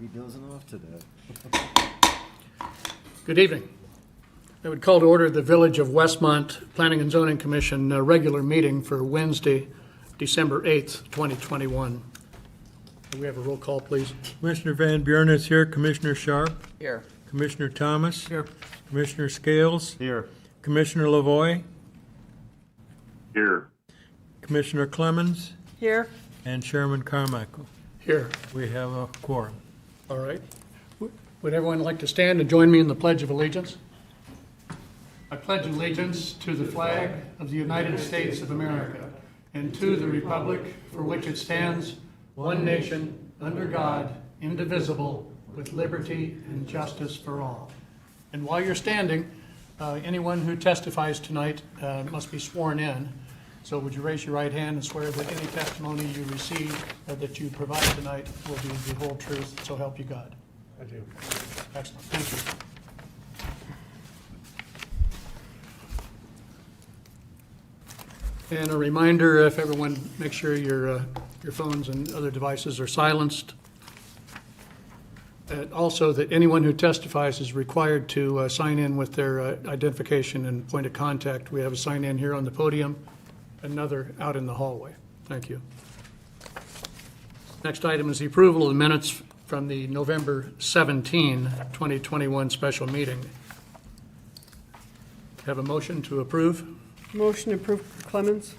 He dozing off today. Good evening. I would call to order the Village of Westmont Planning and Zoning Commission regular meeting for Wednesday, December 8th, 2021. We have a roll call, please. Commissioner Van Buren is here. Commissioner Sharp. Here. Commissioner Thomas. Here. Commissioner Scales. Here. Commissioner Lavoy. Here. Commissioner Clemens. Here. And Chairman Carmichael. Here. We have a quorum. All right. Would everyone like to stand and join me in the Pledge of Allegiance? I pledge allegiance to the flag of the United States of America and to the republic for which it stands, one nation, under God, indivisible, with liberty and justice for all. And while you're standing, anyone who testifies tonight must be sworn in. So would you raise your right hand and swear that any testimony you receive that you provide tonight will be the whole truth, so help you God? I do. Excellent, thank you. And a reminder, if everyone, make sure your phones and other devices are silenced. Also, that anyone who testifies is required to sign in with their identification and point of contact. We have a sign in here on the podium, another out in the hallway. Thank you. Next item is the approval of the minutes from the November 17, 2021 special meeting. Have a motion to approve? Motion approved, Clemens.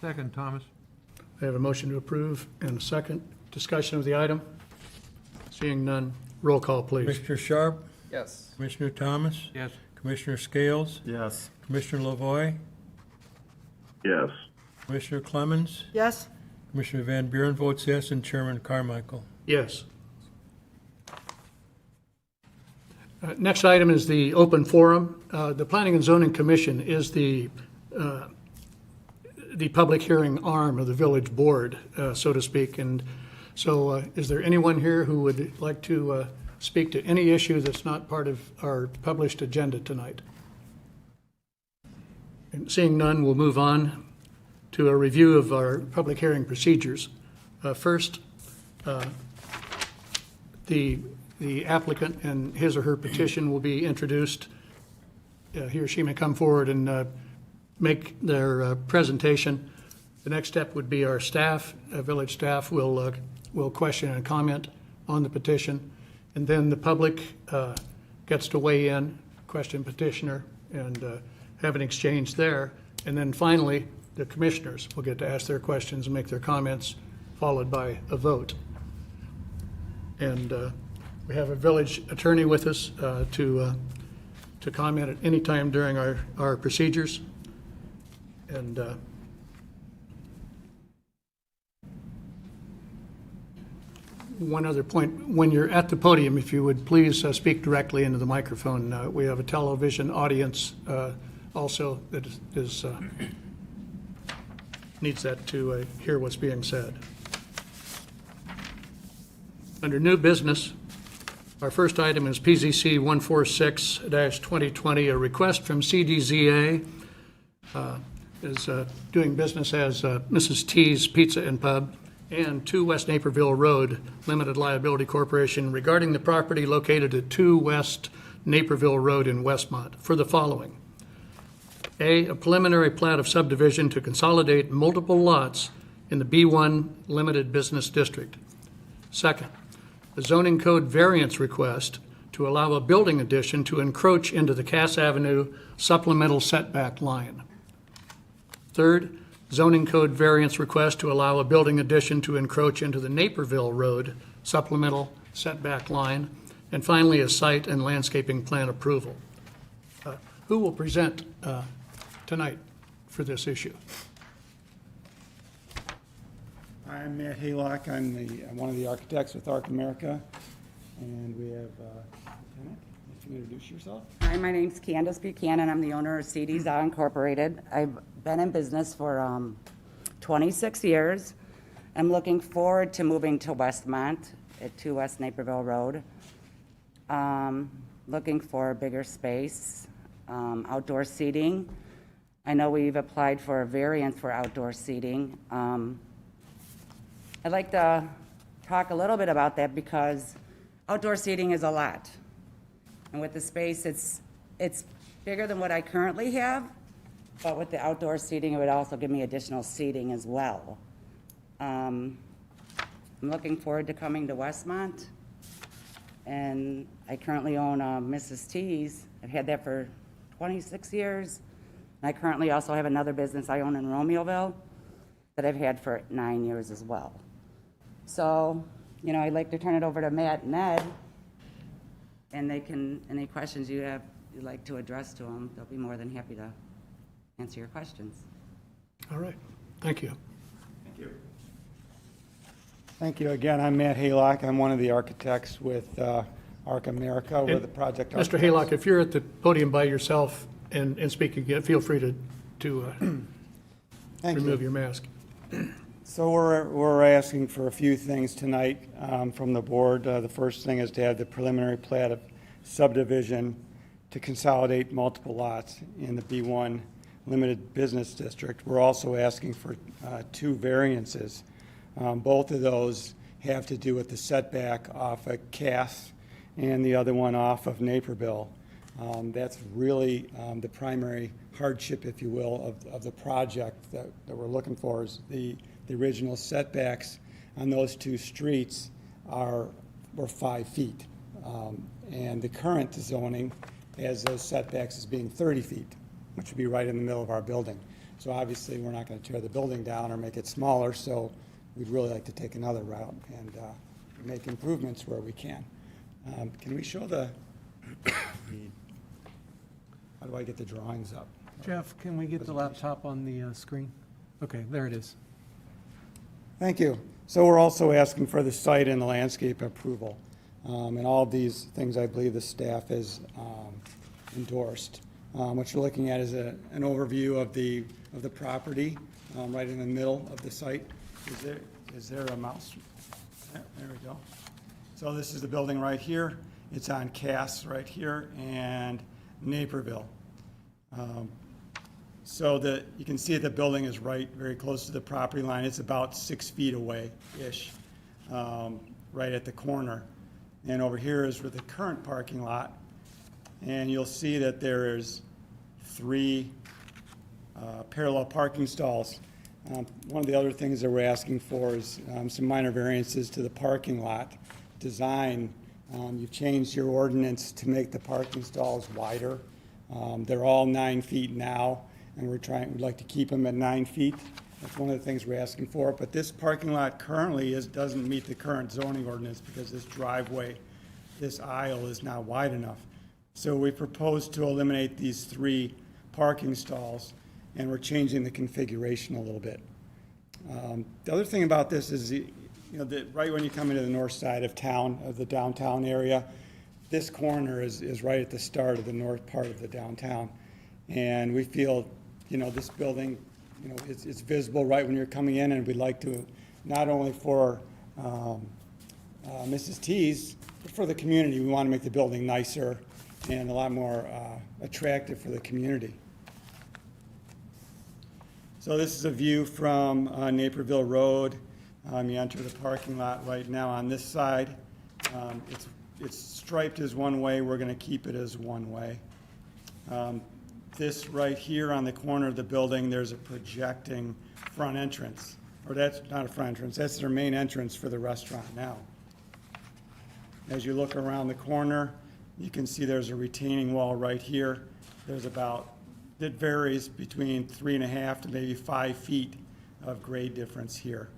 Second, Thomas. I have a motion to approve and a second. Discussion of the item? Seeing none, roll call, please. Commissioner Sharp. Yes. Commissioner Thomas. Yes. Commissioner Scales. Yes. Commissioner Lavoy. Yes. Commissioner Clemens. Yes. Commissioner Van Buren votes yes, and Chairman Carmichael. Yes. Next item is the open forum. The Planning and Zoning Commission is the public hearing arm of the village board, so to speak. And so is there anyone here who would like to speak to any issue that's not part of our published agenda tonight? And seeing none, we'll move on to a review of our public hearing procedures. First, the applicant and his or her petition will be introduced. He or she may come forward and make their presentation. The next step would be our staff, village staff will question and comment on the petition. And then the public gets to weigh in, question petitioner, and have an exchange there. And then finally, the commissioners will get to ask their questions and make their comments, followed by a vote. And we have a village attorney with us to comment at any time during our procedures. And one other point, when you're at the podium, if you would please speak directly into the microphone. We have a television audience also that needs that to hear what's being said. Under new business, our first item is PZC 146-2020, a request from CDZA, is doing business as Mrs. T's Pizza and Pub, and 2 West Naperville Road, Limited Liability Corporation, regarding the property located at 2 West Naperville Road in Westmont for the following. A preliminary plat of subdivision to consolidate multiple lots in the B1 Limited Business District. Second, a zoning code variance request to allow a building addition to encroach into the Cass Avenue supplemental setback line. Third, zoning code variance request to allow a building addition to encroach into the Naperville Road supplemental setback line. And finally, a site and landscaping plan approval. Who will present tonight for this issue? I'm Matt Haylock. I'm one of the architects with Arc America, and we have Lieutenant. If you introduce yourself. Hi, my name's Candace Buchanan. I'm the owner of CDZA Incorporated. I've been in business for 26 years. I'm looking forward to moving to Westmont at 2 West Naperville Road. Looking for a bigger space, outdoor seating. I know we've applied for a variance for outdoor seating. I'd like to talk a little bit about that because outdoor seating is a lot. And with the space, it's bigger than what I currently have, but with the outdoor seating, it would also give me additional seating as well. I'm looking forward to coming to Westmont. And I currently own Mrs. T's. I've had that for 26 years. And I currently also have another business I own in Romeoville that I've had for 9 years as well. So, I'd like to turn it over to Matt and Ed, and they can, any questions you'd like to address to them, they'll be more than happy to answer your questions. All right, thank you. Thank you. Thank you. Again, I'm Matt Haylock. I'm one of the architects with Arc America. We're the project Mr. architects. Haylock, if you're at the podium by yourself and speaking again, feel free to Thank you. remove your mask. So we're asking for a few things tonight from the board. The first thing is to have the preliminary plat of subdivision to consolidate multiple lots in the B1 Limited Business District. We're also asking for 2 variances. Both of those have to do with the setback off of Cass and the other one off of Naperville. That's really the primary hardship, if you will, of the project that we're looking for is the original setbacks on those 2 streets were 5 feet. And the current zoning has those setbacks as being 30 feet, which would be right in the middle of our building. So obviously, we're not going to tear the building down or make it smaller, so we'd really like to take another route and make improvements where we can. Can we show the, how do I get the drawings up? Jeff, can we get the laptop on the screen? Okay, there it is. Thank you. So we're also asking for the site and the landscape approval. And all of these things, I believe the staff has endorsed. What you're looking at is an overview of the property right in the middle of the site. Is there a mouse? There we go. So this is the building right here. It's on Cass right here and Naperville. So you can see the building is very close to the property line. It's about 6 feet away-ish, right at the corner. And over here is where the current parking lot. And you'll see that there is 3 parallel parking stalls. One of the other things that we're asking for is some minor variances to the parking lot design. You've changed your ordinance to make the parking stalls wider. They're all 9 feet now, and we'd like to keep them at 9 feet. That's one of the things we're asking for. But this parking lot currently doesn't meet the current zoning ordinance because this driveway, this aisle is not wide enough. So we propose to eliminate these 3 parking stalls, and we're changing the configuration a little bit. The other thing about this is, right when you come into the north side of town, of the downtown area, this corner is right at the start of the north part of the downtown. And we feel, this building, it's visible right when you're coming in, and we'd like to, not only for Mrs. T's, but for the community, we want to make the building nicer and a lot more attractive for the community. So this is a view from Naperville Road. You enter the parking lot right now on this side. It's striped as one way. We're going to keep it as one way. This right here on the corner of the building, there's a projecting front entrance. Or that's not a front entrance, that's their main entrance for the restaurant now. As you look around the corner, you can see there's a retaining wall right here. It varies between 3.5 to maybe 5 feet of grade difference here.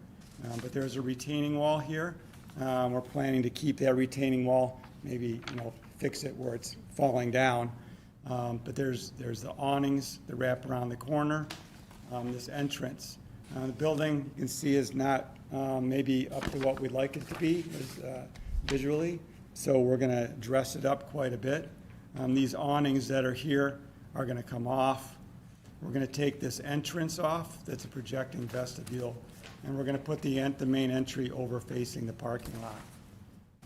But there's a retaining wall here. We're planning to keep that retaining wall, maybe, fix it where it's falling down. But there's the awnings that wrap around the corner, this entrance. The building, you can see, is not maybe up to what we'd like it to be visually, so we're going to dress it up quite a bit. These awnings that are here are going to come off. We're going to take this entrance off, that's a projecting vestibule, and we're going to put the main entry over facing the parking lot.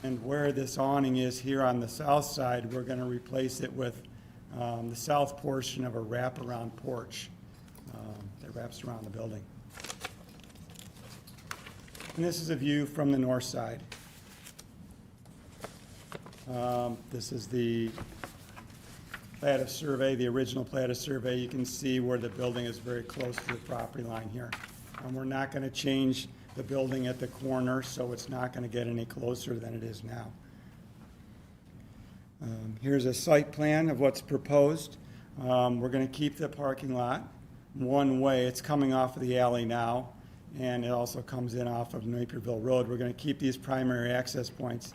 And where this awning is here on the south side, we're going to replace it with the south portion of a wraparound porch that wraps around the building. And this is a view from the north side. This is the plat of survey, the original plat of survey. You can see where the building is very close to the property line here. We're not going to change the building at the corner, so it's not going to get any closer than it is now. Here's a site plan of what's proposed. We're going to keep the parking lot one way. It's coming off of the alley now, and it also comes in off of Naperville Road. We're going to keep these primary access points.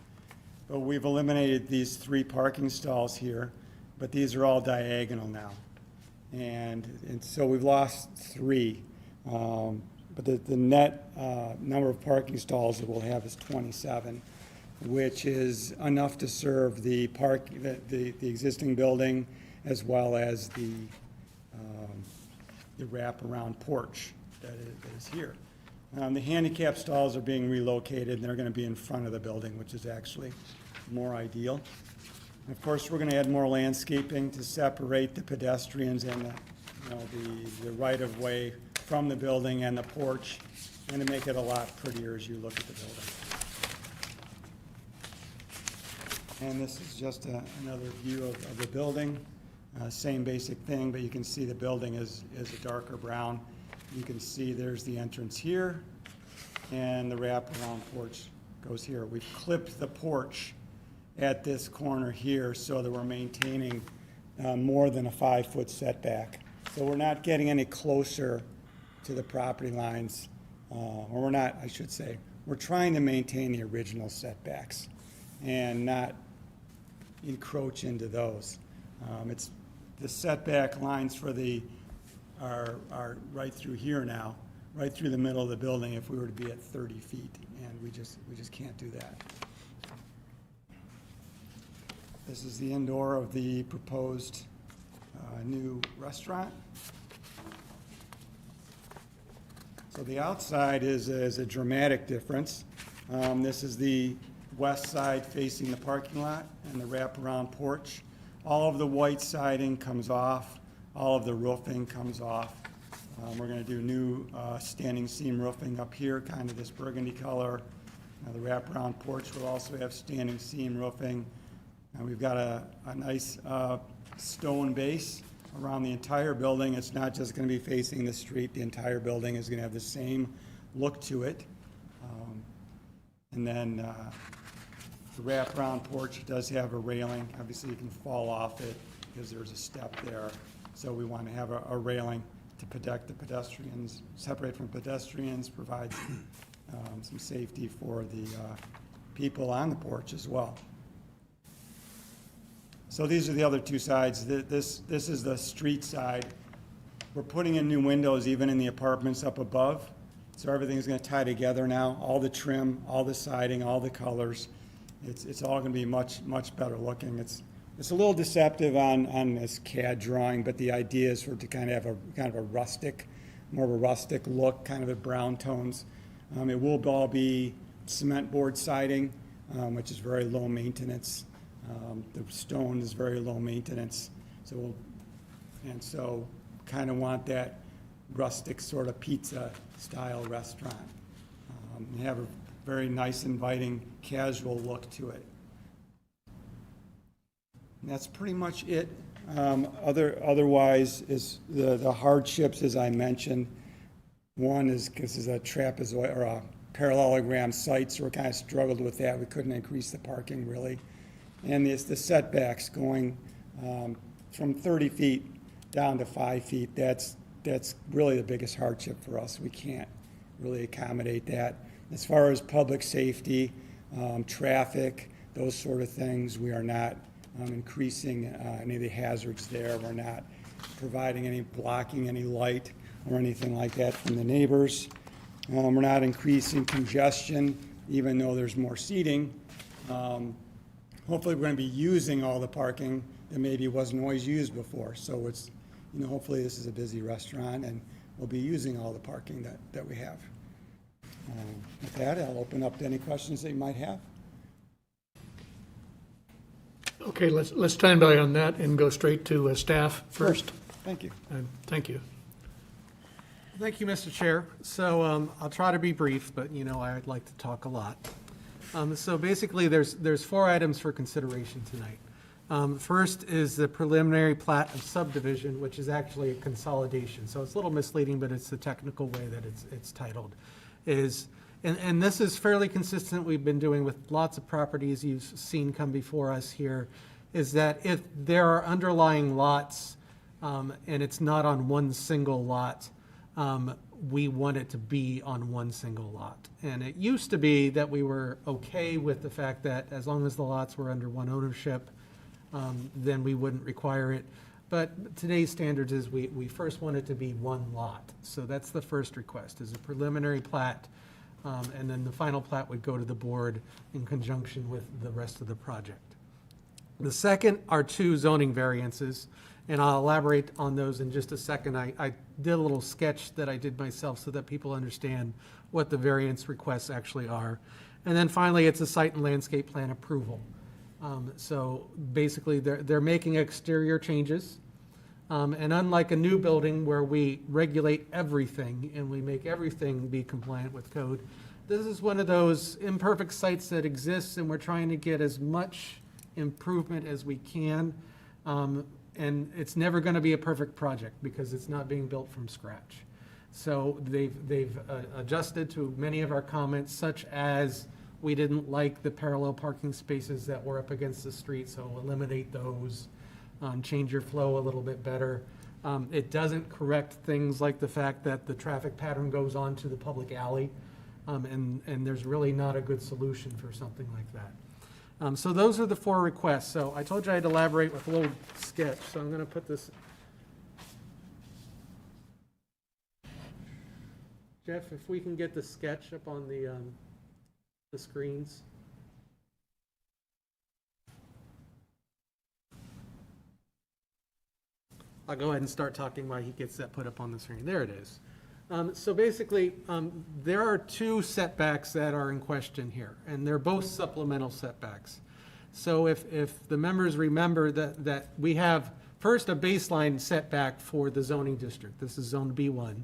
But we've eliminated these 3 parking stalls here, but these are all diagonal now. And so we've lost 3. But the net number of parking stalls that we'll have is 27, which is enough to serve the existing building as well as the wraparound porch that is here. The handicap stalls are being relocated, and they're going to be in front of the building, which is actually more ideal. And of course, we're going to add more landscaping to separate the pedestrians and the right-of-way from the building and the porch, and to make it a lot prettier as you look at the building. And this is just another view of the building. Same basic thing, but you can see the building is a darker brown. You can see there's the entrance here, and the wraparound porch goes here. We've clipped the porch at this corner here so that we're maintaining more than a 5-foot setback. So we're not getting any closer to the property lines, or we're not, I should say, we're trying to maintain the original setbacks and not encroach into those. It's the setback lines for are right through here now, right through the middle of the building if we were to be at 30 feet, and we just can't do that. This is the indoor of the proposed new restaurant. So the outside is a dramatic difference. This is the west side facing the parking lot and the wraparound porch. All of the white siding comes off. All of the roofing comes off. We're going to do new standing seam roofing up here, kind of this burgundy color. The wraparound porch will also have standing seam roofing. And we've got a nice stone base around the entire building. It's not just going to be facing the street. The entire building is going to have the same look to it. And then the wraparound porch does have a railing. Obviously, you can fall off it because there's a step there. So we want to have a railing to protect the pedestrians, separate from pedestrians, provide some safety for the people on the porch as well. So these are the other 2 sides. This is the street side. We're putting in new windows even in the apartments up above. So everything's going to tie together now. All the trim, all the siding, all the colors. It's all going to be much better looking. It's a little deceptive on this CAD drawing, but the idea is for it to kind of have a rustic, more of a rustic look, kind of a brown tones. It will all be cement board siding, which is very low maintenance. The stone is very low maintenance, so kind of want that rustic sort of pizza style restaurant. And have a very nice, inviting, casual look to it. And that's pretty much it. Otherwise, is the hardships, as I mentioned. One is this is a trapezoid or a parallelogram site, so we kind of struggled with that. We couldn't increase the parking really. And it's the setbacks going from 30 feet down to 5 feet. That's really the biggest hardship for us. We can't really accommodate that. As far as public safety, traffic, those sort of things, we are not increasing any of the hazards there. We're not providing any, blocking any light or anything like that from the neighbors. We're not increasing congestion, even though there's more seating. Hopefully, we're going to be using all the parking that maybe wasn't always used before. So it's, hopefully this is a busy restaurant, and we'll be using all the parking that we have. With that, I'll open up to any questions that you might have. Okay, let's stand by on that and go straight to staff first. Thank you. Thank you. Thank you, Mr. Chair. So I'll try to be brief, but you know I'd like to talk a lot. So basically, there's 4 items for consideration tonight. First is the preliminary plat of subdivision, which is actually a consolidation. So it's a little misleading, but it's the technical way that it's titled. And this is fairly consistent, we've been doing with lots of properties you've seen come before us here, is that if there are underlying lots, and it's not on one single lot, we want it to be on one single lot. And it used to be that we were okay with the fact that as long as the lots were under one ownership, then we wouldn't require it. But today's standards is we first want it to be one lot. So that's the first request, is a preliminary plat. And then the final plat would go to the board in conjunction with the rest of the project. The second are 2 zoning variances, and I'll elaborate on those in just a second. I did a little sketch that I did myself so that people understand what the variance requests actually are. And then finally, it's a site and landscape plan approval. So basically, they're making exterior changes. And unlike a new building where we regulate everything and we make everything be compliant with code, this is one of those imperfect sites that exists, and we're trying to get as much improvement as we can. And it's never going to be a perfect project because it's not being built from scratch. So they've adjusted to many of our comments, such as we didn't like the parallel parking spaces that were up against the street, so eliminate those. Change your flow a little bit better. It doesn't correct things like the fact that the traffic pattern goes on to the public alley, and there's really not a good solution for something like that. So those are the 4 requests. So I told you I'd elaborate with a little sketch, so I'm going to put this. Jeff, if we can get the sketch up on the screens. I'll go ahead and start talking while he gets that put up on the screen. There it is. So basically, there are 2 setbacks that are in question here, and they're both supplemental setbacks. So if the members remember that we have first a baseline setback for the zoning district. This is zone B1.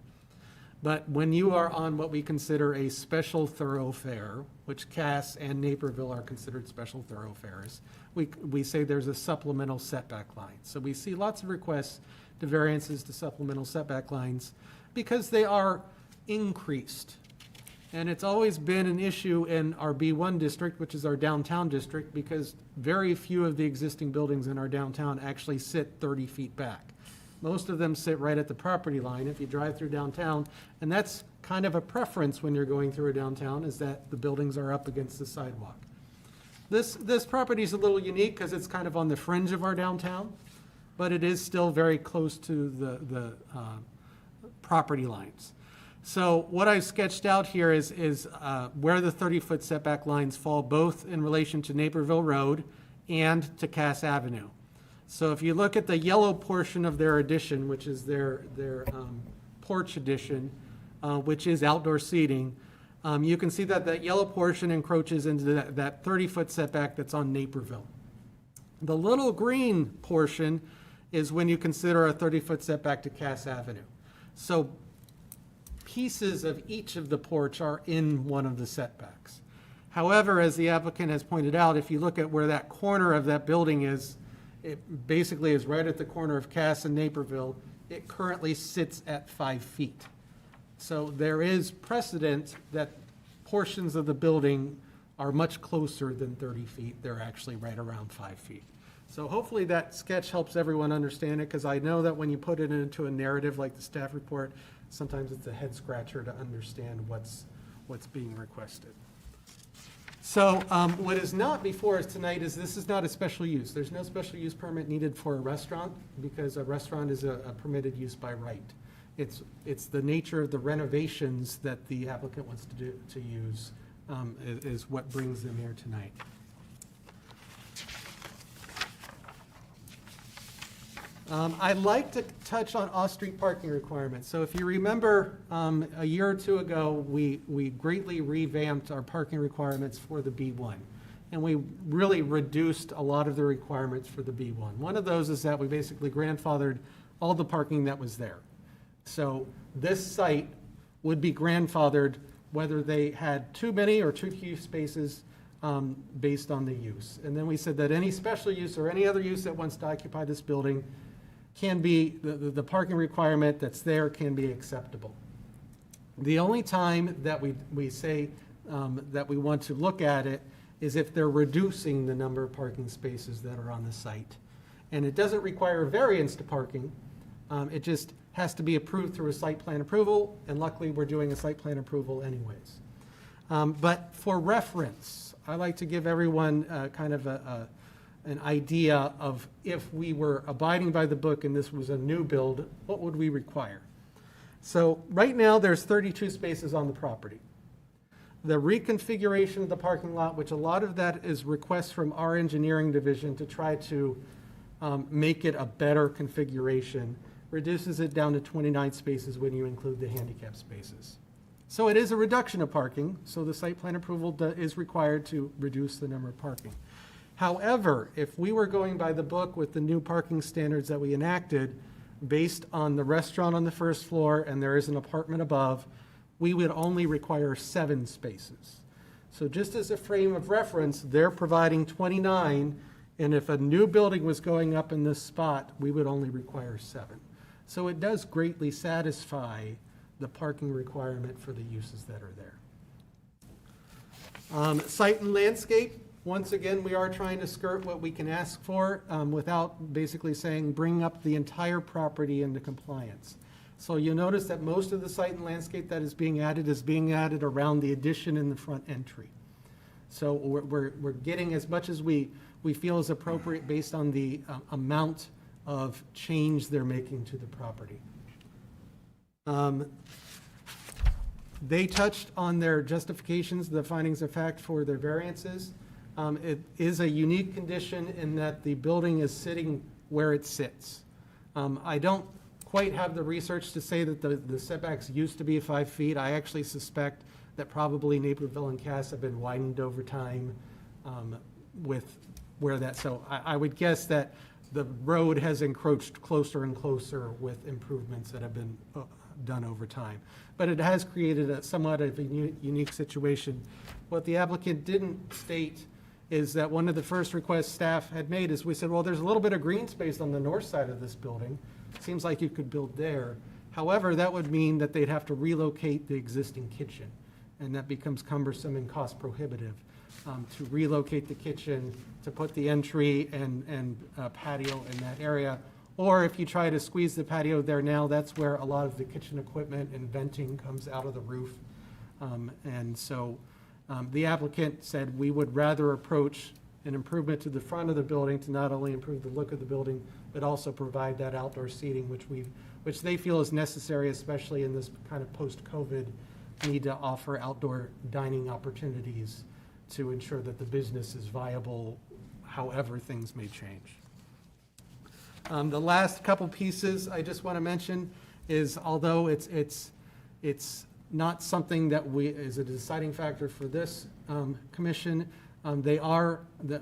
But when you are on what we consider a special thoroughfare, which Cass and Naperville are considered special thoroughfares, we say there's a supplemental setback line. So we see lots of requests to variances to supplemental setback lines because they are increased. And it's always been an issue in our B1 district, which is our downtown district, because very few of the existing buildings in our downtown actually sit 30 feet back. Most of them sit right at the property line if you drive through downtown, and that's kind of a preference when you're going through a downtown, is that the buildings are up against the sidewalk. This property is a little unique because it's kind of on the fringe of our downtown, but it is still very close to the property lines. So what I've sketched out here is where the 30-foot setback lines fall, both in relation to Naperville Road and to Cass Avenue. So if you look at the yellow portion of their addition, which is their porch addition, which is outdoor seating, you can see that that yellow portion encroaches into that 30-foot setback that's on Naperville. The little green portion is when you consider a 30-foot setback to Cass Avenue. So pieces of each of the porch are in one of the setbacks. However, as the applicant has pointed out, if you look at where that corner of that building is, it basically is right at the corner of Cass and Naperville. It currently sits at 5 feet. So there is precedent that portions of the building are much closer than 30 feet. They're actually right around 5 feet. So hopefully that sketch helps everyone understand it, because I know that when you put it into a narrative like the staff report, sometimes it's a head scratcher to understand what's being requested. So what is not before us tonight is this is not a special use. There's no special use permit needed for a restaurant, because a restaurant is a permitted use by right. It's the nature of the renovations that the applicant wants to use is what brings them here tonight. I'd like to touch on off-street parking requirements. So if you remember, a year or two ago, we greatly revamped our parking requirements for the B1. And we really reduced a lot of the requirements for the B1. One of those is that we basically grandfathered all the parking that was there. So this site would be grandfathered whether they had too many or too few spaces based on the use. And then we said that any special use or any other use that wants to occupy this building can be, the parking requirement that's there can be acceptable. The only time that we say that we want to look at it is if they're reducing the number of parking spaces that are on the site. And it doesn't require a variance to parking. It just has to be approved through a site plan approval, and luckily we're doing a site plan approval anyways. But for reference, I like to give everyone kind of an idea of if we were abiding by the book and this was a new build, what would we require? So right now, there's 32 spaces on the property. The reconfiguration of the parking lot, which a lot of that is requests from our engineering division to try to make it a better configuration, reduces it down to 29 spaces when you include the handicap spaces. So it is a reduction of parking, so the site plan approval is required to reduce the number of parking. However, if we were going by the book with the new parking standards that we enacted, based on the restaurant on the first floor and there is an apartment above, we would only require 7 spaces. So just as a frame of reference, they're providing 29, and if a new building was going up in this spot, we would only require 7. So it does greatly satisfy the parking requirement for the uses that are there. Site and landscape, once again, we are trying to skirt what we can ask for without basically saying bring up the entire property into compliance. So you'll notice that most of the site and landscape that is being added around the addition in the front entry. So we're getting as much as we feel is appropriate based on the amount of change they're making to the property. They touched on their justifications, the findings of fact for their variances. It is a unique condition in that the building is sitting where it sits. I don't quite have the research to say that the setbacks used to be 5 feet. I actually suspect that probably Naperville and Cass have been widened over time with where that, so I would guess that the road has encroached closer and closer with improvements that have been done over time. But it has created a somewhat of a unique situation. What the applicant didn't state is that one of the first requests staff had made is we said, well, there's a little bit of green space on the north side of this building. Seems like you could build there. However, that would mean that they'd have to relocate the existing kitchen, and that becomes cumbersome and cost prohibitive to relocate the kitchen, to put the entry and patio in that area. Or if you try to squeeze the patio there now, that's where a lot of the kitchen equipment and venting comes out of the roof. And so the applicant said we would rather approach an improvement to the front of the building to not only improve the look of the building, but also provide that outdoor seating, which they feel is necessary, especially in this kind of post-COVID need to offer outdoor dining opportunities to ensure that the business is viable however things may change. The last couple pieces I just want to mention is, although it's not something that is a deciding factor for this commission, they are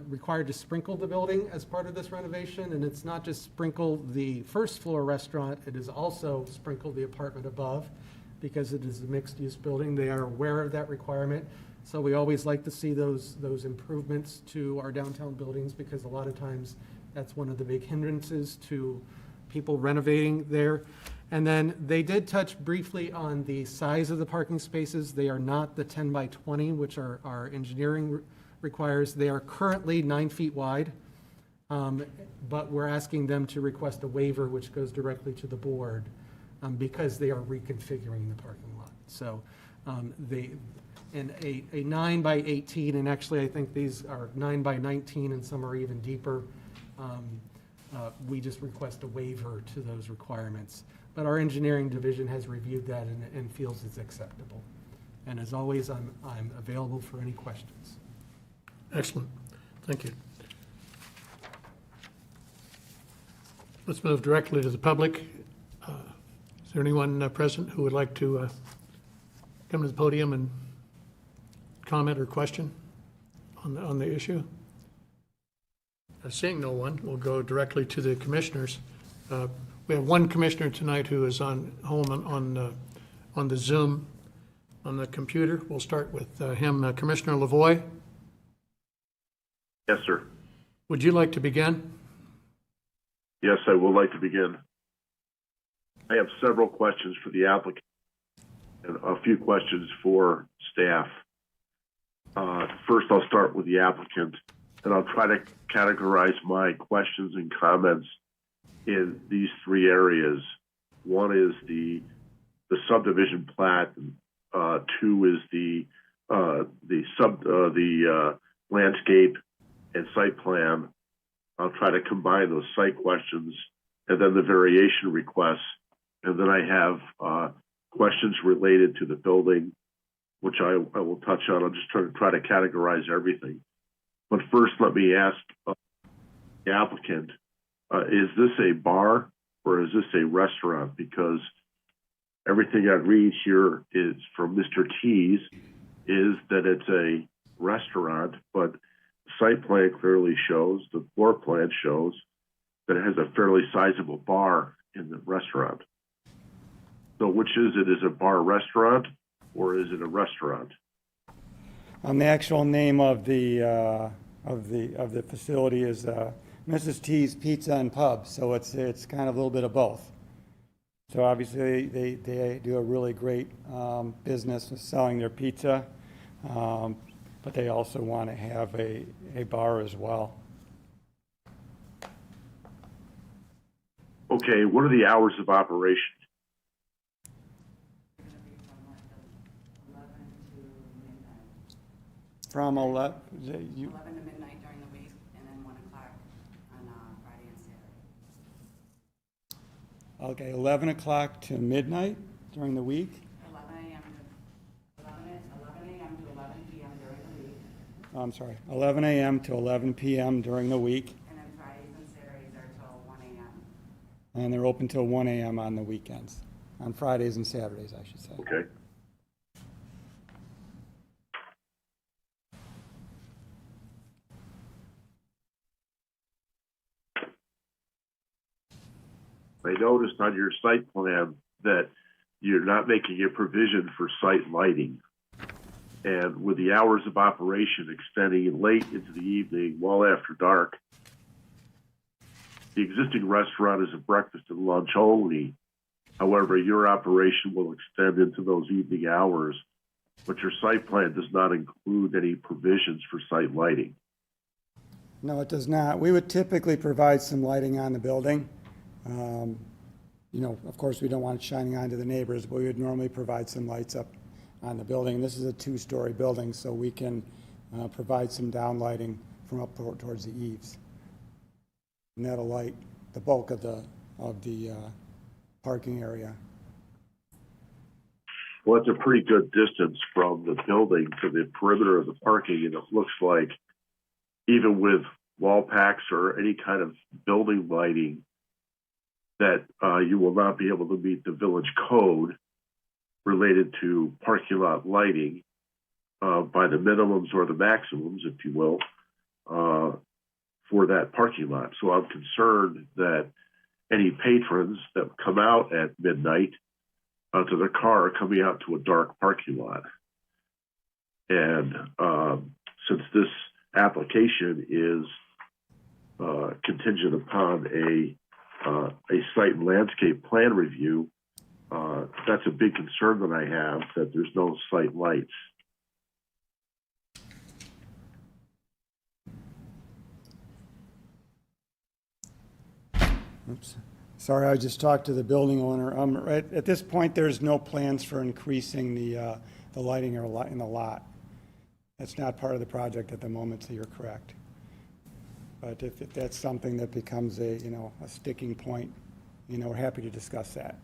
required to sprinkle the building as part of this renovation, and it's not just sprinkle the first floor restaurant, it is also sprinkle the apartment above, because it is a mixed-use building. They are aware of that requirement. So we always like to see those improvements to our downtown buildings, because a lot of times that's one of the big hindrances to people renovating there. And then they did touch briefly on the size of the parking spaces. They are not the 10 by 20, which our engineering requires. They are currently 9 feet wide, but we're asking them to request a waiver, which goes directly to the board, because they are reconfiguring the parking lot. So and a 9 by 18, and actually I think these are 9 by 19 and some are even deeper. We just request a waiver to those requirements. But our engineering division has reviewed that and feels it's acceptable. And as always, I'm available for any questions. Excellent. Thank you. Let's move directly to the public. Is there anyone present who would like to come to the podium and comment or question on the issue? Seeing no one, we'll go directly to the commissioners. We have one commissioner tonight who is home on on the Zoom, on the computer. We'll start with him. Commissioner Lavoy, Yes, sir. would you like to begin? Yes, I would like to begin. I have several questions for the applicant and a few questions for staff. First, I'll start with the applicant, and I'll try to categorize my questions and comments in these three areas. One is the subdivision plat. Two is the landscape and site plan. I'll try to combine those site questions and then the variation requests. And then I have questions related to the building, which I will touch on. I'll just try to categorize everything. But first, let me ask the applicant, is this a bar or is this a restaurant? Because everything I read here is from Mr. T's is that it's a restaurant, but the site plan clearly shows, the floor plan shows that it has a fairly sizable bar in the restaurant. So which is it? Is it a bar restaurant or is it a restaurant? The actual name of the facility is Mrs. T's Pizza and Pub, so it's kind of a little bit of both. So obviously they do a really great business of selling their pizza, but they also want to have a bar as well. Okay, what are the hours of operation? From 11, 11 to midnight during the week, and then 1 o'clock on Friday and Saturday. okay, 11 o'clock to midnight during the week. 11 a.m. to 11 p.m. during the week, I'm sorry, 11 a.m. to 11 p.m. during the week, and then Fridays and Saturdays are till 1 a.m. and they're open till 1 a.m. on the weekends, on Fridays and Saturdays, I should say. Okay. I noticed on your site plan that you're not making a provision for site lighting. And with the hours of operation extending late into the evening, well after dark, the existing restaurant is a breakfast and lunch only. However, your operation will extend into those evening hours, but your site plan does not include any provisions for site lighting. No, it does not. We would typically provide some lighting on the building. You know, of course, we don't want it shining onto the neighbors, but we would normally provide some lights up on the building. This is a two-story building, so we can provide some down lighting from up towards the eaves. And that'll light the bulk of the parking area. Well, it's a pretty good distance from the building to the perimeter of the parking, and it looks like even with wall packs or any kind of building lighting, that you will not be able to meet the village code related to parking lot lighting by the minimums or the maximums, if you will, for that parking lot. So I'm concerned that any patrons that come out at midnight to their car are coming out to a dark parking lot. And since this application is contingent upon a site and landscape plan review, that's a big concern that I have, that there's no site lights. Oops. Sorry, I just talked to the building owner. Right at this point, there's no plans for increasing the lighting in the lot. That's not part of the project at the moment, so you're correct. But if that's something that becomes a sticking point, we're happy to discuss that.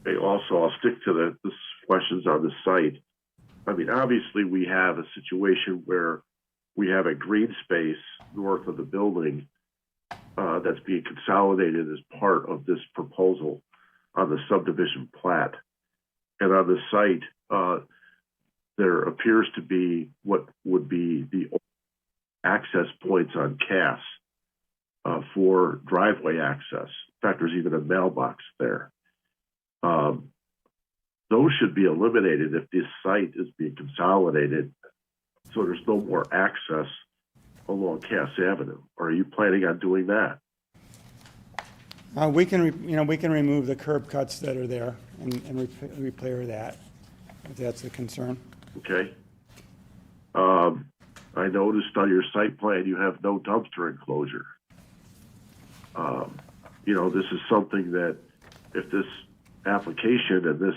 Okay, also, I'll stick to the questions on the site. I mean, obviously, we have a situation where we have a green space north of the building that's being consolidated as part of this proposal on the subdivision plat. And on the site, there appears to be what would be the access points on Cass for driveway access. fact, there's even a mailbox there. Those should be eliminated if this site is being consolidated, so there's no more access along Cass Avenue. Are you planning on doing that? We can remove the curb cuts that are there and repair that, if that's a concern. Okay. I noticed on your site plan you have no dumpster enclosure. This is something that if this application and this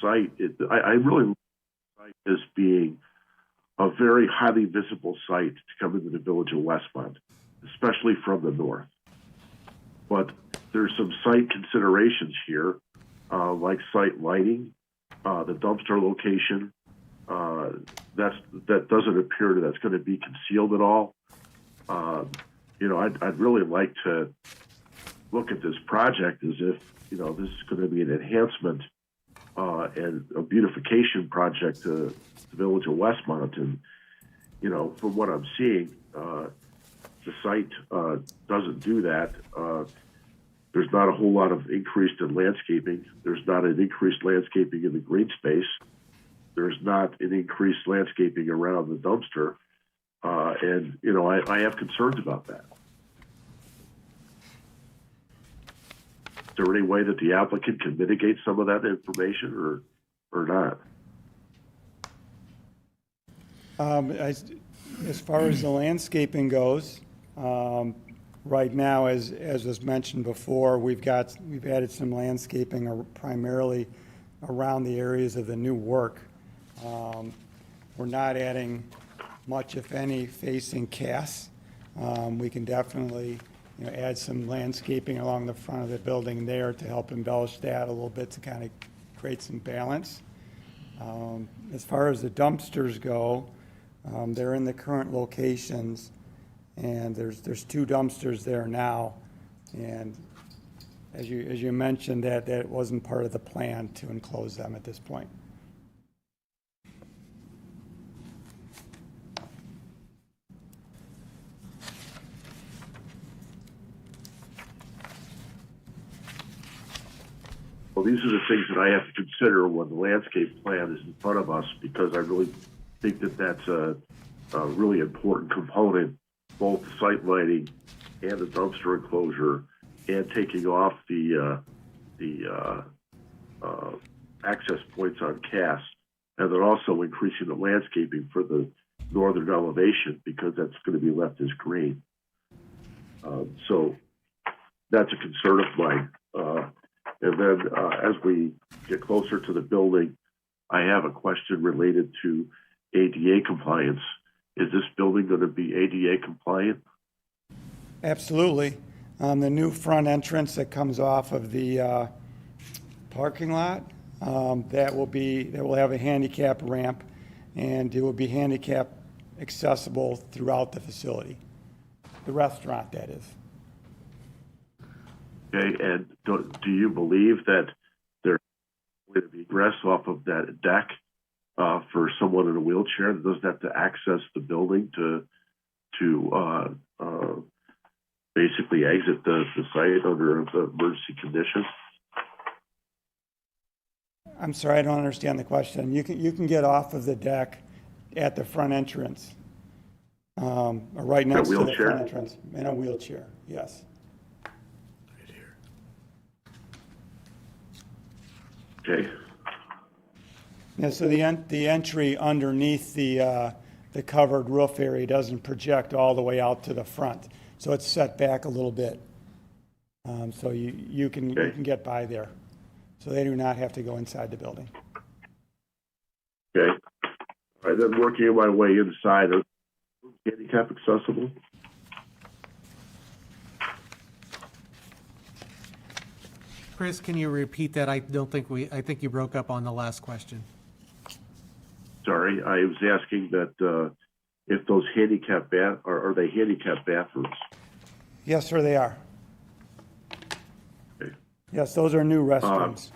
site, I really look at the site as being a very highly visible site to come into the village of Westmont, especially from the north. But there's some site considerations here, like site lighting, the dumpster location. That doesn't appear that's going to be concealed at all. I'd really like to look at this project as if, this is going to be an enhancement and a beautification project to the village of Westmont. And, from what I'm seeing, the site doesn't do that. There's not a whole lot of increase in landscaping. There's not an increased landscaping in the green space. There's not an increased landscaping around the dumpster. And I have concerns about that. Is there any way that the applicant can mitigate some of that information or not? As far as the landscaping goes, right now, as was mentioned before, we've added some landscaping primarily around the areas of the new work. We're not adding much, if any, facing Cass. We can definitely add some landscaping along the front of the building there to help embellish that a little bit to kind of create some balance. As far as the dumpsters go, they're in the current locations, and there's 2 dumpsters there now. And as you mentioned, that wasn't part of the plan to enclose them at this point. Well, these are the things that I have to consider when the landscape plan is in front of us, because I really think that that's a really important component, both site lighting and the dumpster enclosure, and taking off the access points on Cass, and then also increasing the landscaping for the northern elevation, because that's going to be left as green. So that's a concern of mine. And then as we get closer to the building, I have a question related to ADA compliance. Is this building going to be ADA compliant? Absolutely. The new front entrance that comes off of the parking lot, that will have a handicap ramp, and it will be handicap accessible throughout the facility. The restaurant, that is. Okay, and do you believe that there's going to be egress off of that deck for someone in a wheelchair that doesn't have to access the building to basically exit the site under the emergency conditions? I'm sorry, I don't understand the question. You can get off of the deck at the front entrance, or right next to the front entrance, in a wheelchair, yes. Okay. Yeah, so the entry underneath the covered roof area doesn't project all the way out to the front, so it's set back a little bit. So you can get by there. So they do not have to go inside the building. Okay. All right, then working my way inside, are handicap accessible? Chris, can you repeat that? I think you broke up on the last question. Sorry, I was asking that if those handicap are they handicap bathrooms? Yes, sir, they are. Okay. Yes, those are new restrooms.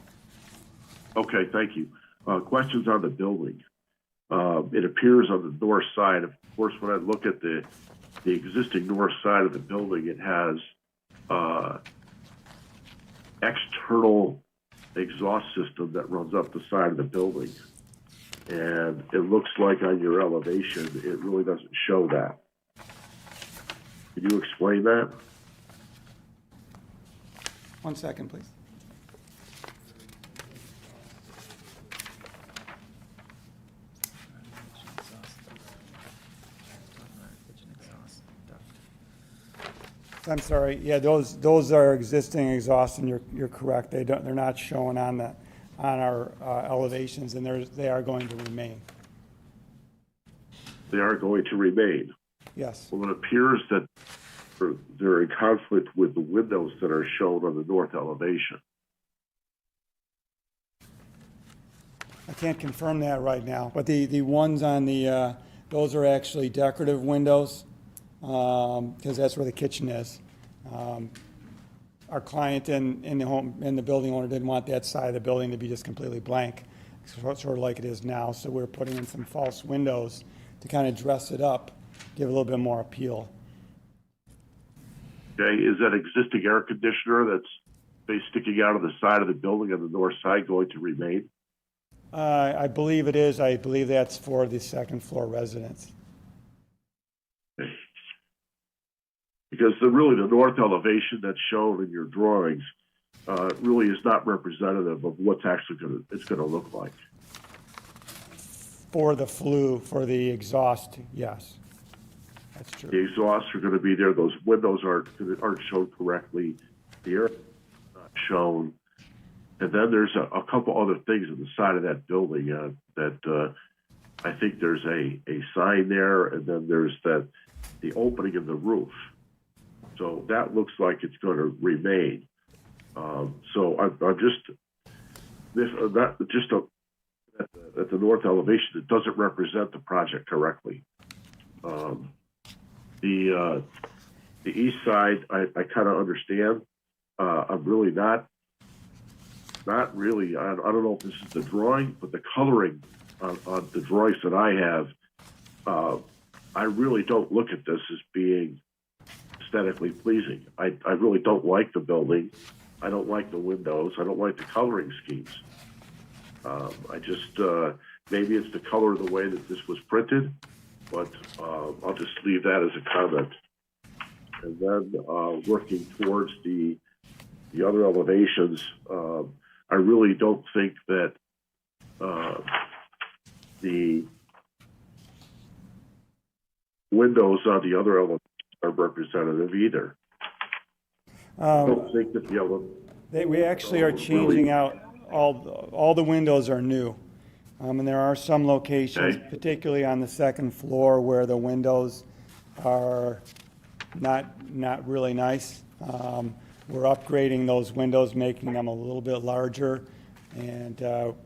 Okay, thank you. Questions on the building. It appears on the north side. Of course, when I look at the existing north side of the building, it has external exhaust system that runs up the side of the building. And it looks like on your elevation, it really doesn't show that. Can you explain that? 1 second, please. I'm sorry, yeah, those are existing exhausts, and you're correct, they're not shown on our elevations, and they are going to remain, They are going to remain. yes. Well, it appears that they're in conflict with the windows that are shown on the north elevation. I can't confirm that right now, but the ones on those are actually decorative windows, because that's where the kitchen is. Our client and the building owner didn't want that side of the building to be just completely blank, sort of like it is now, so we're putting in some false windows to kind of dress it up, give it a little bit more appeal. Okay, is that existing air conditioner that's sticking out of the side of the building on the north side going to remain? I believe it is. I believe that's for the second floor residents. Okay. Because really the north elevation that's shown in your drawings really is not representative of what's actually going to look like. For the flue, for the exhaust, yes, that's The true. exhausts are going to be there. Those windows aren't shown correctly. The air is not shown. And then there's a couple other things on the side of that building that I think there's a sign there, and then there's the opening of the roof. So that looks like it's going to remain. So I'm just at the north elevation, it doesn't represent the project correctly. The east side, I kind of understand. I'm really not really. I don't know if this is the drawing, but the coloring on the drawings that I have, I really don't look at this as being aesthetically pleasing. I really don't like the building. I don't like the windows. I don't like the coloring schemes. I just, maybe it's the color of the way that this was printed, but I'll just leave that as a comment. And then working towards the other elevations, I really don't think that the windows on the other elevations are representative either. I don't think that We actually are changing out, all the windows are new. And there are some locations, Okay. particularly on the second floor, where the windows are not really nice. We're upgrading those windows, making them a little bit larger, and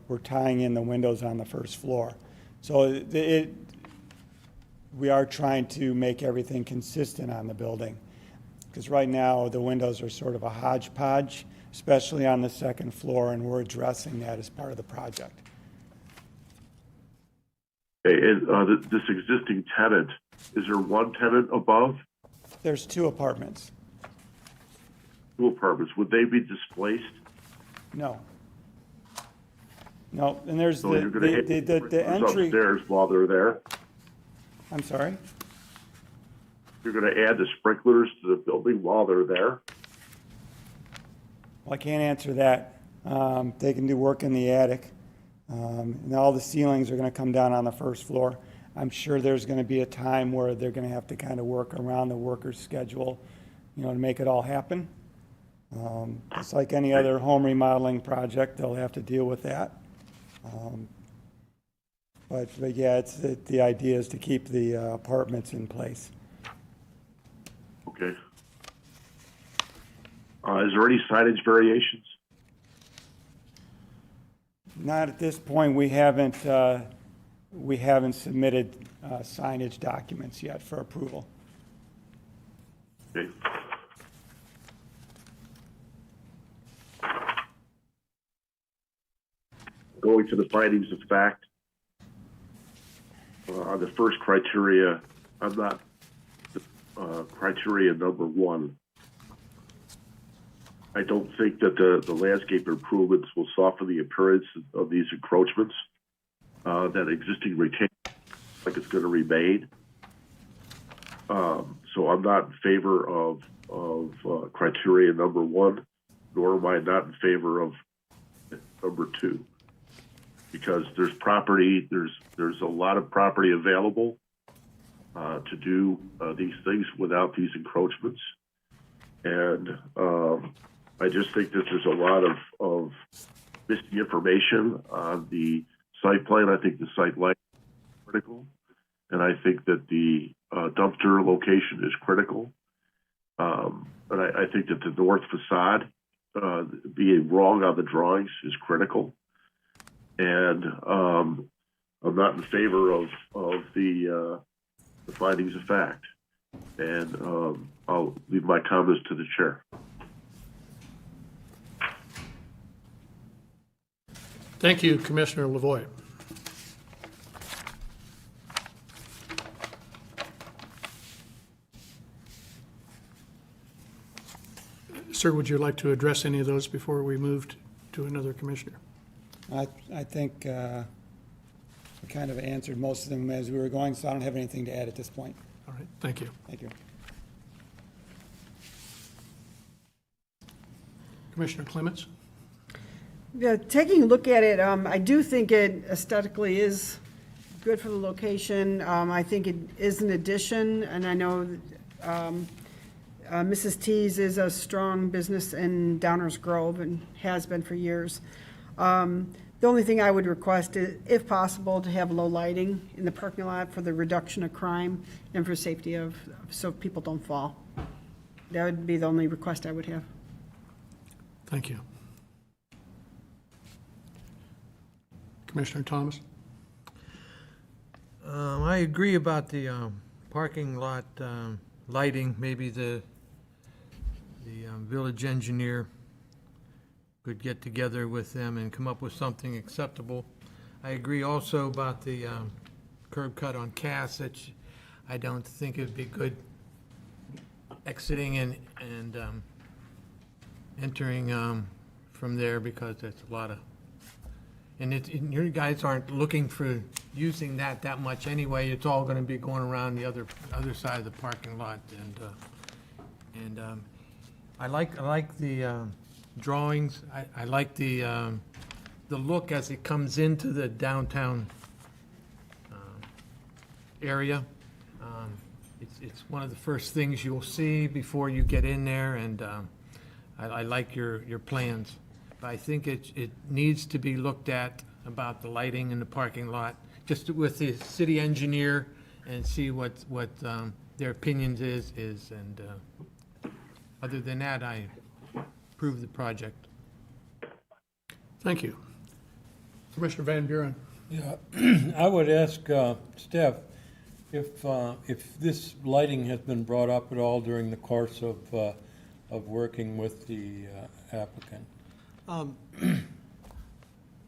we're tying in the windows on the first floor. So we are trying to make everything consistent on the building, because right now the windows are sort of a hodgepodge, especially on the second floor, and we're addressing that as part of the project. Okay, and this existing tenant, is there one tenant above? There's 2 apartments. 2 apartments. Would they be displaced? No. No, and there's So you're going to the entry. upstairs while they're there? I'm sorry? You're going to add the sprinklers to the building while they're there? Well, I can't answer that. They can do work in the attic. And all the ceilings are going to come down on the first floor. I'm sure there's going to be a time where they're going to have to kind of work around the worker's schedule, to make it all happen. Just like any other home remodeling project, they'll have to deal with that. But yeah, the idea is to keep the apartments in place. Okay. Is there any signage variations? Not at this point. We haven't submitted signage documents yet for approval. Okay. Going to the findings of fact, on the first criteria, I'm not, criteria number 1. I don't think that the landscape improvements will soften the appearance of these encroachments. That existing retaining like it's going to remain. So I'm not in favor of criteria number 1, nor am I not in favor of number 2, because there's property, there's a lot of property available to do these things without these encroachments, and I just think that there's a lot of missing information on the site plan. I think the site lighting is critical, and I think that the dumpster location is critical. And I think that the north facade being wrong on the drawings is critical. And I'm not in favor of the findings of fact. And I'll leave my comments to the chair. Thank you, Commissioner Lavoy. Sir, would you like to address any of those before we moved to another commissioner? I think I kind of answered most of them as we were going, so I don't have anything to add at this point. All right, thank you. Thank you. Commissioner Clements? Yeah, taking a look at it, I do think it aesthetically is good for the location. I think it is an addition, and I know Mrs. T's is a strong business in Downers Grove and has been for years. The only thing I would request is, if possible, to have low lighting in the parking lot for the reduction of crime and for safety so people don't fall. That would be the only request I would have. Thank you. Commissioner Thomas? I agree about the parking lot lighting. Maybe the village engineer could get together with them and come up with something acceptable. I agree also about the curb cut on Cass. That I don't think it'd be good exiting and entering from there, because there's a lot of, and your guys aren't looking for using that much anyway. It's all going to be going around the other side of the parking lot, and I like the drawings. I like the look as it comes into the downtown area. It's one of the first things you'll see before you get in there, and I like your plans. But I think it needs to be looked at about the lighting in the parking lot, just with the city engineer, and see what their opinions is, and other than that, I approve the project. Thank you. Commissioner Van Buren? Yeah, I would ask Steph if this lighting has been brought up at all during the course of working with the applicant.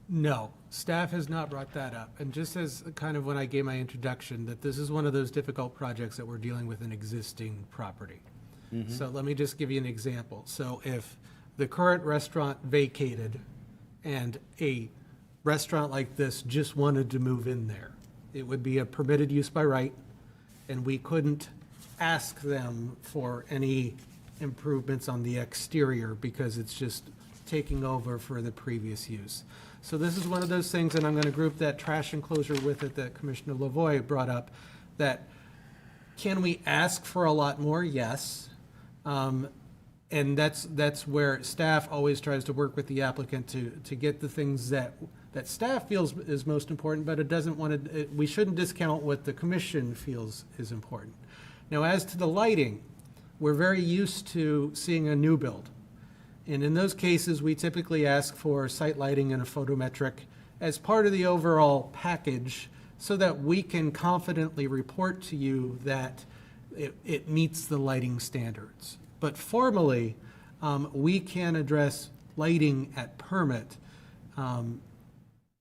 No, staff has not brought that up. And just as kind of when I gave my introduction, that this is one of those difficult projects that we're dealing with an existing property. So let me just give you an example. So if the current restaurant vacated and a restaurant like this just wanted to move in there, it would be a permitted use by right, and we couldn't ask them for any improvements on the exterior because it's just taking over for the previous use. So this is one of those things, and I'm going to group that trash enclosure with it that Commissioner Lavoy brought up, that can we ask for a lot more? Yes. And that's where staff always tries to work with the applicant to get the things that staff feels is most important, but it doesn't want to, we shouldn't discount what the commission feels is important. Now, as to the lighting, we're very used to seeing a new build. And in those cases, we typically ask for site lighting and a photometric as part of the overall package so that we can confidently report to you that it meets the lighting standards. But formally, we can address lighting at permit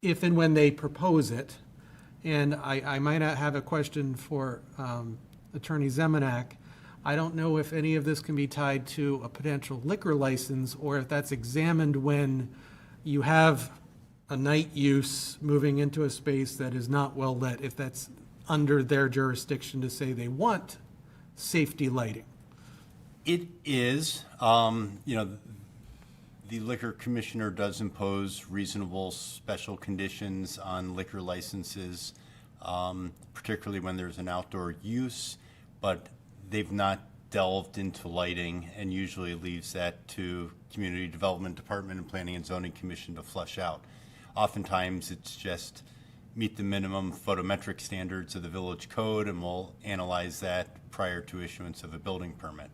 if and when they propose it. And I might have a question for Attorney Zemanak. I don't know if any of this can be tied to a potential liquor license, or if that's examined when you have a night use moving into a space that is not well lit, if that's under their jurisdiction to say they want safety lighting. It is, the liquor commissioner does impose reasonable special conditions on liquor licenses, particularly when there's an outdoor use, but they've not delved into lighting and usually leaves that to Community Development Department and Planning and Zoning Commission to flush out. Oftentimes, it's just meet the minimum photometric standards of the village code, and we'll analyze that prior to issuance of a building permit.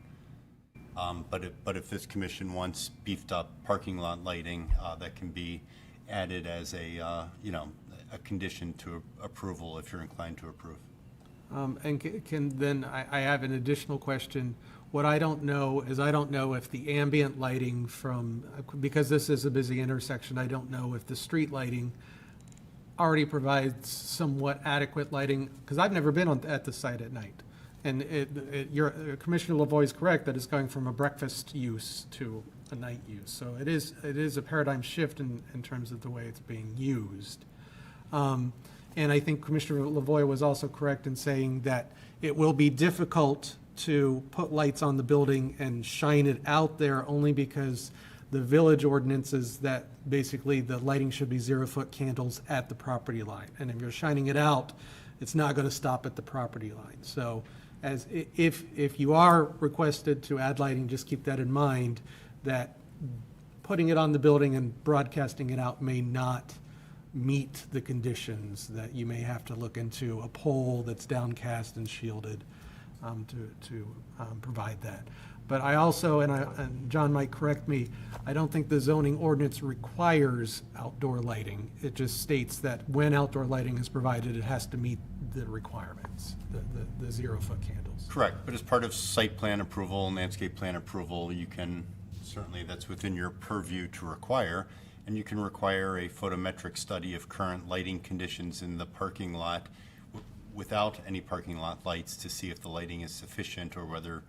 But if this commission wants beefed up parking lot lighting, that can be added as a condition to approval if you're inclined to approve. And I have an additional question. What I don't know is, I don't know if the ambient lighting because this is a busy intersection, I don't know if the street lighting already provides somewhat adequate lighting, because I've never been at the site at night. And Commissioner Lavoie is correct that it's going from a breakfast use to a night use. So it is a paradigm shift in terms of the way it's being used. And I think Commissioner Lavoie was also correct in saying that it will be difficult to put lights on the building and shine it out there, only because the village ordinance is that basically the lighting should be 0-foot candles at the property line. And if you're shining it out, it's not going to stop at the property line. So if you are requested to add lighting, just keep that in mind, that putting it on the building and broadcasting it out may not meet the conditions, that you may have to look into a pole that's downcast and shielded to provide that. But I also, and John might correct me, I don't think the zoning ordinance requires outdoor lighting. It just states that when outdoor lighting is provided, it has to meet the requirements, the 0-foot candles. Correct, but as part of site plan approval and landscape plan approval, you can, certainly that's within your purview to require, and you can require a photometric study of current lighting conditions in the parking lot without any parking lot lights to see if the lighting is sufficient or whether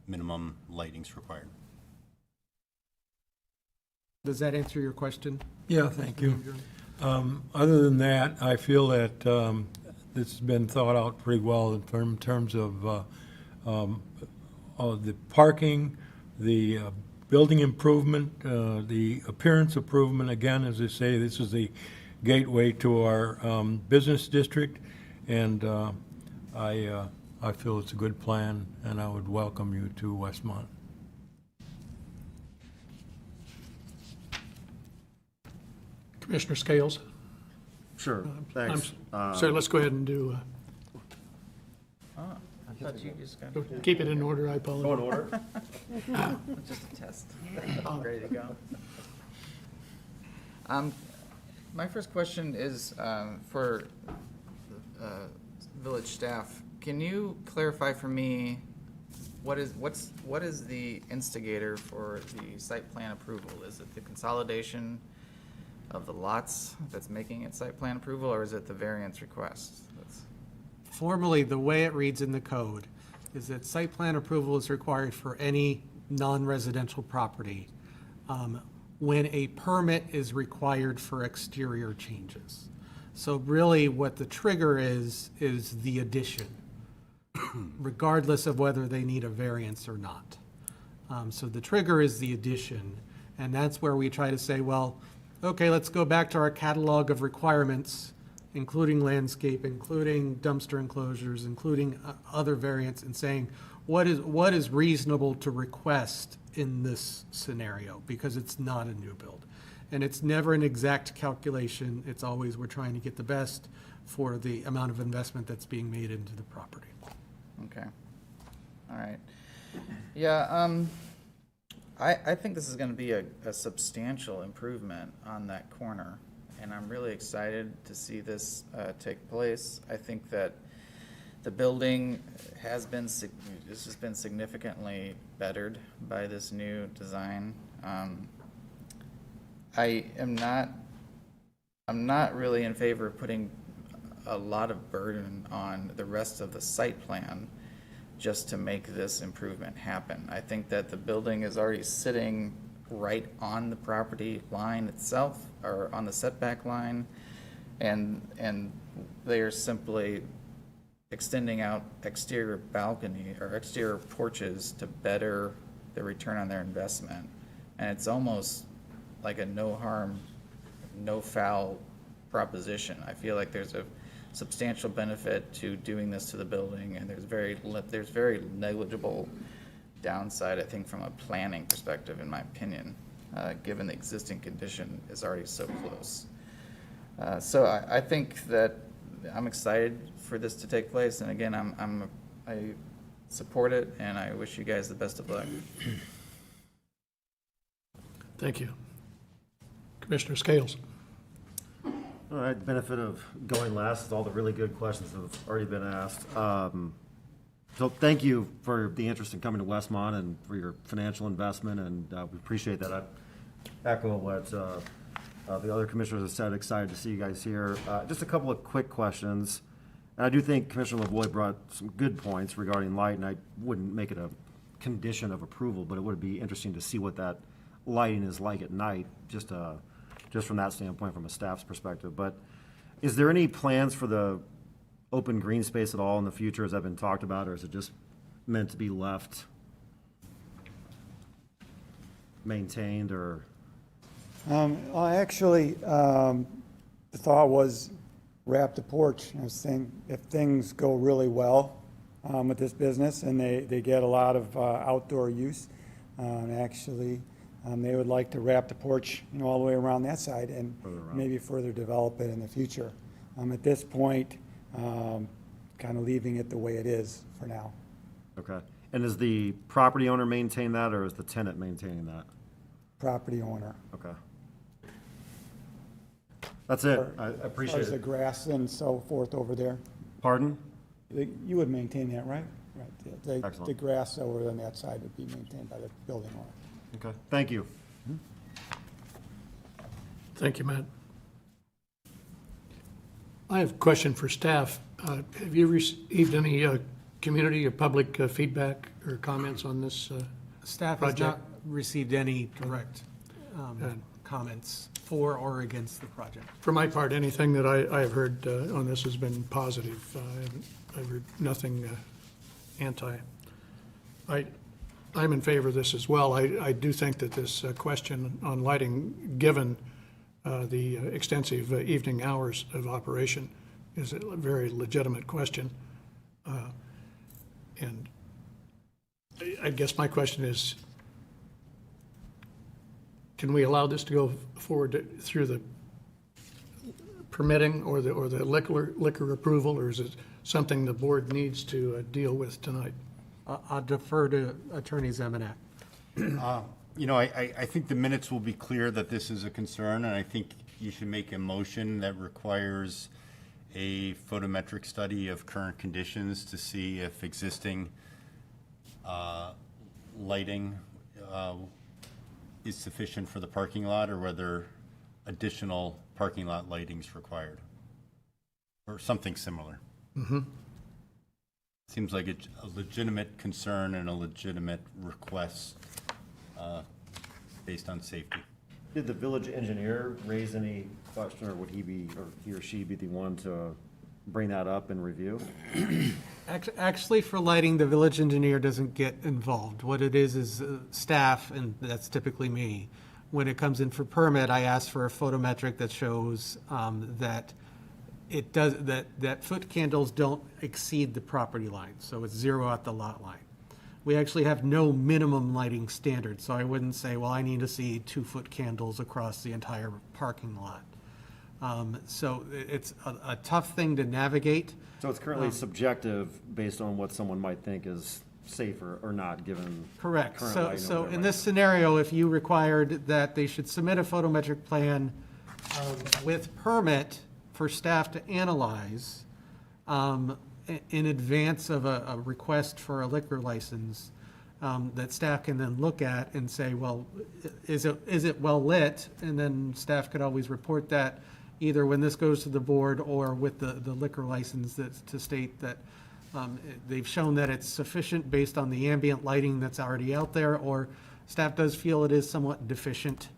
minimum lighting's required. Does that answer your question? Yeah, thank you. Other than that, I feel that this has been thought out pretty well in terms of the parking, the building improvement, the appearance improvement. Again, as I say, this is the gateway to our business district, and I feel it's a good plan, and I would welcome you to Westmont. Commissioner Scales? Sure, thanks. Sir, let's go ahead and do, I thought you just got keep it in order, I apologize. in order. Just a test. Ready to go. My first question is for village staff. Can you clarify for me what is the instigator for the site plan approval? Is it the consolidation of the lots that's making it site plan approval, or is it the variance request? Formally, the way it reads in the code is that site plan approval is required for any non-residential property when a permit is required for exterior changes. So really what the trigger is the addition, regardless of whether they need a variance or not. So the trigger is the addition, and that's where we try to say, well, okay, let's go back to our catalog of requirements, including landscape, including dumpster enclosures, including other variants, and saying, what is reasonable to request in this scenario? Because it's not a new build. And it's never an exact calculation. It's always, we're trying to get the best for the amount of investment that's being made into the property. Okay. All right. Yeah, I think this is going to be a substantial improvement on that corner, and I'm really excited to see this take place. I think that the building has been significantly bettered by this new design. I'm not really in favor of putting a lot of burden on the rest of the site plan. just to make this improvement happen. I think that the building is already sitting right on the property line itself, or on the setback line, and they are simply extending out exterior balcony or exterior porches to better the return on their investment. And it's almost like a no harm, no foul proposition. I feel like there's a substantial benefit to doing this to the building, and there's very negligible downside, I think, from a planning perspective, in my opinion, given the existing condition is already so close. So I think that I'm excited for this to take place, and again, I support it, and I wish you guys the best of luck. Thank you. Commissioner Scales. All right, benefit of going last is all the really good questions that have already been asked. So thank you for the interest in coming to Westmont and for your financial investment, and we appreciate that. I echo what the other commissioners have said, excited to see you guys here. Just a couple of quick questions. And I do think Commissioner LaVoy brought some good points regarding light, and I wouldn't make it a condition of approval, but it would be interesting to see what that lighting is like at night, just from that standpoint, from a staff's perspective. But is there any plans for the open green space at all in the future? Has that been talked about, or is it just meant to be left maintained, or? Actually, the thought was wrap the porch. I was saying, if things go really well with this business and they get a lot of outdoor use, actually, they would like to wrap the porch, all the way around that side and maybe further develop it in the future. At this point, kind of leaving it the way it is for now. Okay. And does the property owner maintain that, or is the tenant maintaining that? Property owner. Okay. That's it. I As far appreciate as the it. grass and so forth over there, Pardon? you would maintain that, right? Right. The Excellent. grass over on that side would be maintained by the building owner. Okay. Thank you. Thank you, Matt. I have a question for staff. Have you received any community or public feedback or comments on this? Staff has Project. not received any direct comments for or against the project. For my part, anything that I have heard on this has been positive. I've heard nothing anti. I'm in favor of this as well. I do think that this question on lighting, given the extensive evening hours of operation, is a very legitimate question. And I guess my question is, can we allow this to go forward through the permitting or the liquor approval, or is it something the board needs to deal with tonight? I'll defer to Attorney Zemanek. I think the minutes will be clear that this is a concern, and I think you should make a motion that requires a photometric study of current conditions to see if existing lighting is sufficient for the parking lot, or whether additional parking lot lighting is required, or something similar. Seems like it's a legitimate concern and a legitimate request based on safety. Did the village engineer raise any question, or would he or she be the one to bring that up in review? Actually, for lighting, the village engineer doesn't get involved. What it is staff, and that's typically me. When it comes in for permit, I ask for a photometric that shows that it does, that foot candles don't exceed the property line, so it's 0 at the lot line. We actually have no minimum lighting standard, so I wouldn't say, well, I need to see 2-foot candles across the entire parking lot. So it's a tough thing to navigate. So it's currently subjective based on what someone might think is safer or not, given Correct. current So, lighting so over there in right this scenario, if you required that they should submit a photometric plan with permit for staff to analyze in advance of a request for a liquor license, that staff can then look at and say, well, is it well lit? And then staff could always report that either when this goes to the board or with the liquor license, to state that They've shown that it's sufficient based on the ambient lighting that's already out there, or staff does feel it is somewhat deficient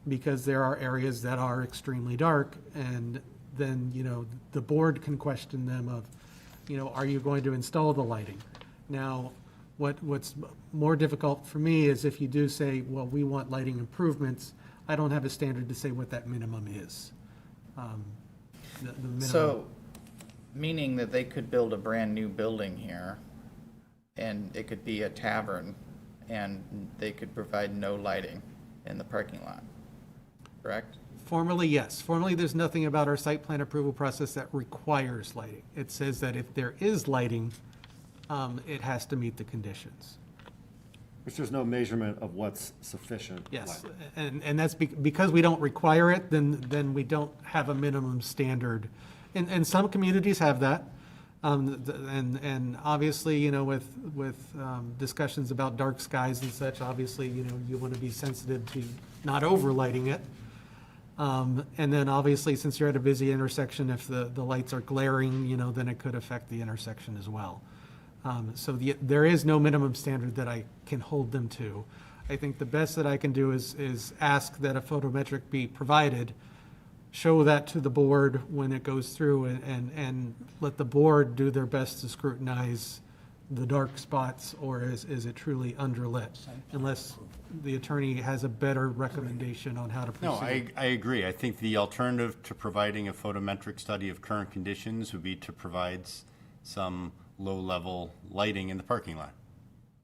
because there are areas that are extremely dark, and then, you know, the board can question them of, you know, are you going to install the lighting? Now, what's more difficult for me is if you do say, well, we want lighting improvements, I don't have a standard to say what that minimum is. The minimum. So, meaning that they could build a brand-new building here, and it could be a tavern, and they could provide no lighting in the parking lot, correct? Formally, yes. Formally, there's nothing about our site plan approval process that requires lighting. It says that if there is lighting, it has to meet the conditions. Which there's no measurement of what's sufficient. Yes, and that's because we don't require it, then we don't have a minimum standard. And some communities have that. And obviously, you know, with discussions about dark skies and such, obviously, you know, you want to be sensitive to not overlighting it. And then obviously, since you're at a busy intersection, if the lights are glaring, you know, then it could affect the intersection as well. So there is no minimum standard that I can hold them to. I think the best that I can do is ask that a photometric be provided, show that to the board when it goes through, and let the board do their best to scrutinize the dark spots, or is it truly underlit? Unless the attorney has a better recommendation on how to proceed. No, I agree. I think the alternative to providing a photometric study of current conditions would be to provide some low-level lighting in the parking lot.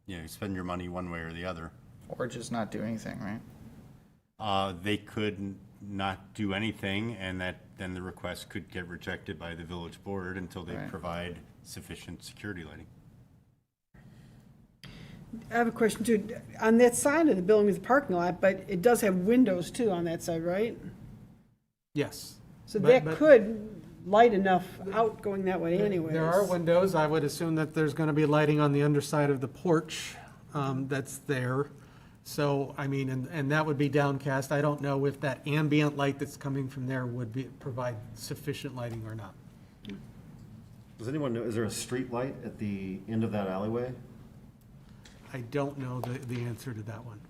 You know, spend your money one way or the other. Or just not do anything, right? They could not do anything, and then the request could get rejected by the village board until they Right. provide sufficient security lighting. I have a question too. On that side of the building is the parking lot, but it does have windows too on that side, right? Yes. So But- that but- could light enough out going that way anyways. There are windows. I would assume that there's going to be lighting on the underside of the porch that's there. So, I mean, and that would be downcast. I don't know if that ambient light that's coming from there would provide sufficient lighting or not. Does anyone know, is there a street light at the end of that alleyway? I don't know the answer to that one.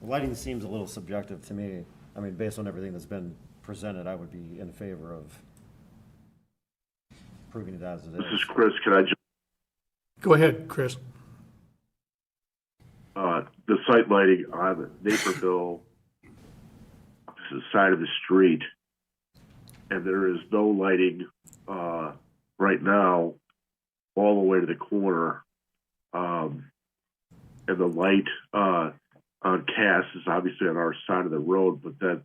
The lighting seems a little subjective to me. I mean, based on everything that's been presented, I would be in favor of approving it as it This is. is Chris. Can I just, Go ahead, Chris. the site lighting on Naperville, opposite side of the street, and there is no lighting right now all the way to the corner. And the light on Cass is obviously on our side of the road, but then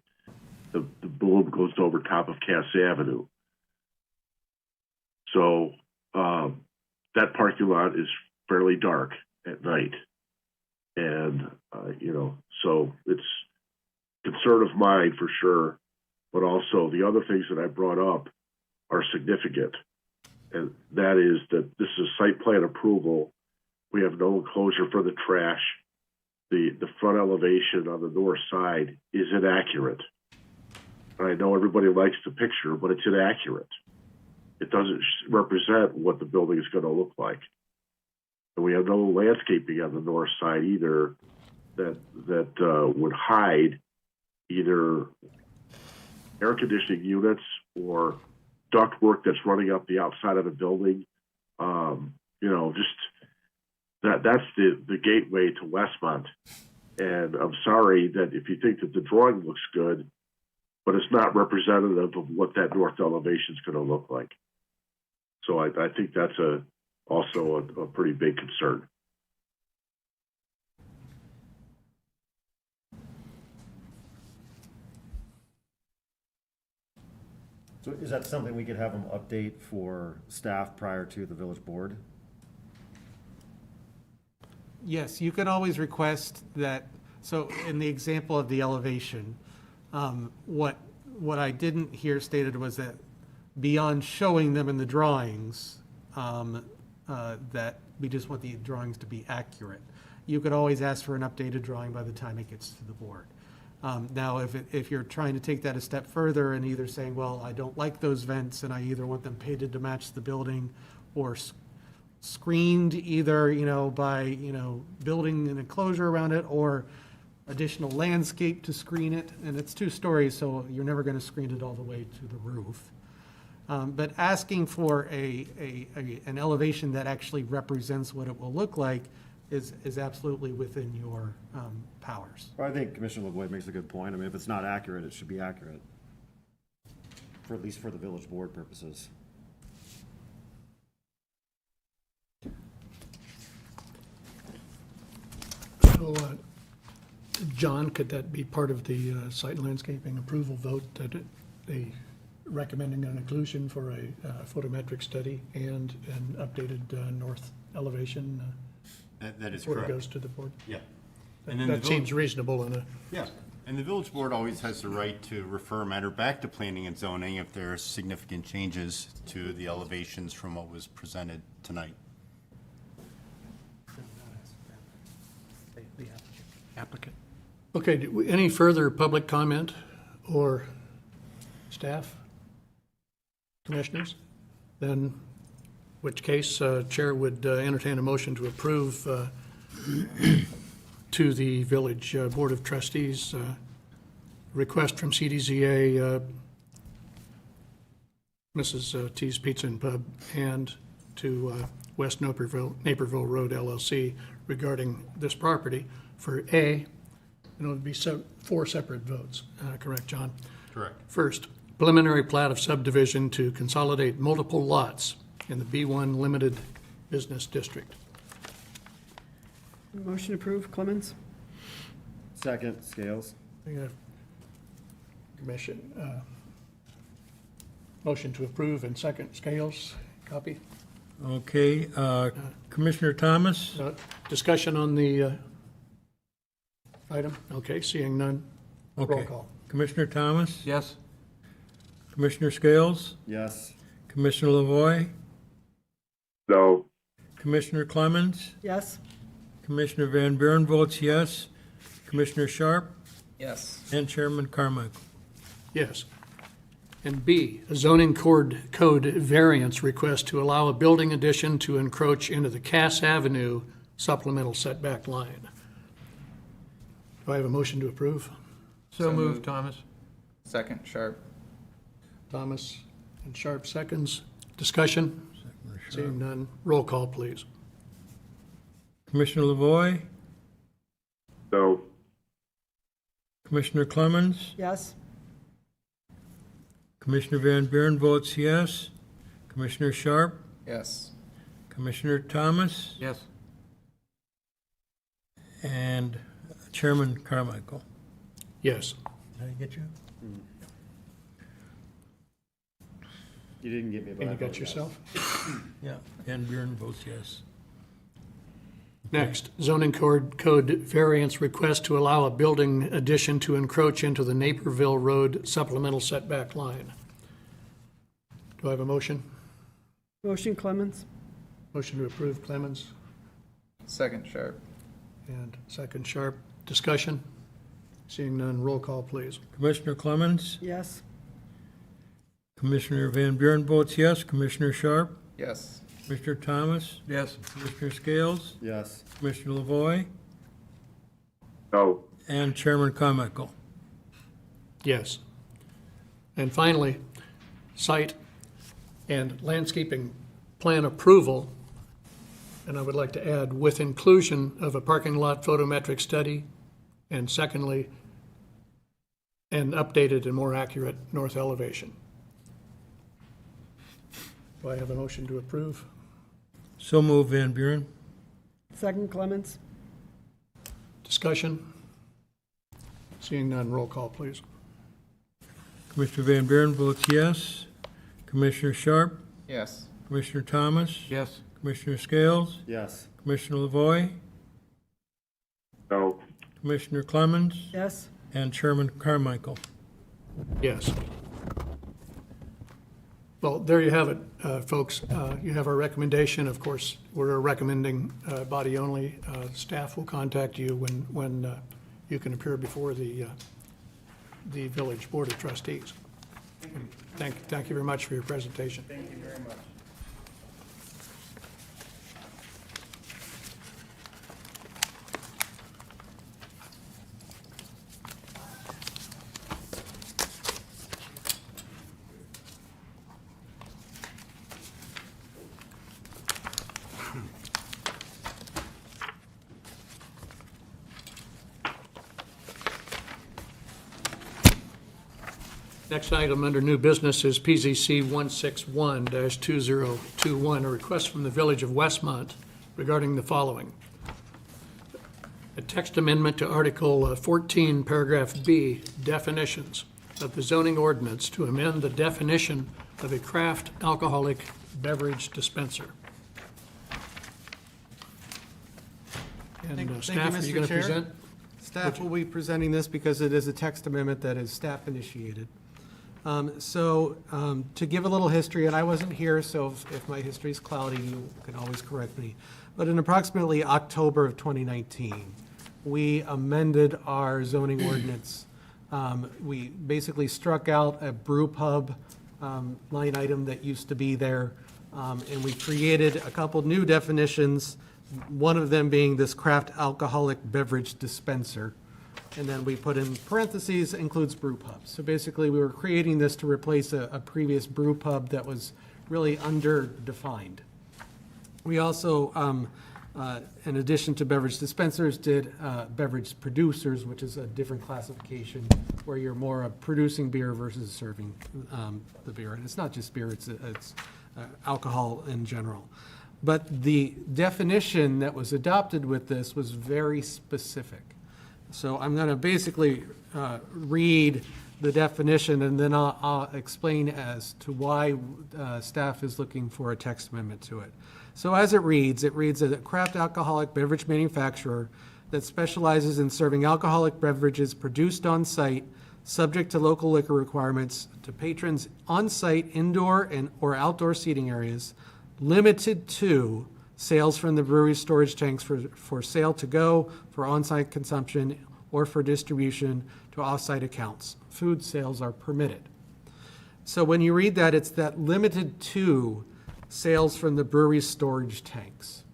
the boom goes over top of Cass Avenue. So that parking lot is fairly dark at night. And, you know, so it's a concern of mine for sure. But also the other things that I brought up are significant. And that is that this is site plan approval. We have no enclosure for the trash. The front elevation on the north side is inaccurate. And I know everybody likes the picture, but it's inaccurate. It doesn't represent what the building is going to look like. And we have no landscaping on the north side either that would hide either air conditioning units or ductwork that's running up the outside of the building. You know, just that's the gateway to Westmont. And I'm sorry that if you think that the drawing looks good, but it's not representative of what that north elevation is going to look like. So I think that's also a pretty big concern. So is that something we could have them update for staff prior to the village board? Yes, you can always request that, so in the example of the elevation, what I didn't hear stated was that beyond showing them in the drawings, that we just want the drawings to be accurate. You could always ask for an updated drawing by the time it gets to the board. Now, if you're trying to take that a step further and either saying, well, I don't like those vents and I either want them painted to match the building or screened either, by, building an enclosure around it or additional landscape to screen it, and it's 2 stories, so you're never going to screen it all the way to the roof. But asking for an elevation that actually represents what it will look like is absolutely within your powers. Well, I think Commissioner LaVoy makes a good point. I mean, if it's not accurate, it should be accurate, at least for the village board purposes. So, John, could that be part of the site landscaping approval vote, that they recommending an inclusion for a photometric study and an updated north elevation That is before it correct. goes to the board? Yeah. And then the That seems reasonable in a, Yeah, and the village board always has the right to refer a matter back to planning and zoning if there are significant changes to the elevations from what was presented tonight. The applicant. okay, any further public comment or staff? Commissioners? Then, which case, Chair would entertain a motion to approve to the Village Board of Trustees, request from CDZA, Mrs. T's Pizza and Pub, and to West Naperville Road LLC regarding this property for and it would be 4 separate votes, correct, John? Correct. First, preliminary plat of subdivision to consolidate multiple lots in the B1 Limited Business District. Motion approved, Clemens? Second, Scales. We have Commission, motion to approve and second, Scales, copy. Okay, Commissioner Thomas? Discussion on the item? Okay, seeing none. Roll Okay. call. Commissioner Thomas? Yes? Commissioner Scales? Yes. Commissioner LaVoy? No, Commissioner Clemens? Yes? Commissioner Van Buren votes yes. Commissioner Sharp? Yes. And Chairman Carmichael. Yes. And B, a zoning code variance request to allow a building addition to encroach into the Cass Avenue supplemental setback line. Do I have a motion to approve? So moved, Thomas. Second, Sharp. Thomas and Sharp seconds. Discussion? Seeing none. Roll call, please. Commissioner LaVoy? no, Commissioner Clemens? Yes? Commissioner Van Buren votes yes. Commissioner Sharp? Yes. Commissioner Thomas? Yes? And Chairman Carmichael. Yes. Did I get you? You didn't get me, but And I you got voted yes. yourself? Yeah, Van Buren votes yes. Next, zoning code variance request to allow a building addition to encroach into the Naperville Road supplemental setback line. Do I have a motion? Motion, Clemens? Motion to approve, Clemens, Second, Sharp. and second, Sharp. Discussion? Seeing none, roll call, please. Commissioner Clemens? Yes? Commissioner Van Buren votes yes. Commissioner Sharp? Yes. Commissioner Thomas? Yes? Commissioner Scales? Yes. Commissioner LaVoy? no, And Chairman Carmichael. Yes. And finally, site and landscaping plan approval, and I would like to add, with inclusion of a parking lot photometric study, and secondly, an updated and more accurate north elevation. Do I have a motion to approve? So move, Van Buren. Second, Clemens? Discussion? Seeing none, roll call, please. Commissioner Van Buren votes yes. Commissioner Sharp? Yes. Commissioner Thomas? Yes? Commissioner Scales? Yes. Commissioner LaVoy? no, Commissioner Clemens? Yes? And Chairman Carmichael. Yes. Well, there you have it, folks. You have our recommendation. Of course, we're a recommending body only. Staff will contact you when you can appear before the the Village Board of Trustees. And thank you very much for your presentation. Thank you very much. Next item under new business is PZC 161-2021, a request from the Village of Westmont regarding the following. A text amendment to Article 14, Paragraph B, definitions of the zoning ordinance to amend the definition of a craft alcoholic beverage dispenser. And staff, are you going to present? Staff will be presenting this because it is a text amendment that is staff initiated. To give a little history, and I wasn't here, so if my history is cloudy, you can always correct me. But in approximately October of 2019, we amended our zoning ordinance. We basically struck out a brew pub line item that used to be there, and we created a couple new definitions, one of them being this craft alcoholic beverage dispenser. And then we put in parentheses, includes brew pubs. So basically, we were creating this to replace a previous brew pub that was really underdefined. We also, in addition to beverage dispensers, did beverage producers, which is a different classification where you're more producing beer versus serving the beer. And it's not just beer, it's alcohol in general. But the definition that was adopted with this was very specific. So I'm going to basically read the definition, and then I'll explain as to why staff is looking for a text amendment to it. So as it reads a craft alcoholic beverage manufacturer that specializes in serving alcoholic beverages produced on site, subject to local liquor requirements, to patrons on-site indoor and or outdoor seating areas, limited to sales from the brewery's storage tanks for sale to go, for on-site consumption, or for distribution to off-site accounts. Food sales are permitted. So when you read that, it's that limited to sales from the brewery's storage tanks.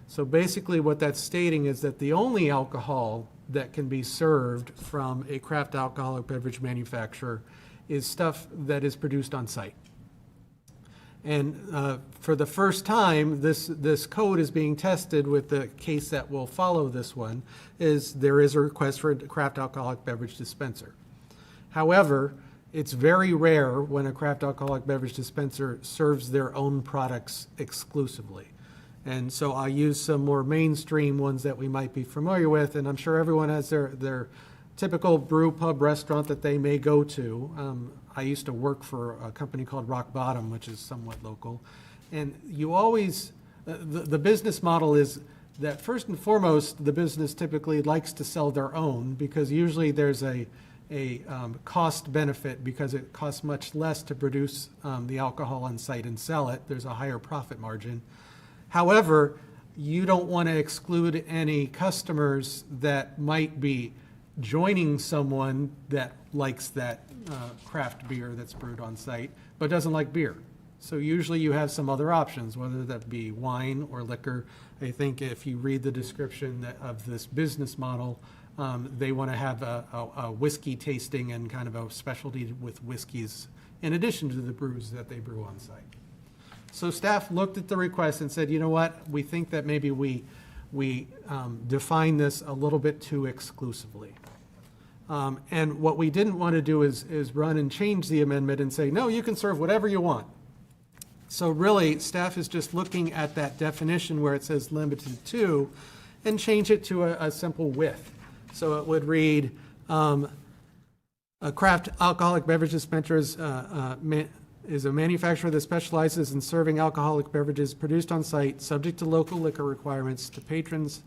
So basically what that's stating is that the only alcohol that can be served from a craft alcoholic beverage manufacturer is stuff that is produced on site. And for the first time, this code is being tested with the case that will follow this one, is there is a request for a craft alcoholic beverage dispenser. However, it's very rare when a craft alcoholic beverage dispenser serves their own products exclusively. And so I'll use some more mainstream ones that we might be familiar with, and I'm sure everyone has their typical brew pub restaurant that they may go to. I used to work for a company called Rock Bottom, which is somewhat local. And you always, the business model is that first and foremost, the business typically likes to sell their own because usually there's a cost benefit because it costs much less to produce the alcohol on site and sell it. There's a higher profit margin. However, you don't want to exclude any customers that might be joining someone that likes that craft beer that's brewed on site, but doesn't like beer. So usually you have some other options, whether that be wine or liquor. I think if you read the description of this business model, they want to have a whiskey tasting and kind of a specialty with whiskeys in addition to the brews that they brew on site. So staff looked at the request and said, you know what, we think that maybe we define this a little bit too exclusively. And what we didn't want to do is run and change the amendment and say, no, you can serve whatever you want. So really, staff is just looking at that definition where it says limited to and change it to a simple with. So it would read, a craft alcoholic beverage dispenser is a manufacturer that specializes in serving alcoholic beverages produced on site, subject to local liquor requirements, to patrons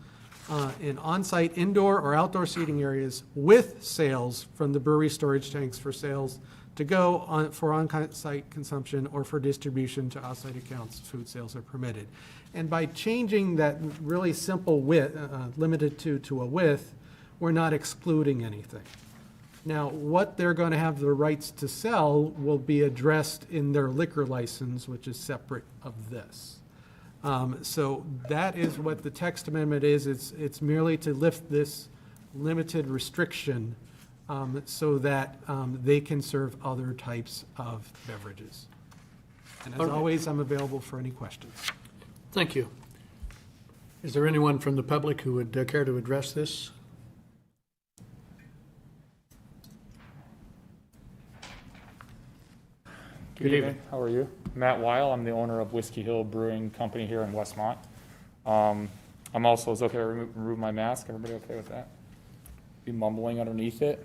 in on-site indoor or outdoor seating areas with sales from the brewery storage tanks for sales to go for on-site consumption or for distribution to outside accounts. Food sales are permitted. And by changing that really simple with, limited to a with, we're not excluding anything. Now, what they're going to have the rights to sell will be addressed in their liquor license, which is separate of this. So that is what the text amendment is. It's merely to lift this limited restriction so that they can serve other types of beverages. And as always, I'm available for any questions. Thank you. Is there anyone from the public who would care to address this? Good evening. How are you? Matt Weil. I'm the owner of Whiskey Hill Brewing Company here in Westmont. I'm also, is it okay to remove my mask? Everybody okay with that? Be mumbling underneath it.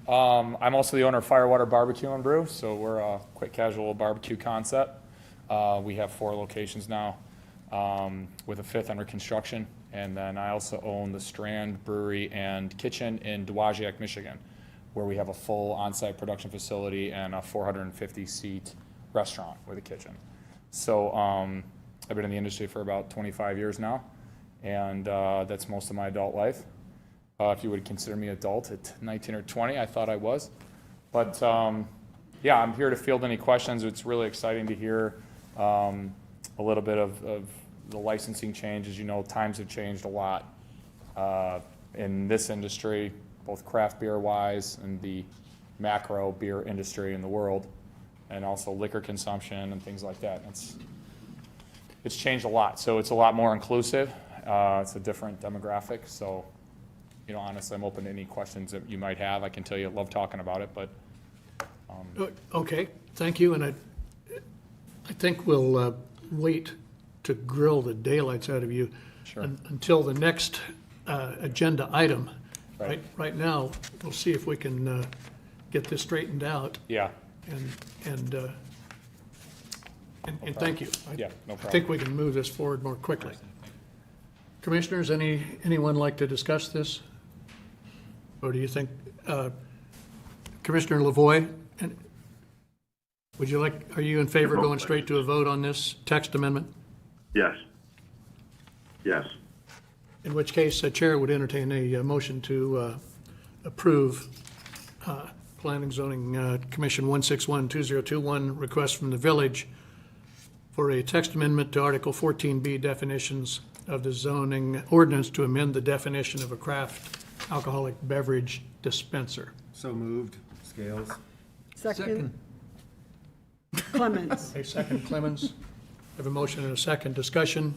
I'm also the owner of Firewater Barbecue and Brew, so we're a quick casual barbecue concept. We have 4 locations now, with a 5th under construction. And then I also own the Strand Brewery and Kitchen in Dowagiac, Michigan, where we have a full on-site production facility and a 450-seat restaurant with a kitchen. So I've been in the industry for about 25 years now, and that's most of my adult life. If you would consider me adult at 19 or 20, I thought I was. But yeah, I'm here to field any questions. It's really exciting to hear a little bit of the licensing change. As you know, times have changed a lot in this industry, both craft beer wise and the macro beer industry in the world, and also liquor consumption and things like that. It's changed a lot, so it's a lot more inclusive. It's a different demographic, so you know, honestly, I'm open to any questions that you might have. I can tell you I love talking about it, but Okay, thank you, and I think we'll wait to grill the daylights out of you Sure. until the next agenda item. Right. Right now, we'll see if we can get this straightened out, yeah, and thank you. yeah, no I problem. think we can move this forward more quickly. Commissioners, anyone like to discuss this? Or do you think, Commissioner Lavoy, are you in favor of going straight to a vote on this text amendment? Yes. Yes. In which case, the chair would entertain a motion to approve Planning Zoning Commission 161-2021 request from the village for a text amendment to Article 14B definitions of the zoning ordinance to amend the definition of a craft alcoholic beverage dispenser. So moved. Scales? Second. Clemens. A second, Clemens. Have a motion and a second. Discussion.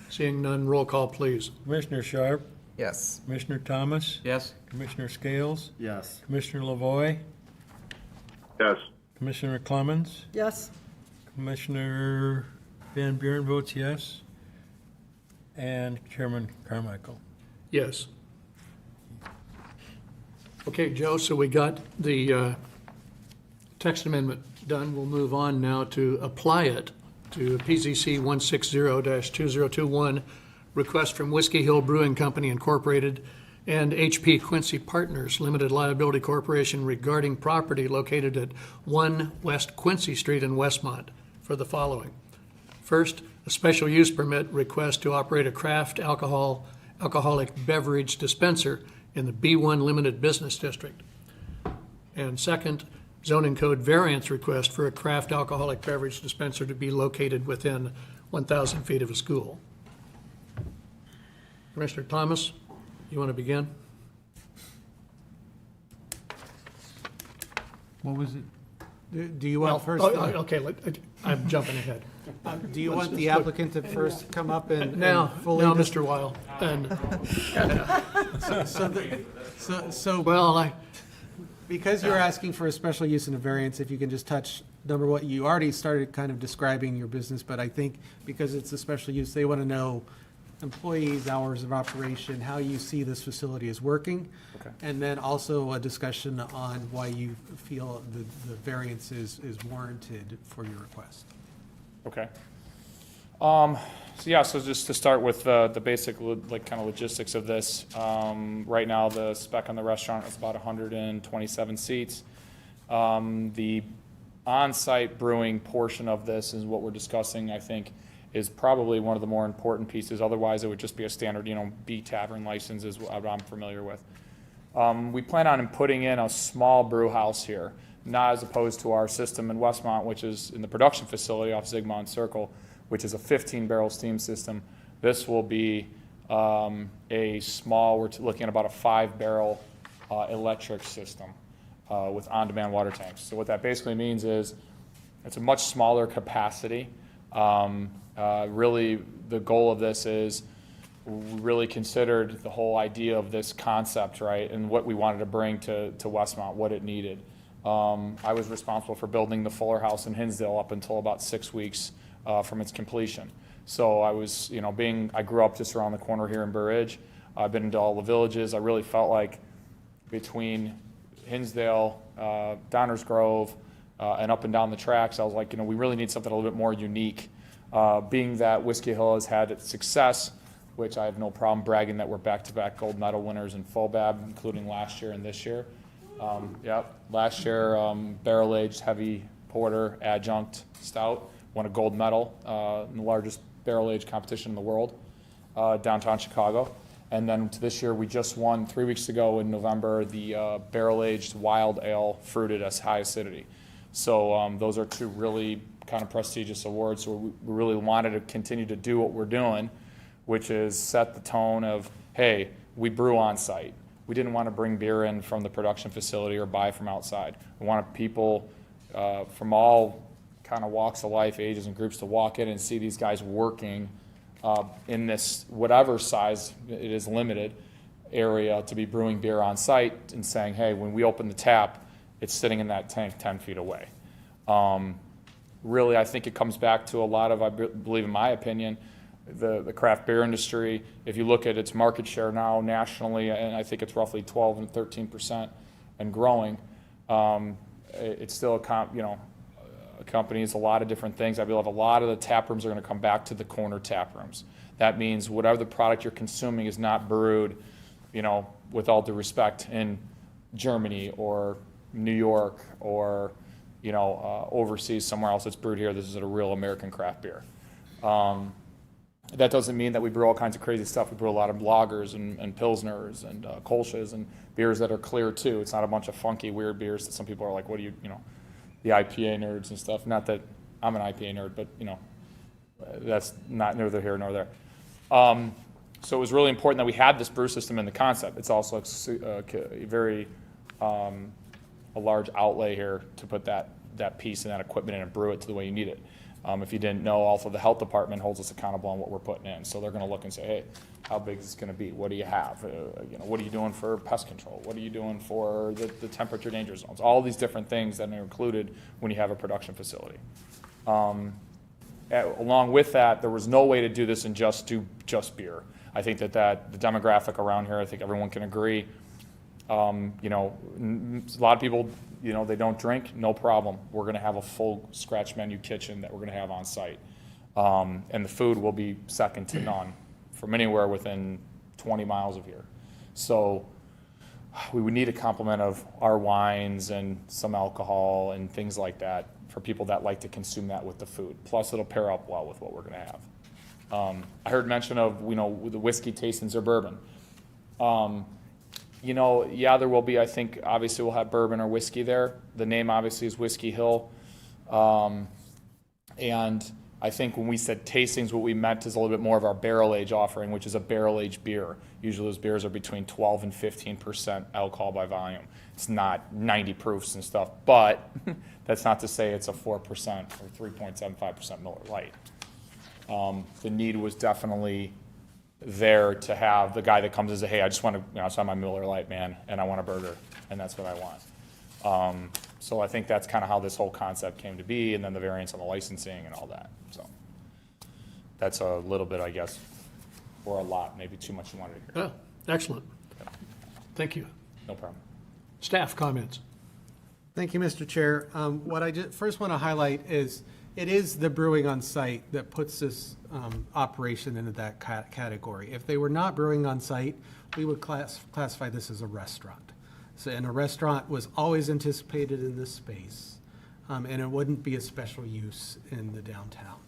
Seeing none, roll call, please. Commissioner Sharp, Yes. Commissioner Thomas, Yes? Commissioner Scales, Yes. Commissioner Lavoy, Yes. Commissioner Clemens, Yes. Commissioner Van Buren votes yes, and Chairman Carmichael. Yes. Okay, Joe, so we got the text amendment done. We'll move on now to apply it to PZC 160-2021, request from Whiskey Hill Brewing Company Incorporated and HP Quincy Partners Limited Liability Corporation regarding property located at 1 West Quincy Street in Westmont for the following. First, a special use permit request to operate a craft alcoholic beverage dispenser in the B1 Limited Business District. And second, zoning code variance request for a craft alcoholic beverage dispenser to be located within 1,000 feet of a school. Commissioner Thomas, you want to begin? What was it? Do you want first? Okay, I'm jumping ahead. Do you want the applicant to first come up and Now, fully? Mr. Weil, and, well, Because you're asking for a special use and a variance, if you can just touch, number one, you already started kind of describing your business, but I think because it's a special use, they want to know employees, hours of operation, how you see this facility is working. Okay. And then also a discussion on why you feel the variance is warranted for your request. Okay. So yeah, so just to start with the basic kind of logistics of this. Right now, the spec on the restaurant is about 127 seats. The on-site brewing portion of this is what we're discussing, I think, is probably one of the more important pieces. Otherwise, it would just be a standard, B tavern license is what I'm familiar with. We plan on putting in a small brew house here, not as opposed to our system in Westmont, which is in the production facility off Zigmond Circle, which is a 15-barrel steam system. This will be a small, we're looking at about a 5-barrel electric system with on-demand water tanks. So what that basically means is it's a much smaller capacity. Really, the goal of this is we really considered the whole idea of this concept, right, and what we wanted to bring to Westmont, what it needed. I was responsible for building the Fuller House in Hinsdale up until about 6 weeks from its completion. So I was, I grew up just around the corner here in Burr Ridge. I've been into all the villages. I really felt like between Hinsdale, Downers Grove, and up and down the tracks, I was like, we really need something a little bit more unique. Being that Whiskey Hill has had success, which I have no problem bragging that we're back-to-back gold medal winners in FOBAB, including last year and this year. Last year, barrel-aged heavy porter adjunct stout won a gold medal in the largest barrel-aged competition in the world, downtown Chicago. And then this year, we just won 3 weeks ago in November the barrel-aged wild ale fruited as high acidity. So those are two really kind of prestigious awards. So we really wanted to continue to do what we're doing, which is set the tone of, hey, we brew on site. We didn't want to bring beer in from the production facility or buy from outside. We wanted people from all kind of walks of life, ages, and groups to walk in and see these guys working in this, whatever size it is, limited area, to be brewing beer on site and saying, hey, when we open the tap, it's sitting in that tank 10 feet away. Really, I think it comes back to a lot of, I believe, in my opinion, the craft beer industry. If you look at its market share now nationally, and I think it's roughly 12 and 13% and growing, it's still a company. It's a lot of different things. I believe a lot of the tap rooms are going to come back to the corner tap rooms. That means whatever the product you're consuming is not brewed, with all due respect, in Germany or New York or overseas somewhere else. It's brewed here. This is a real American craft beer. That doesn't mean that we brew all kinds of crazy stuff. We brew a lot of lagers and pilsners and kolsches and beers that are clear too. It's not a bunch of funky, weird beers that some people are like, what do you, the IPA nerds and stuff. Not that I'm an IPA nerd, but that's not neither here nor there. So it was really important that we had this brew system in the concept. It's also a large outlay here to put that piece and that equipment in and brew it to the way you need it. If you didn't know, also the health department holds us accountable on what we're putting in. So they're going to look and say, hey, how big is this going to be? What do you have? What are you doing for pest control? What are you doing for the temperature danger zones? All these different things that are included when you have a production facility. Along with that, there was no way to do this and just do just beer. I think that the demographic around here, I think everyone can agree. A lot of people, they don't drink, no problem. We're going to have a full scratch menu kitchen that we're going to have on site. And the food will be second to none from anywhere within 20 miles of here. So we would need a complement of our wines and some alcohol and things like that for people that like to consume that with the food. Plus, it'll pair up well with what we're going to have. I heard mention of, the whiskey tastings or bourbon. There will be, I think, obviously we'll have bourbon or whiskey there. The name obviously is Whiskey Hill. And I think when we said tastings, what we meant is a little bit more of our barrel age offering, which is a barrel aged beer. Usually those beers are between 12 and 15% alcohol by volume. It's not 90 proofs and stuff, but that's not to say it's a 4% or 3.75% Miller Lite. The need was definitely there to have the guy that comes and says, hey, I just want to, I just want my Miller Lite, man, and I want a burger, and that's what I want. So I think that's kind of how this whole concept came to be, and then the variants on the licensing and all that. So that's a little bit, I guess, or a lot, maybe too much you wanted to hear. Oh, excellent. Thank you. No problem. Staff comments. Thank you, Mr. Chair. What I first want to highlight is it is the brewing on site that puts this operation into that category. If they were not brewing on site, we would classify this as a restaurant. So, and a restaurant was always anticipated in this space, and it wouldn't be a special use in the downtown.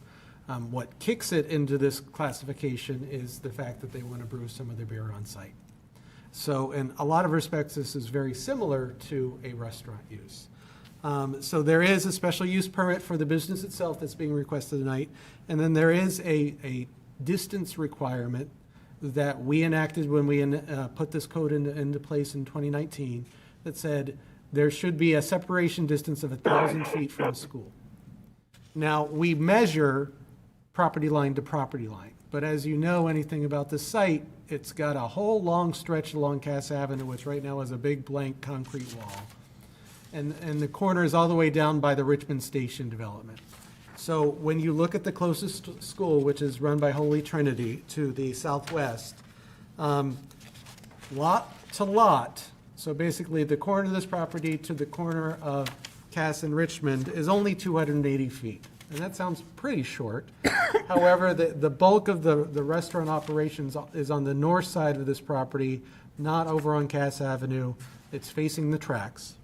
What kicks it into this classification is the fact that they want to brew some of their beer on site. So in a lot of respects, this is very similar to a restaurant use. So there is a special use permit for the business itself that's being requested tonight. And then there is a distance requirement that we enacted when we put this code into place in 2019 that said there should be a separation distance of 1,000 feet from a school. Now, we measure property line to property line, but as you know anything about this site, it's got a whole long stretch along Cass Avenue, which right now is a big blank concrete wall. And the corner is all the way down by the Richmond Station development. So when you look at the closest school, which is run by Holy Trinity to the southwest, lot to lot, so basically the corner of this property to the corner of Cass and Richmond is only 280 feet. And that sounds pretty short. However, the bulk of the restaurant operations is on the north side of this property, not over on Cass Avenue. It's facing the tracks.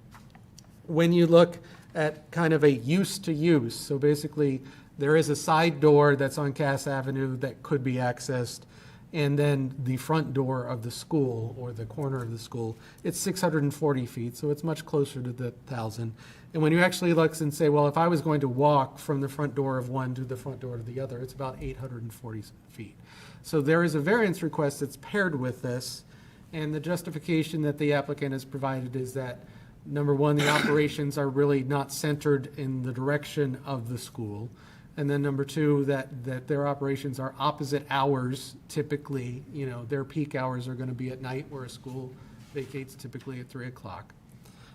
When you look at kind of a use to use, so basically there is a side door that's on Cass Avenue that could be accessed, and then the front door of the school or the corner of the school, it's 640 feet, so it's much closer to the 1,000. And when you actually look and say, well, if I was going to walk from the front door of one to the front door of the other, it's about 840 feet. So there is a variance request that's paired with this, and the justification that the applicant has provided is that, number one, the operations are really not centered in the direction of the school. And then number two, that their operations are opposite hours typically. You know, their peak hours are going to be at night, where a school vacates typically at 3 o'clock.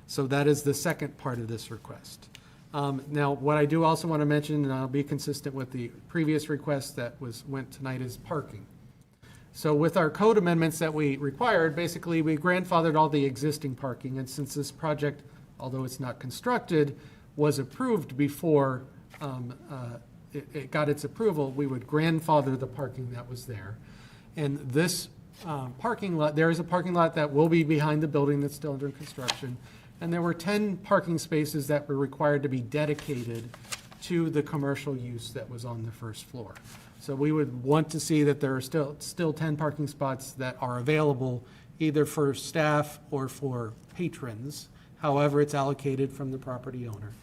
So that is the second part of this request. Now, what I do also want to mention, and I'll be consistent with the previous request that went tonight, is parking. So with our code amendments that we required, basically we grandfathered all the existing parking, and since this project, although it's not constructed, was approved before it got its approval, we would grandfather the parking that was there. And this parking lot, there is a parking lot that will be behind the building that's still under construction, and there were 10 parking spaces that were required to be dedicated to the commercial use that was on the first floor. So we would want to see that there are still 10 parking spots that are available either for staff or for patrons, however it's allocated from the property owner,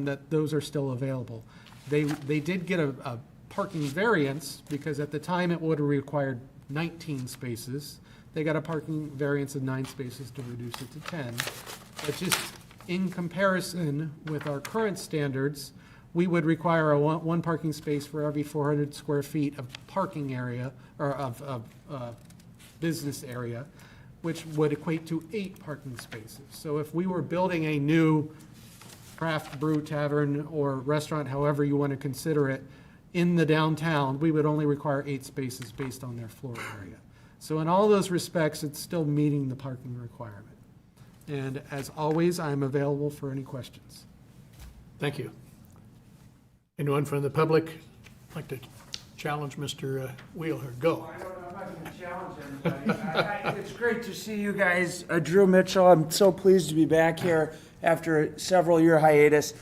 that those are still available. They did get a parking variance because at the time it would have required 19 spaces. They got a parking variance of 9 spaces to reduce it to 10. But just in comparison with our current standards, we would require one parking space for every 400 square feet of parking area, or of business area, which would equate to 8 parking spaces. So if we were building a new craft brew tavern or restaurant, however you want to consider it, in the downtown, we would only require 8 spaces based on their floor area. So in all those respects, it's still meeting the parking requirement. And as always, I'm available for any questions. Thank you. Anyone from the public like to challenge Mr. Wheeler? Go. I'm not going to challenge anybody. It's great to see you guys. Drew Mitchell, I'm so pleased to be back here after a several-year hiatus.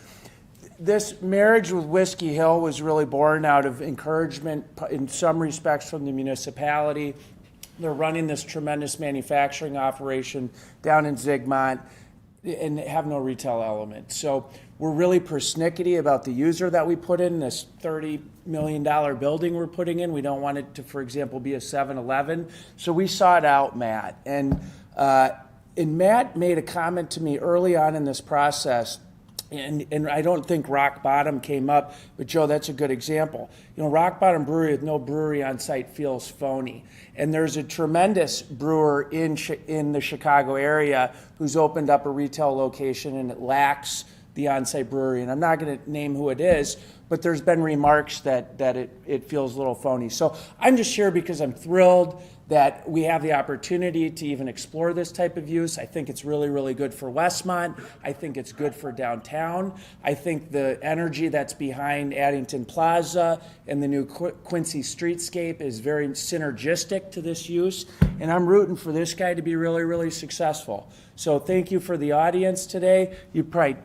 This marriage with Whiskey Hill was really born out of encouragement in some respects from the municipality. They're running this tremendous manufacturing operation down in Zigmont and have no retail element. So we're really persnickety about the user that we put in, this $30 million building we're putting in. We don't want it to, for example, be a 7-Eleven. So we sought out Matt. And Matt made a comment to me early on in this process, and I don't think Rock Bottom came up, but Joe, that's a good example. You know, Rock Bottom Brewery with no brewery on site feels phony. And there's a tremendous brewer in the Chicago area who's opened up a retail location, and it lacks the on-site brewery. And I'm not going to name who it is, but there's been remarks that it feels a little phony. So I'm just here because I'm thrilled that we have the opportunity to even explore this type of use. I think it's really, really good for Westmont. I think it's good for downtown. I think the energy that's behind Addington Plaza and the new Quincy streetscape is very synergistic to this use. And I'm rooting for this guy to be really, really successful. So thank you for the audience today. You probably,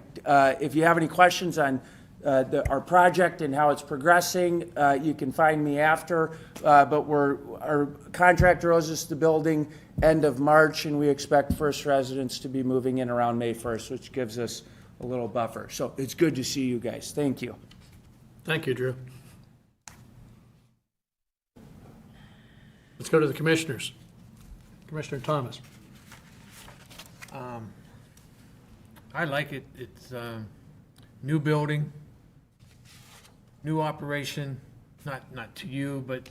if you have any questions on our project and how it's progressing. You can find me after, but our contractor owes us the building end of March, and we expect first residents to be moving in around May 1st, which gives us a little buffer. So it's good to see you guys. Thank you. Thank you, Drew. Let's go to the commissioners. Commissioner Thomas. I like it. It's new building, new operation, not to you, but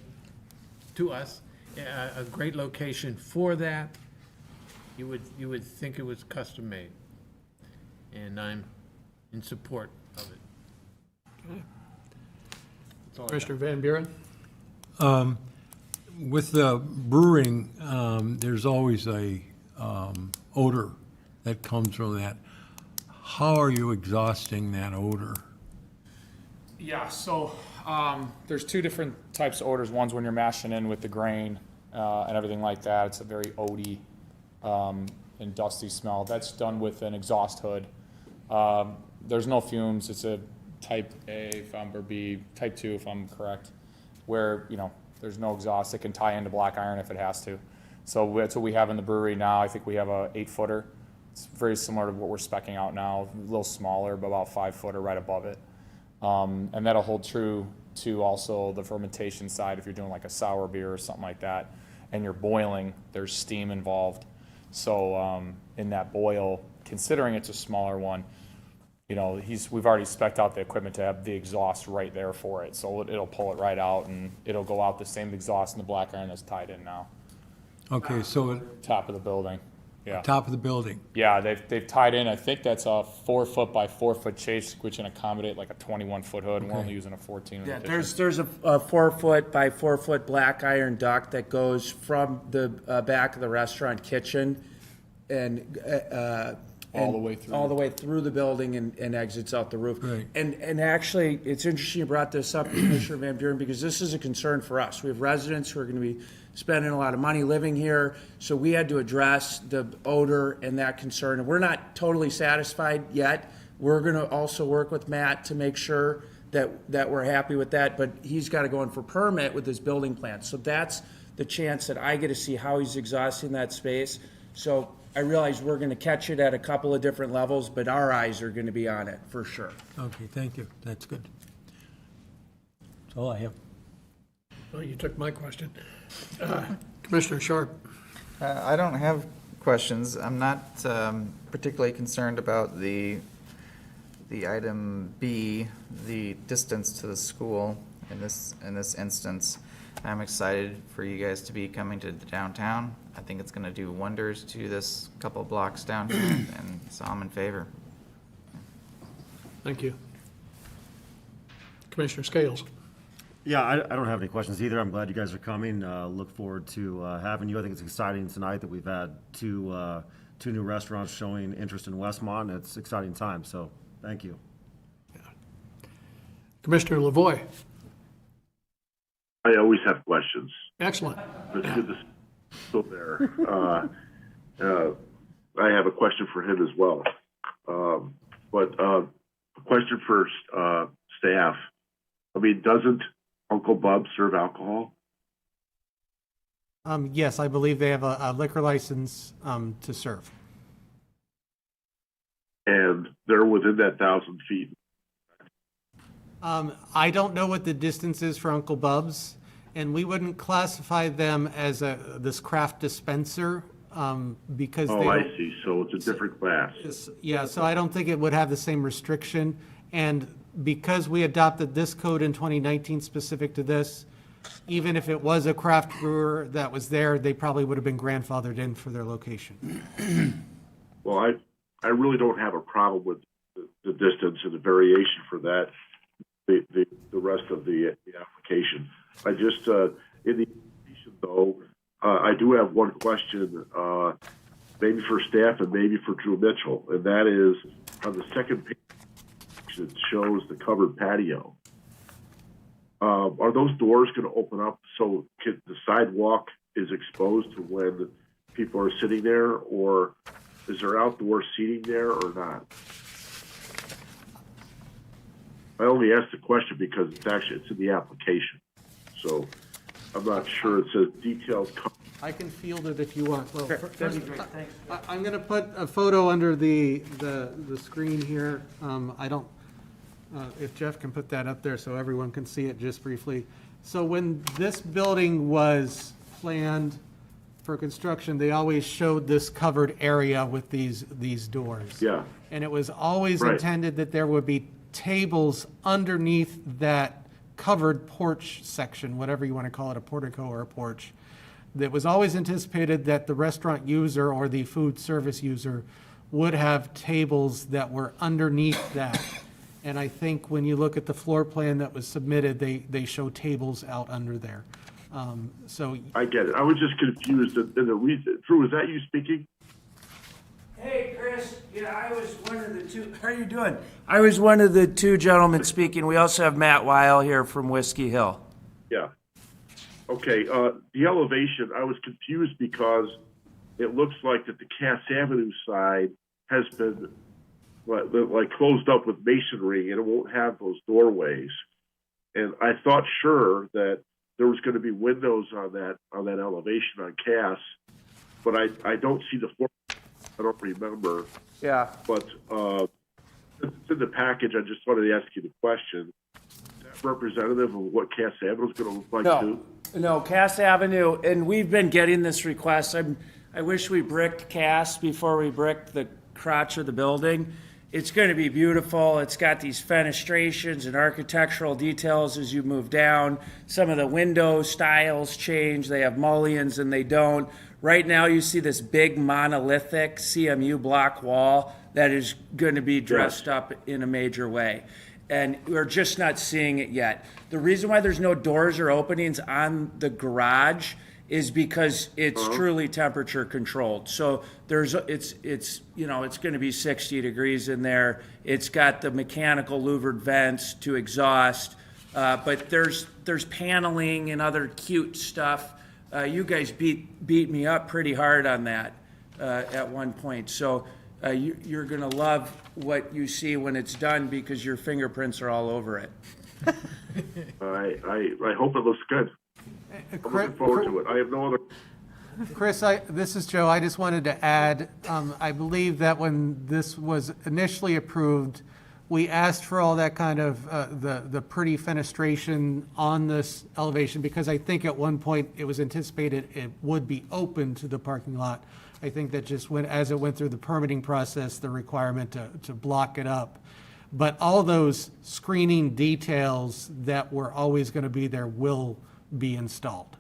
to us. A great location for that. You would think it was custom made, and I'm in support of it. That's all I got. Commissioner Van Buren. With the brewing, there's always a odor that comes from that. How are you exhausting that odor? Yeah, so there's two different types of odors. One's when you're mashing in with the grain and everything like that. It's a very oaty and dusty smell. That's done with an exhaust hood. There's no fumes. It's a type A if I'm, or B, type 2 if I'm correct, where, you know, there's no exhaust. It can tie into black iron if it has to. So that's what we have in the brewery now. I think we have a 8-footer. It's very similar to what we're speccing out now, a little smaller, but about 5-footer right above it. And that'll hold true to also the fermentation side. If you're doing like a sour beer or something like that, and you're boiling, there's steam involved. So in that boil, considering it's a smaller one, you know, we've already spec'd out the equipment to have the exhaust right there for it. So it'll pull it right out, and it'll go out the same exhaust in the black iron that's tied in now. Okay, so Top of the building, yeah. top of the building. Yeah, they've tied in, I think that's a 4-foot by 4-foot chase, which can accommodate like a 21-foot hood, and we're only using a 14. Yeah, there's a 4-foot by 4-foot black iron duct that goes from the back of the restaurant kitchen and All the way through. all the way through the building and exits out the roof. Right. And actually, it's interesting you brought this up, Commissioner Van Buren, because this is a concern for us. We have residents who are going to be spending a lot of money living here, so we had to address the odor and that concern. And we're not totally satisfied yet. We're going to also work with Matt to make sure that we're happy with that, but he's got to go in for permit with his building plan. So that's the chance that I get to see how he's exhausting that space. So I realize we're going to catch it at a couple of different levels, but our eyes are going to be on it for sure. Okay, thank you. That's good. That's all I have. Well, you took my question. Commissioner Sharp. I don't have questions. I'm not particularly concerned about the item B, the distance to the school in this instance. I'm excited for you guys to be coming to the downtown. I think it's going to do wonders to this couple blocks down here, and so I'm in favor. Thank you. Commissioner Scales. Yeah, I don't have any questions either. I'm glad you guys are coming. Look forward to having you. I think it's exciting tonight that we've had two new restaurants showing interest in Westmont. It's an exciting time, so thank you. Commissioner Lavoy. I always have questions. Excellent. It's good to see still there. I have a question for him as well. But a question for staff. I mean, doesn't Uncle Bub serve alcohol? Yes, I believe they have a liquor license to serve. And they're within that 1,000 feet. I don't know what the distance is for Uncle Bub's, and we wouldn't classify them as this craft dispenser because they Oh, I don't- see. So it's a different class. Yeah, so I don't think it would have the same restriction. And because we adopted this code in 2019 specific to this, even if it was a craft brewer that was there, they probably would have been grandfathered in for their location. Well, I really don't have a problem with the distance and the variation for that, the rest of the application. I just, in the application though, I do have one question, maybe for staff and maybe for Drew Mitchell, and that is on the second page, it shows the covered patio. Are those doors going to open up so the sidewalk is exposed to when people are sitting there, or is there outdoor seating there or not? I only asked the question because it's in the application. So I'm not sure it says detailed. I can field it if you want. Well, That'd be great, thanks. I'm going to put a photo under the screen here. I don't, if Jeff can put that up there so everyone can see it just briefly. So when this building was planned for construction, they always showed this covered area with these doors. Yeah. And it was always Right. intended that there would be tables underneath that covered porch section, whatever you want to call it, a portico or a porch. That was always anticipated that the restaurant user or the food service user would have tables that were underneath that. And I think when you look at the floor plan that was submitted, they show tables out under there. So I get it. I was just confused. And the reason, Drew, is that you speaking? Hey, Chris, yeah, I was one of the two, how are you doing? I was one of the two gentlemen speaking. We also have Matt Weil here from Whiskey Hill. Yeah. Okay, the elevation, I was confused because it looks like that the Cass Avenue side has been like closed up with masonry and it won't have those doorways. And I thought sure that there was going to be windows on that elevation on Cass, but I don't see the floor. I don't remember. Yeah. But it's in the package. I just wanted to ask you the question. Is that representative of what Cass Avenue is going to look like too? No, Cass Avenue, and we've been getting this request. I wish we bricked Cass before we bricked the crotch of the building. It's going to be beautiful. It's got these fenestrations and architectural details as you move down. Some of the window styles change. They have mullions and they don't. Right now you see this big monolithic CMU block wall that is going to be dressed up in a major way. And we're just not seeing it yet. The reason why there's no doors or openings on the garage is because it's truly temperature controlled. So it's going to be 60 degrees in there. It's got the mechanical louvered vents to exhaust, but there's paneling and other cute stuff. You guys beat me up pretty hard on that at one point. So you're going to love what you see when it's done because your fingerprints are all over it. I hope it looks good. I'm looking forward to it. I have no other. Chris, this is Joe. I just wanted to add, I believe that when this was initially approved, we asked for all that kind of, the pretty fenestration on this elevation, because I think at one point it was anticipated it would be open to the parking lot. I think that just as it went through the permitting process, the requirement to block it up. But all those screening details that were always going to be there will be installed.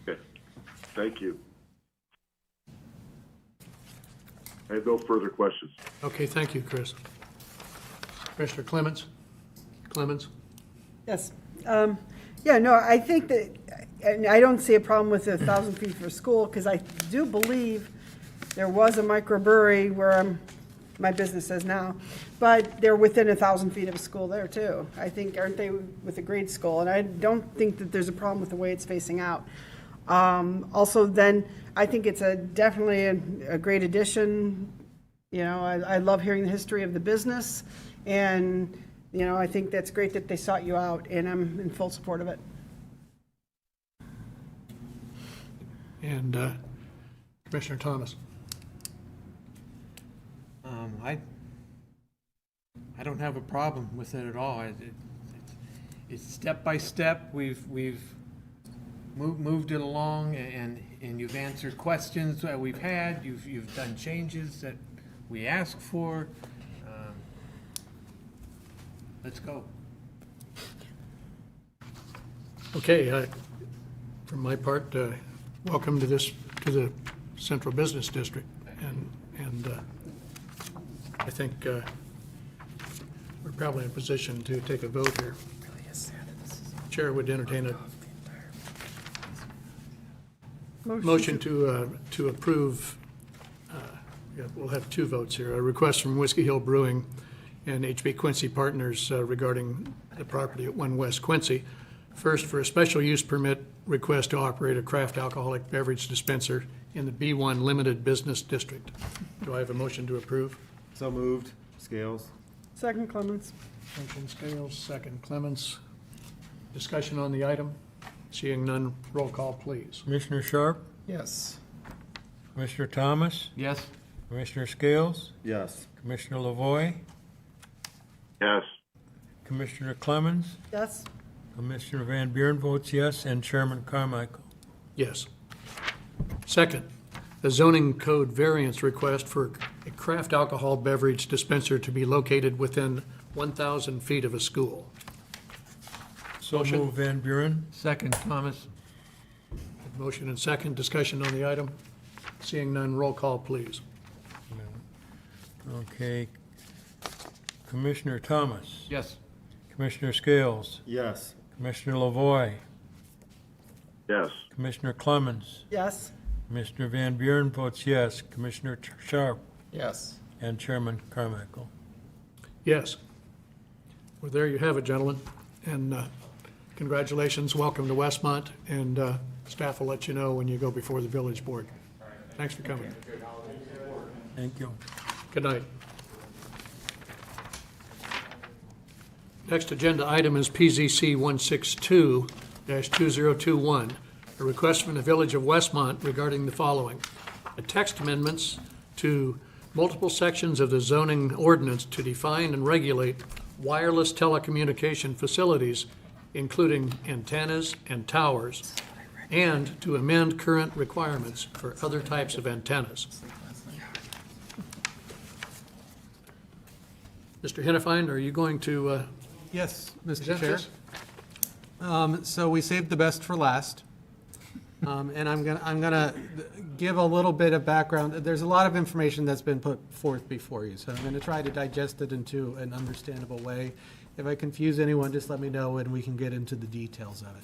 Okay. Thank you. I have no further questions. Okay, thank you, Chris. Commissioner Clements? Yes. Yeah, no, I think that, and I don't see a problem with the 1,000 feet for school, because I do believe there was a microbrewery where my business is now, but they're within 1,000 feet of a school there too. I think, aren't they with a grade school? And I don't think that there's a problem with the way it's facing out. Also, then, I think it's definitely a great addition. You know, I love hearing the history of the business, and, you know, I think that's great that they sought you out, and I'm in full support of it. And Commissioner Thomas? I don't have a problem with it at all. It's step by step. We've moved it along, and you've answered questions that we've had. You've done changes that we asked for. Let's go. Okay, from my part, welcome to the Central Business District, and I think we're probably in a position to take a vote here. Chair would entertain a motion to approve. We'll have two votes here. A request from Whiskey Hill Brewing and HB Quincy Partners regarding the property at 1 West Quincy. First, for a special use permit request to operate a craft alcoholic beverage dispenser in the B1 Limited Business District. Do I have a motion to approve? So moved. Scales? Second Clemens. Motion Scales, second Clements. Discussion on the item? Seeing none, roll call, please. Commissioner Sharp, Yes. Commissioner Thomas, Yes? Commissioner Scales, Yes. Commissioner Lavoy, Yes. Commissioner Clemens, Yes. Commissioner Van Buren votes yes, and Chairman Carmichael. Yes. Second, a zoning code variance request for a craft alcohol beverage dispenser to be located within 1,000 feet of a school. So Motion. move Van Buren. Second, Thomas? Motion and second, discussion on the item. Seeing none, roll call, please. Okay. Commissioner Thomas, Yes. Commissioner Scales, Yes. Commissioner Lavoy, Yes. Commissioner Clemens, Yes. Commissioner Van Buren votes yes, Commissioner Sharp, Yes. and Chairman Carmichael. Yes. Well, there you have it, gentlemen. And congratulations, welcome to Westmont, and staff will let you know when you go before the village board. Thanks for coming. Thank you. Good night. Next agenda item is PZC 162-2021, a request from the Village of Westmont regarding the following: a text amendments to multiple sections of the zoning ordinance to define and regulate wireless telecommunication facilities, including antennas and towers, and to amend current requirements for other types of antennas. Mr. Hennefein, are you going to Yes, Mr. present Chair. this? So we saved the best for last. And I'm gonna give a little bit of background. There's a lot of information that's been put forth before you, so I'm gonna try to digest it into an understandable way. If I confuse anyone, just let me know and we can get into the details of it.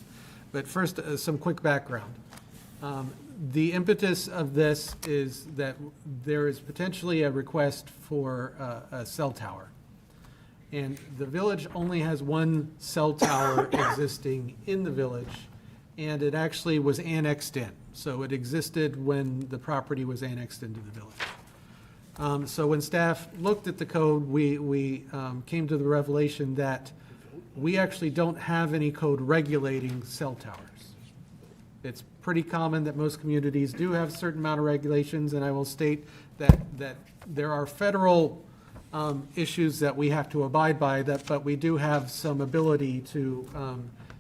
But first, some quick background. The impetus of this is that there is potentially a request for a cell tower. And the village only has one cell tower existing in the village, and it actually was annexed in. So it existed when the property was annexed into the village. So when staff looked at the code, we came to the revelation that we actually don't have any code regulating cell towers. It's pretty common that most communities do have a certain amount of regulations, and I will state that there are federal issues that we have to abide by, but we do have some ability to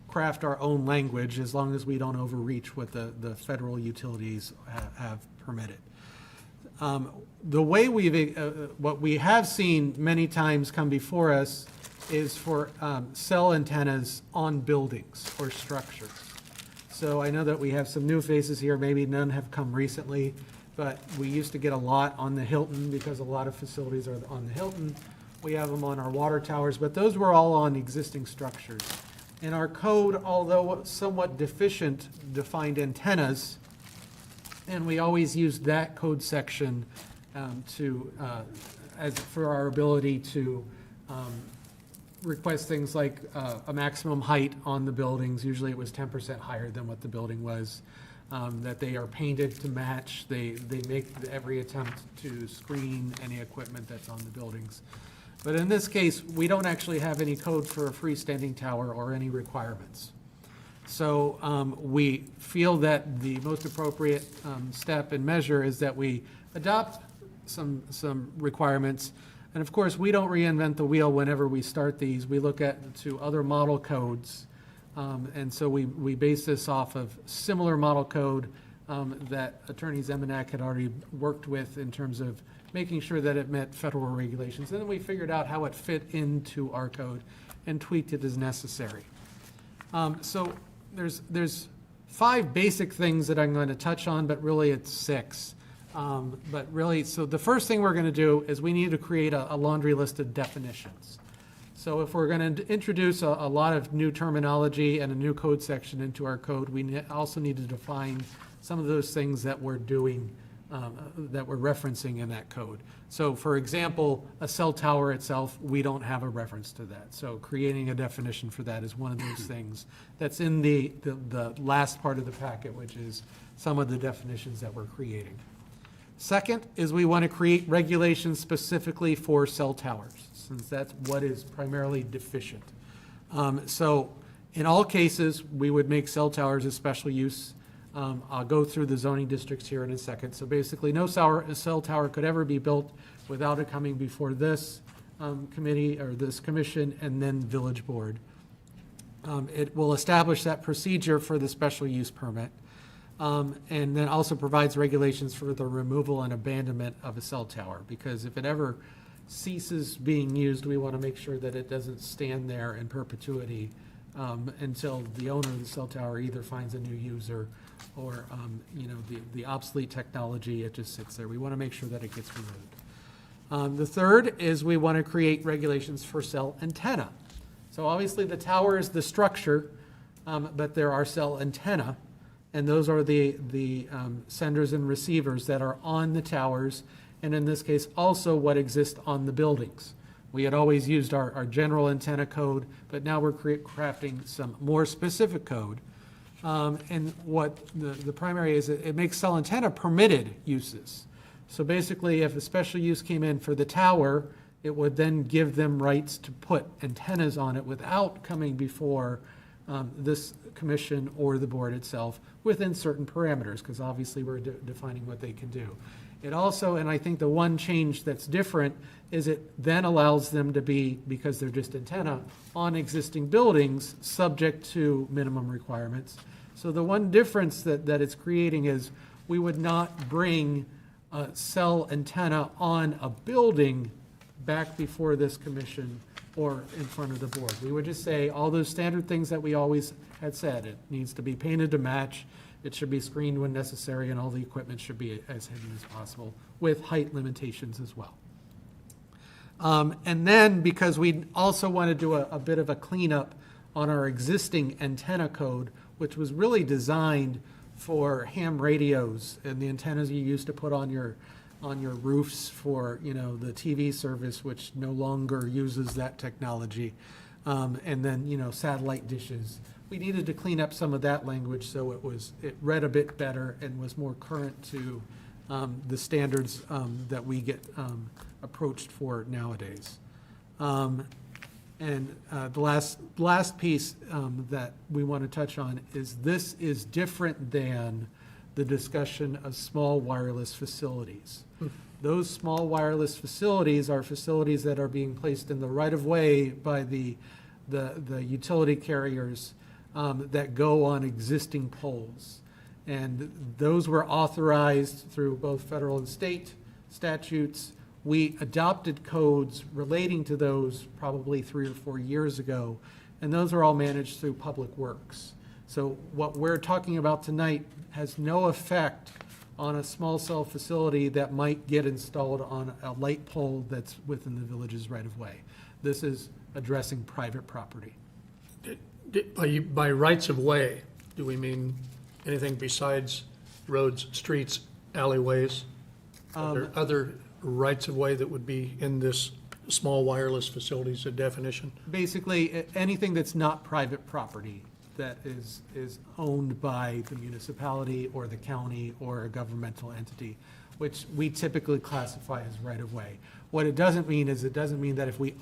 craft our own language as long as we don't overreach what the federal utilities have permitted. The way what we have seen many times come before us is for cell antennas on buildings or structures. So I know that we have some new faces here, maybe none have come recently, but we used to get a lot on the Hilton because a lot of facilities are on the Hilton. We have them on our water towers, but those were all on existing structures. In our code, although somewhat deficient, defined antennas, and we always used that code section for our ability to request things like a maximum height on the buildings. Usually it was 10% higher than what the building was. That they are painted to match. They make every attempt to screen any equipment that's on the buildings. But in this case, we don't actually have any code for a freestanding tower or any requirements. So we feel that the most appropriate step and measure is that we adopt some requirements. And of course, we don't reinvent the wheel whenever we start these. We look to other model codes. And so we base this off of similar model code that Attorney Zemanek had already worked with in terms of making sure that it met federal regulations. And then we figured out how it fit into our code and tweaked it as necessary. So there's 5 basic things that I'm going to touch on, but really it's 6. But really, so the first thing we're going to do is we need to create a laundry list of definitions. So if we're going to introduce a lot of new terminology and a new code section into our code, we also need to define some of those things that we're doing, that we're referencing in that code. So for example, a cell tower itself, we don't have a reference to that. So creating a definition for that is one of those things that's in the last part of the packet, which is some of the definitions that we're creating. Second is we want to create regulations specifically for cell towers, since that's what is primarily deficient. So in all cases, we would make cell towers a special use. I'll go through the zoning districts here in a second. So basically, no cell tower could ever be built without it coming before this committee or this commission and then village board. It will establish that procedure for the special use permit. And then also provides regulations for the removal and abandonment of a cell tower, because if it ever ceases being used, we want to make sure that it doesn't stand there in perpetuity until the owner of the cell tower either finds a new user or, the obsolete technology, it just sits there. We want to make sure that it gets removed. The third is we want to create regulations for cell antenna. So obviously the tower is the structure, but there are cell antenna, and those are the senders and receivers that are on the towers, and in this case also what exists on the buildings. We had always used our general antenna code, but now we're crafting some more specific code. And what the primary is, it makes cell antenna permitted uses. So basically, if a special use came in for the tower, it would then give them rights to put antennas on it without coming before this commission or the board itself within certain parameters, because obviously we're defining what they can do. It also, and I think the one change that's different, is it then allows them to be, because they're just antenna, on existing buildings, subject to minimum requirements. So the one difference that it's creating is we would not bring a cell antenna on a building back before this commission or in front of the board. We would just say all those standard things that we always had said. It needs to be painted to match, it should be screened when necessary, and all the equipment should be as hidden as possible, with height limitations as well. And then, because we also want to do a bit of a cleanup on our existing antenna code, which was really designed for ham radios and the antennas you used to put on your roofs for, the TV service, which no longer uses that technology, and then, satellite dishes. We needed to clean up some of that language so it read a bit better and was more current to the standards that we get approached for nowadays. And the last piece that we want to touch on is this is different than the discussion of small wireless facilities. Those small wireless facilities are facilities that are being placed in the right-of-way by the utility carriers that go on existing poles. And those were authorized through both federal and state statutes. We adopted codes relating to those probably 3 or 4 years ago, and those are all managed through Public Works. So what we're talking about tonight has no effect on a small cell facility that might get installed on a light pole that's within the village's right-of-way. This is addressing private property. By rights of way, do we mean anything besides roads, streets, alleyways? Are there other rights of way that would be in this small wireless facilities definition? Basically, anything that's not private property that is owned by the municipality or the county or a governmental entity, which we typically classify as right-of-way. What it doesn't mean is it doesn't mean that if we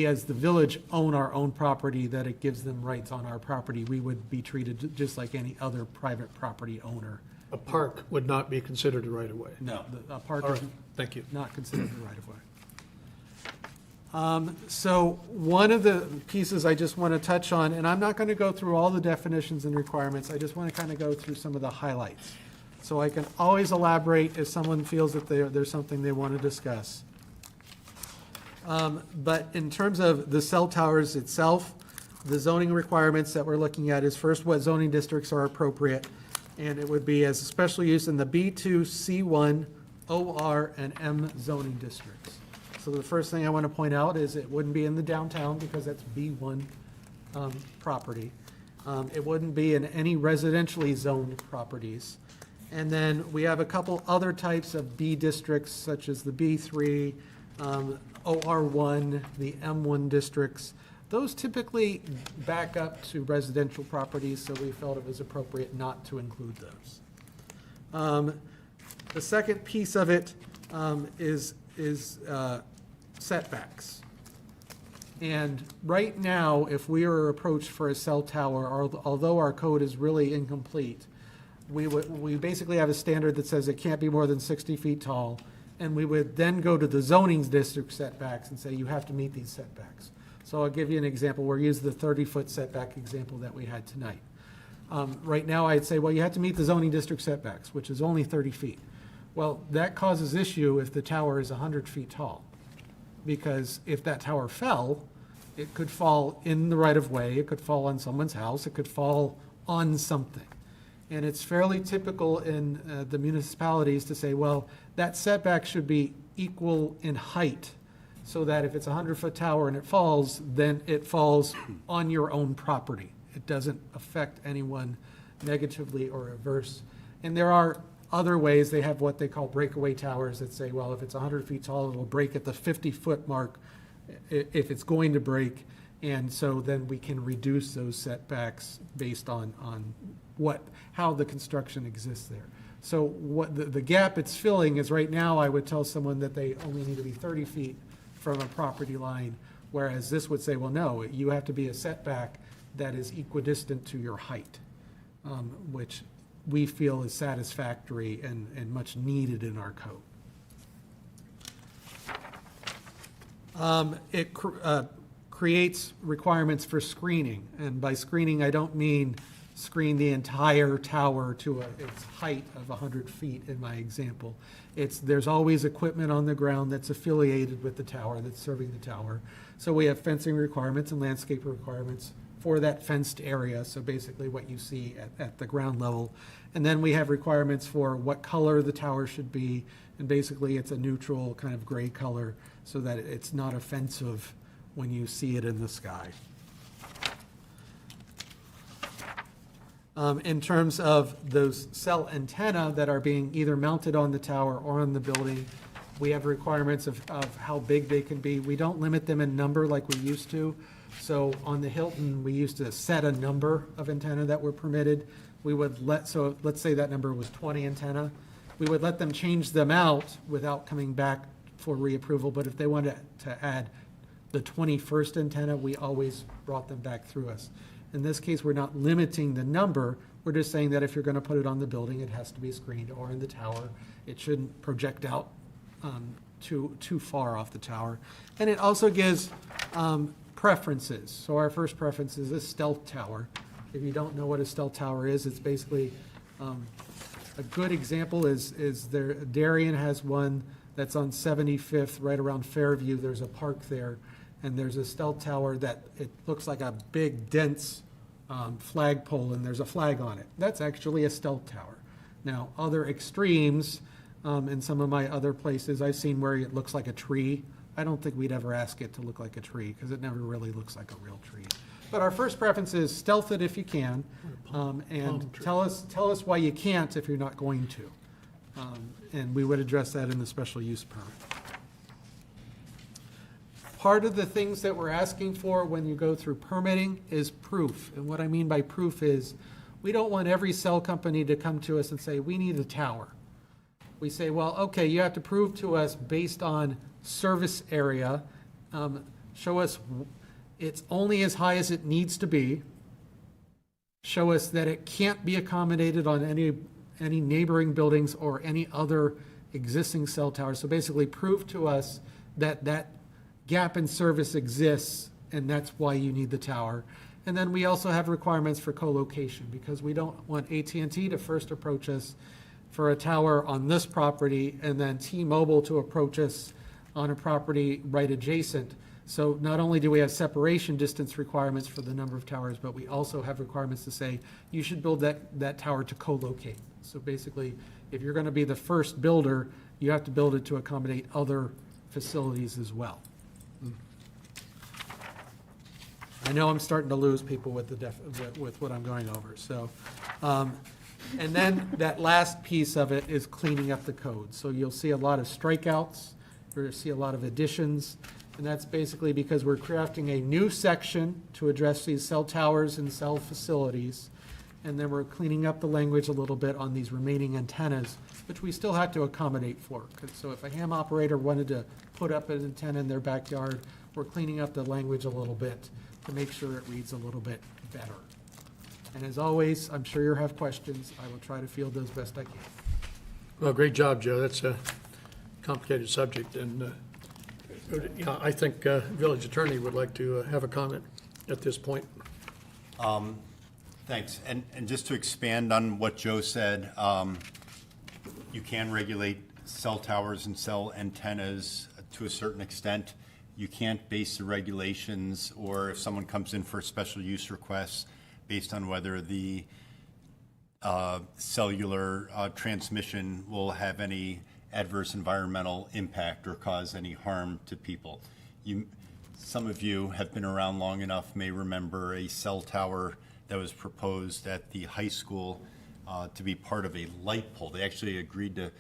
as the village own our own property, that it gives them rights on our property. We would be treated just like any other private property owner. A park would not be considered a right-of-way? No, a park All is right, thank you. not considered a right-of-way. So one of the pieces I just want to touch on, and I'm not going to go through all the definitions and requirements, I just want to kind of go through some of the highlights. So I can always elaborate if someone feels that there's something they want to discuss. But in terms of the cell towers itself, the zoning requirements that we're looking at is first what zoning districts are appropriate. And it would be as a special use in the B2, C1, OR, and M zoning districts. So the first thing I want to point out is it wouldn't be in the downtown because that's B1 property. It wouldn't be in any residentially zoned properties. And then we have a couple other types of B districts, such as the B3, OR1, the M1 districts. Those typically back up to residential properties, so we felt it was appropriate not to include those. The second piece of it is setbacks. And right now, if we are approached for a cell tower, although our code is really incomplete, we basically have a standard that says it can't be more than 60 feet tall, and we would then go to the zoning district setbacks and say, you have to meet these setbacks. So I'll give you an example. We'll use the 30-foot setback example that we had tonight. Right now, I'd say, well, you have to meet the zoning district setbacks, which is only 30 feet. Well, that causes issue if the tower is 100 feet tall, because if that tower fell, it could fall in the right-of-way, it could fall on someone's house, it could fall on something. And it's fairly typical in the municipalities to say, well, that setback should be equal in height, so that if it's a 100-foot tower and it falls, then it falls on your own property. It doesn't affect anyone negatively or adverse. And there are other ways. They have what they call breakaway towers that say, well, if it's 100 feet tall, it'll break at the 50-foot mark if it's going to break. And so then we can reduce those setbacks based on how the construction exists there. So what the gap it's filling is, right now, I would tell someone that they only need to be 30 feet from a property line, whereas this would say, well, no, you have to be a setback that is equidistant to your height, which we feel is satisfactory and much needed in our code. It creates requirements for screening, and by screening, I don't mean screen the entire tower to its height of 100 feet in my example. There's always equipment on the ground that's affiliated with the tower, that's serving the tower. So we have fencing requirements and landscape requirements for that fenced area, so basically what you see at the ground level. And then we have requirements for what color the tower should be, and basically it's a neutral kind of gray color so that it's not offensive when you see it in the sky. In terms of those cell antenna that are being either mounted on the tower or on the building, we have requirements of how big they can be. We don't limit them in number like we used to. So on the Hilton, we used to set a number of antenna that were permitted. So let's say that number was 20 antenna. We would let them change them out without coming back for reapproval, but if they wanted to add the 21st antenna, we always brought them back through us. In this case, we're not limiting the number. We're just saying that if you're going to put it on the building, it has to be screened, or in the tower. It shouldn't project out too far off the tower. And it also gives preferences. So our first preference is a stealth tower. If you don't know what a stealth tower is, it's basically a good example is Darien has one that's on 75th, right around Fairview. There's a park there, and there's a stealth tower that it looks like a big, dense flagpole, and there's a flag on it. That's actually a stealth tower. Now, other extremes, in some of my other places, I've seen where it looks like a tree. I don't think we'd ever ask it to look like a tree, because it never really looks like a real tree. But our first preference is stealth it if you can, and tell us why you can't if you're not going to. And we would address that in the special use permit. Part of the things that we're asking for when you go through permitting is proof. And what I mean by proof is, we don't want every cell company to come to us and say, we need a tower. We say, well, okay, you have to prove to us based on service area. Show us it's only as high as it needs to be. Show us that it can't be accommodated on any neighboring buildings or any other existing cell towers. So basically prove to us that that gap in service exists, and that's why you need the tower. And then we also have requirements for co-location, because we don't want AT&T to first approach us for a tower on this property and then T-Mobile to approach us on a property right adjacent. So not only do we have separation distance requirements for the number of towers, but we also have requirements to say you should build that tower to co-locate. So basically, if you're going to be the first builder, you have to build it to accommodate other facilities as well. I know I'm starting to lose people with with what I'm going over. So, and then that last piece of it is cleaning up the code. So you'll see a lot of strikeouts, you'll see a lot of additions, and that's basically because we're crafting a new section to address these cell towers and cell facilities. And then we're cleaning up the language a little bit on these remaining antennas, which we still have to accommodate for. 'Cause so if a ham operator wanted to put up an antenna in their backyard, we're cleaning up the language a little bit to make sure it reads a little bit better. And as always, I'm sure you'll have questions. I will try to field those best I can. Well, great job, Joe. That's a complicated subject, and yeah, I think village attorney would like to have a comment at this point. Thanks. And just to expand on what Joe said, you can regulate cell towers and cell antennas to a certain extent. You can't base the regulations, or if someone comes in for a special use request, based on whether the cellular transmission will have any adverse environmental impact or cause any harm to people. Some of you have been around long enough may remember a cell tower that was proposed at the high school to be part of a light pole. They actually agreed to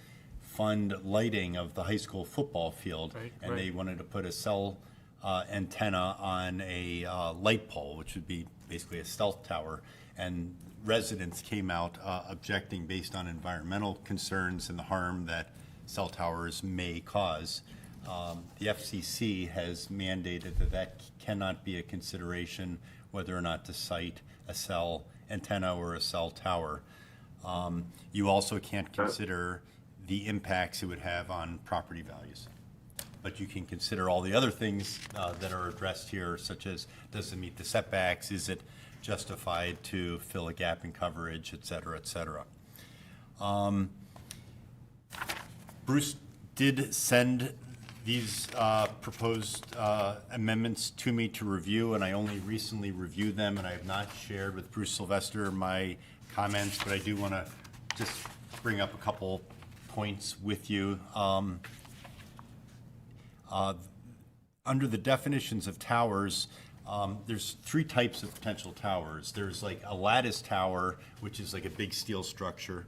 fund lighting of the high school football field, and they wanted to put a cell antenna on a light pole, which would be basically a stealth tower. And residents came out objecting based on environmental concerns and the harm that cell towers may cause. The FCC has mandated that that cannot be a consideration whether or not to site a cell antenna or a cell tower. You also can't consider the impacts it would have on property values. But you can consider all the other things that are addressed here, such as does it meet the setbacks, is it justified to fill a gap in coverage, et cetera, et cetera. Bruce did send these proposed amendments to me to review, and I only recently reviewed them, and I have not shared with Bruce Sylvester my comments, but I do want to just bring up a couple points with you. Under the definitions of towers, there's three types of potential towers. There's like a lattice tower, which is like a big steel structure.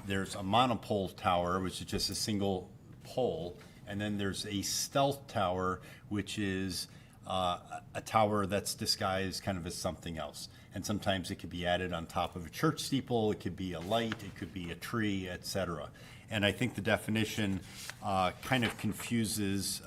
There's a monopole tower, which is just a single pole. And then there's a stealth tower, which is a tower that's disguised kind of as something else. And sometimes it could be added on top of a church steeple, it could be a light, it could be a tree, et cetera. And I think the definition kind of confuses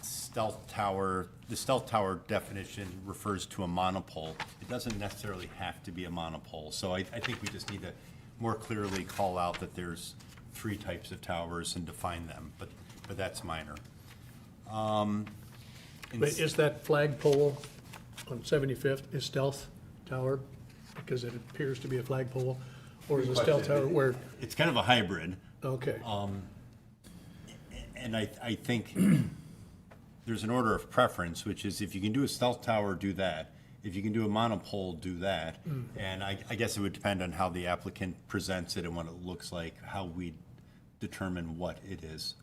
stealth tower. The stealth tower definition refers to a monopole. It doesn't necessarily have to be a monopole. So I think we just need to more clearly call out that there's three types of towers and define them, but that's minor. But is that flagpole on 75th is stealth tower because it appears to be a flagpole, or is a stealth tower where? It's kind of a hybrid. Okay. And I think there's an order of preference, which is if you can do a stealth tower, do that. If you can do a monopole, do that. And I guess it would depend on how the applicant presents it and what it looks like, how we determine what it is.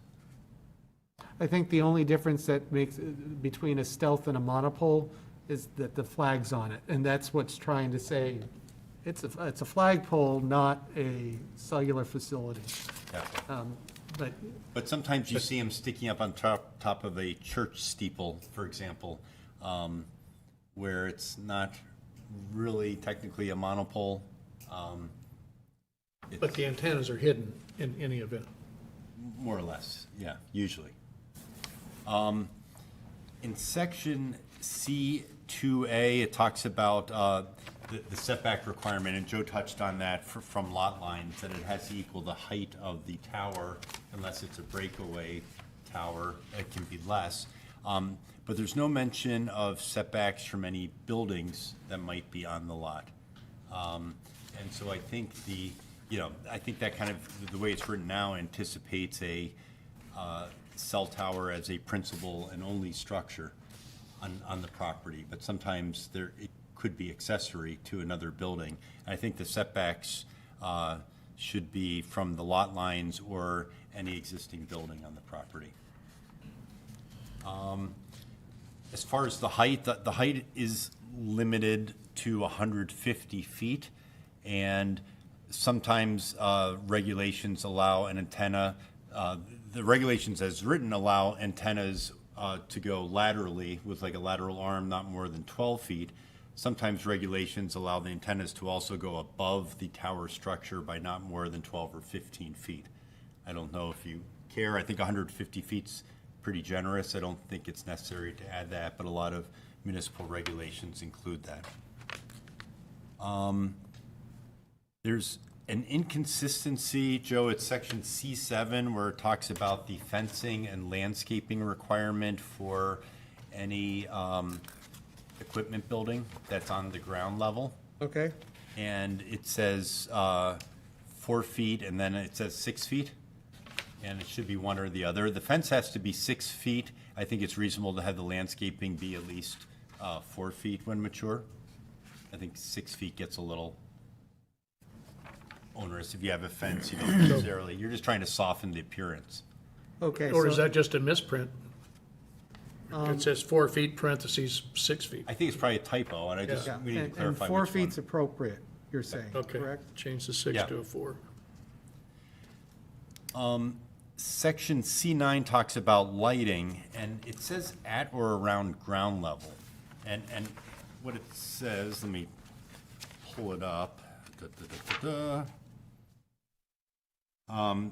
I think the only difference that makes between a stealth and a monopole is that the flag's on it, and that's what's trying to say, it's a flagpole, not a cellular facility. Yeah. But sometimes you see them sticking up on top of a church steeple, for example, where it's not really technically a monopole. But the antennas are hidden in any event. More or less, yeah, usually. In section C2A, it talks about the setback requirement, and Joe touched on that from lot lines, that it has to equal the height of the tower, unless it's a breakaway tower, it can be less. But there's no mention of setbacks from any buildings that might be on the lot. And so I think I think that kind of, the way it's written now, anticipates a cell tower as a principal and only structure on the property, but sometimes it could be accessory to another building. And I think the setbacks should be from the lot lines or any existing building on the property. As far as the height, the height is limited to 150 feet, and sometimes regulations allow an antenna. The regulations as written allow antennas to go laterally with like a lateral arm not more than 12 feet. sometimes regulations allow the antennas to also go above the tower structure by not more than 12 or 15 feet. I don't know if you care. I think 150 feet's pretty generous. I don't think it's necessary to add that, but a lot of municipal regulations include that. There's an inconsistency, Joe, it's section C7 where it talks about the fencing and landscaping requirement for any equipment building that's on the ground level. Okay. And it says 4 feet, and then it says 6 feet, and it should be one or the other. The fence has to be 6 feet. I think it's reasonable to have the landscaping be at least 4 feet when mature. I think 6 feet gets a little onerous. If you have a fence, you don't necessarily, you're just trying to soften the appearance. Okay. Or is so- that just a misprint? It says 4 feet, parentheses, 6 feet. I think it's probably a typo, and Yeah, we need to and clarify 4 which one. feet's appropriate, you're saying, Okay, correct? change the 6 Yeah. to a 4. Section C9 talks about lighting, and it says at or around ground level. And what it says, let me pull it up.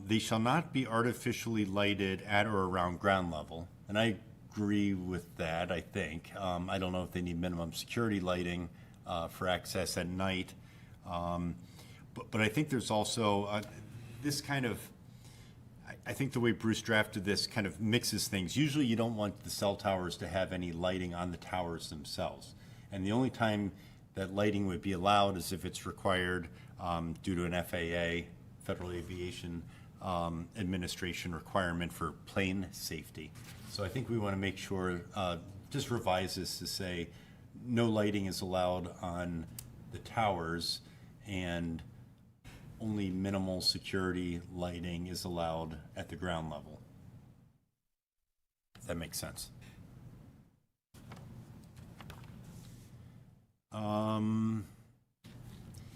They shall not be artificially lighted at or around ground level. And I agree with that, I think. I don't know if they need minimum security lighting for access at night. But I think there's also this kind of, I think the way Bruce drafted this kind of mixes things. Usually you don't want the cell towers to have any lighting on the towers themselves. And the only time that lighting would be allowed is if it's required due to an FAA, Federal Aviation Administration requirement for plane safety. So I think we want to make sure, just revise this to say no lighting is allowed on the towers and only minimal security lighting is allowed at the ground level. If that makes sense.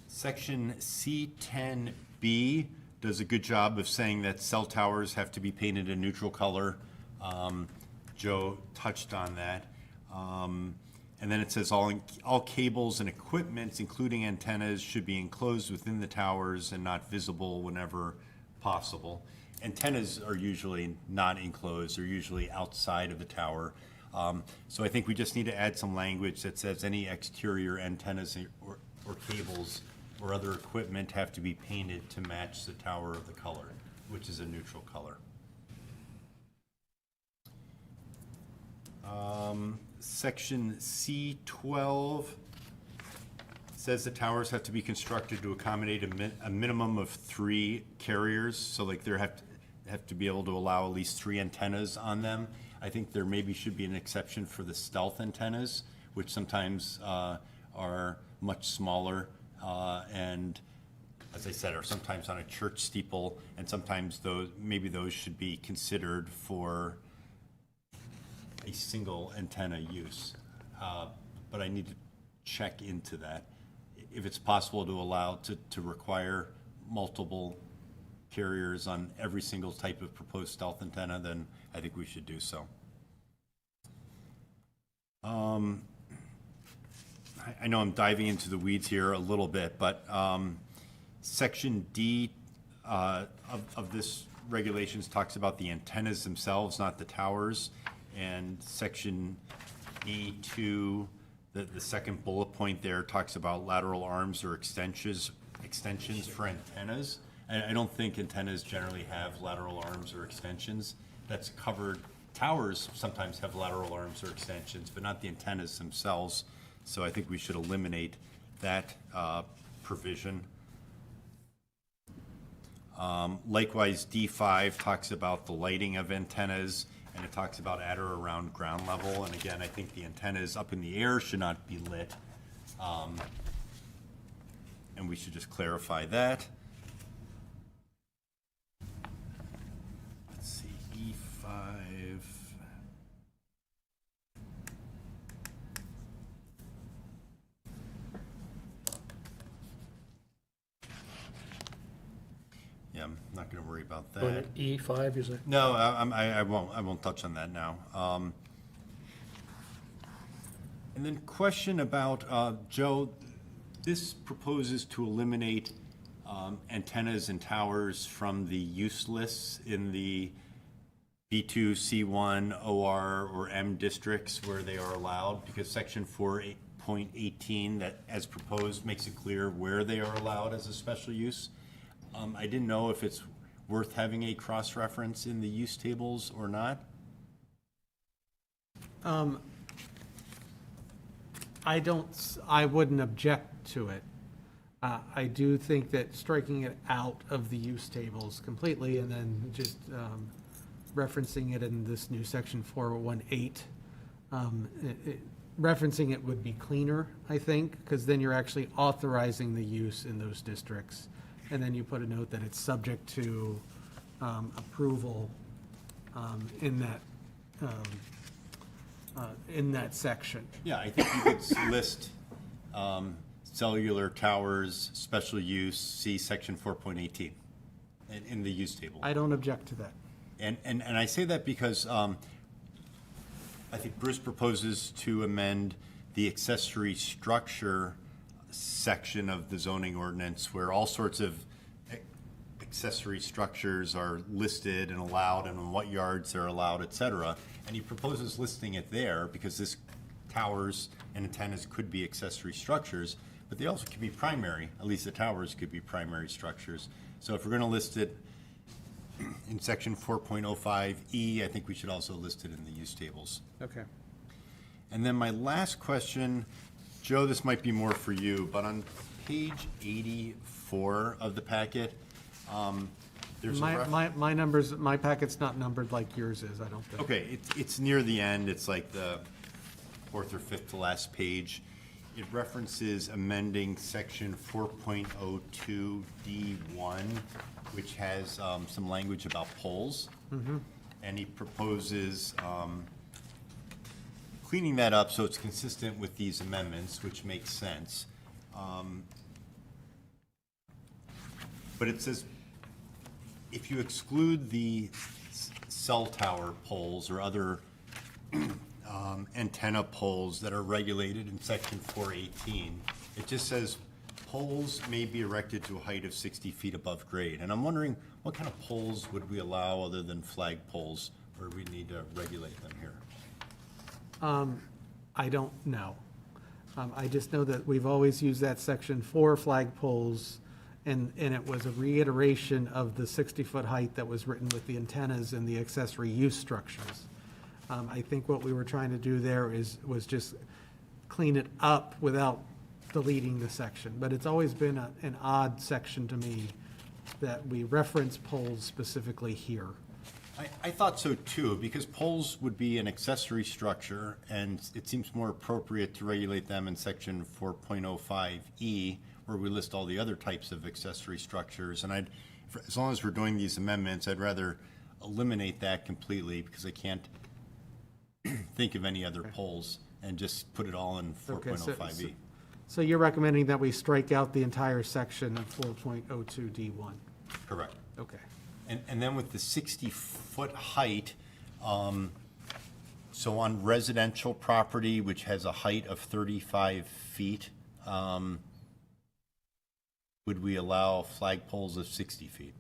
Section C10B does a good job of saying that cell towers have to be painted a neutral color. Joe touched on that. And then it says all cables and equipment, including antennas, should be enclosed within the towers and not visible whenever possible. Antennas are usually not enclosed, they're usually outside of the tower. So I think we just need to add some language that says any exterior antennas or cables or other equipment have to be painted to match the tower of the color, which is a neutral color. Section C12 says the towers have to be constructed to accommodate a minimum of 3 carriers. So like there have to be able to allow at least 3 antennas on them. I think there maybe should be an exception for the stealth antennas, which sometimes are much smaller and, as I said, are sometimes on a church steeple, and sometimes maybe those should be considered for a single antenna use. But I need to check into that. If it's possible to allow, to require multiple carriers on every single type of proposed stealth antenna, then I think we should do so. I know I'm diving into the weeds here a little bit, but Section D of this regulations talks about the antennas themselves, not the towers. And Section A2, the second bullet point there, talks about lateral arms or extensions for antennas. And I don't think antennas generally have lateral arms or extensions. That's covered. Towers sometimes have lateral arms or extensions, but not the antennas themselves. So I think we should eliminate that provision. Likewise, D5 talks about the lighting of antennas, and it talks about at or around ground level. And again, I think the antennas up in the air should not be lit. And we should just clarify that. Let's see, E5. Yeah, I'm not going to worry about that. Going at E5, is it? No, I won't touch on that now. And And then question about, Joe, this proposes to eliminate antennas and towers from the use lists in the B2, C1, OR, or M districts where they are allowed, because section 4.18 that, as proposed, makes it clear where they are allowed as a special use. I didn't know if it's worth having a cross-reference in the use tables or not. I wouldn't object to it. I do think that striking it out of the use tables completely and then just referencing it in this new section 418, referencing it would be cleaner, I think, because then you're actually authorizing the use in those districts. And then you put a note that it's subject to approval in that section. Yeah, I think you could list cellular towers, special use, see section 4.18 in the use table. I don't object to that. And I say that because I think Bruce proposes to amend the accessory structure section of the zoning ordinance where all sorts of accessory structures are listed and allowed and in what yards they're allowed, et cetera. And he proposes listing it there because this towers and antennas could be accessory structures, but they also could be primary. At least the towers could be primary structures. So if we're going to list it in section 4.05E, I think we should also list it in the use tables. Okay. And then my last question, Joe, this might be more for you, but on page 84 of the packet, there's a My numbers, my packet's not numbered like yours is, I don't think. Okay, it's near the end. It's like the fourth or fifth to last page. It references amending section 4.02D1, which has some language about poles. And he proposes cleaning that up so it's consistent with these amendments, which makes sense. But it says, if you exclude the cell tower poles or other antenna poles that are regulated in section 418, it just says poles may be erected to a height of 60 feet above grade. And I'm wondering, what kind of poles would we allow other than flag poles, or we need to regulate them here? I don't know. I just know that we've always used that section for flag poles, and it was a reiteration of the 60-foot height that was written with the antennas and the accessory use structures. I think what we were trying to do there was just clean it up without deleting the section. But it's always been an odd section to me that we reference poles specifically here. I thought so too, because poles would be an accessory structure, and it seems more appropriate to regulate them in section 4.05E, where we list all the other types of accessory structures. And as long as we're doing these amendments, I'd rather eliminate that completely, because I can't think of any other poles, and just put it all in 4.05E. So you're recommending that we strike out the entire section of 4.02D1? Correct. Okay. And then with the 60-foot height, so on residential property, which has a height of 35 feet, would we allow flagpoles of 60 feet?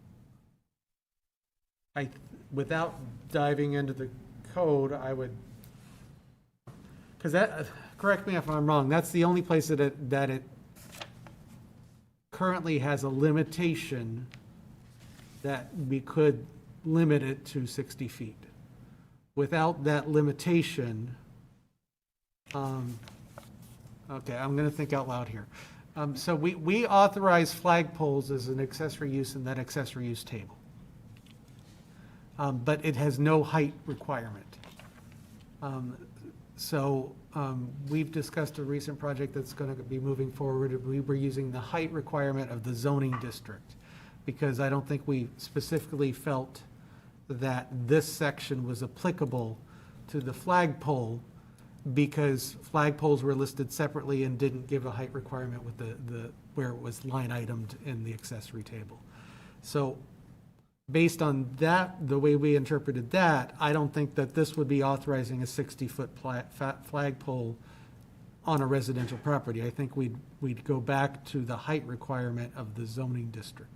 Without diving into the code, I would, because that, correct me if I'm wrong, that's the only place that it currently has a limitation that we could limit it to 60 feet. Without that limitation, okay, I'm going to think out loud here. So we authorize flagpoles as an accessory use in that accessory use table. But it has no height requirement. So we've discussed a recent project that's going to be moving forward. We were using the height requirement of the zoning district, because I don't think we specifically felt that this section was applicable to the flagpole, because flagpoles were listed separately and didn't give a height requirement with the where it was line itemed in the accessory table. So based on that, the way we interpreted that, I don't think that this would be authorizing a 60-foot flagpole on a residential property. I think we'd go back to the height requirement of the zoning district.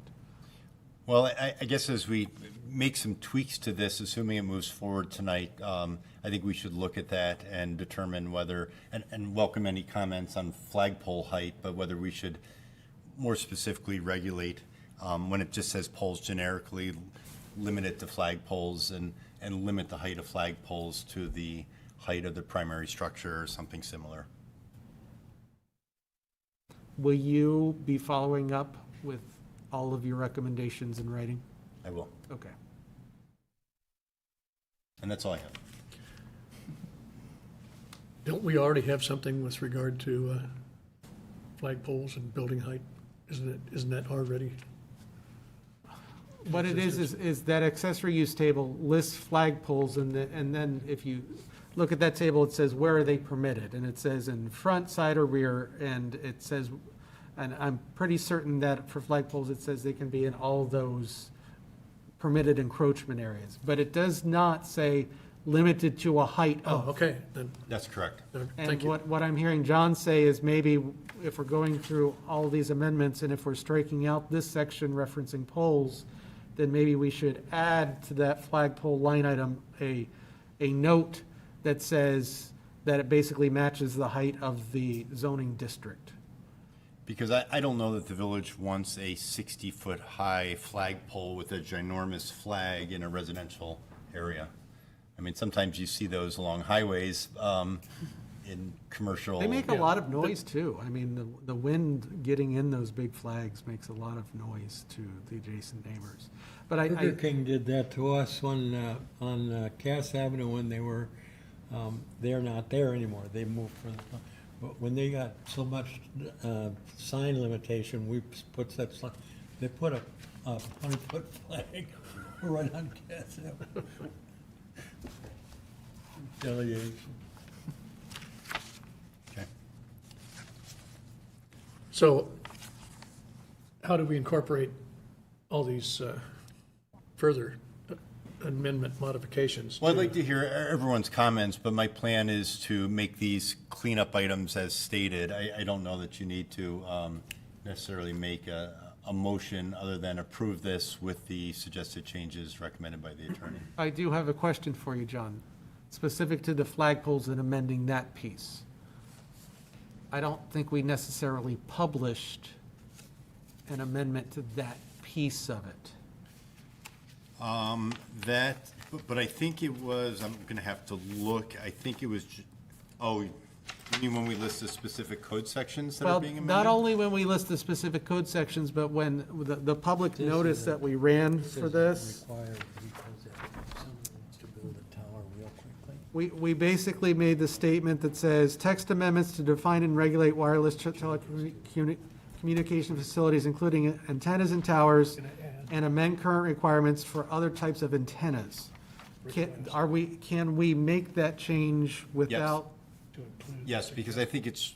Well, I guess as we make some tweaks to this, assuming it moves forward tonight, I think we should look at that and determine whether, and welcome any comments on flagpole height, but whether we should more specifically regulate, when it just says poles generically, limit it to flagpoles and limit the height of flagpoles to the height of the primary structure or something similar. Will you be following up with all of your recommendations in writing? I will. Okay. And that's all I have. Don't we already have something with regard to flagpoles and building height? Isn't that already? What it is that accessory use table lists flagpoles, and then if you look at that table, it says where are they permitted, and it says in front, side, or rear, and it says, and I'm pretty certain that for flagpoles, it says they can be in all those permitted encroachment areas, but it does not say limited to a height Oh, of. okay, then, That's correct. thank And you. what I'm hearing John say is maybe if we're going through all these amendments and if we're striking out this section referencing poles, then maybe we should add to that flagpole line item a note that says that it basically matches the height of the zoning district. Because I don't know that the village wants a 60-foot high flagpole with a ginormous flag in a residential area. I mean, sometimes you see those along highways in commercial. They make a lot of noise too. I mean, the wind getting in those big flags makes a lot of noise to the adjacent neighbors. But Burger King did that to us on Cass Avenue when they were, they're not there anymore. They moved from, but when they got so much sign limitation, we put that, they put a 100-foot flag right on Cass Avenue. Delegation. Okay. So how do we incorporate all these further amendment modifications? Well, I'd like to hear everyone's comments, but my plan is to make these cleanup items as stated. I don't know that you need to necessarily make a motion other than approve this with the suggested changes recommended by the attorney. I do have a question for you, John, specific to the flagpoles and amending that piece. I don't think we necessarily published an amendment to that piece of it. But I think it was, I'm going to have to look, I think it was, you mean when we list the specific code sections that are Well, being amended? not only when we list the specific code sections, but when the public notice that we ran for this, we basically made the statement that says, text amendments to define and regulate wireless telecommunication facilities, including antennas and towers, and amend current requirements for other types of antennas. Can we make that change without? Yes, because I think it's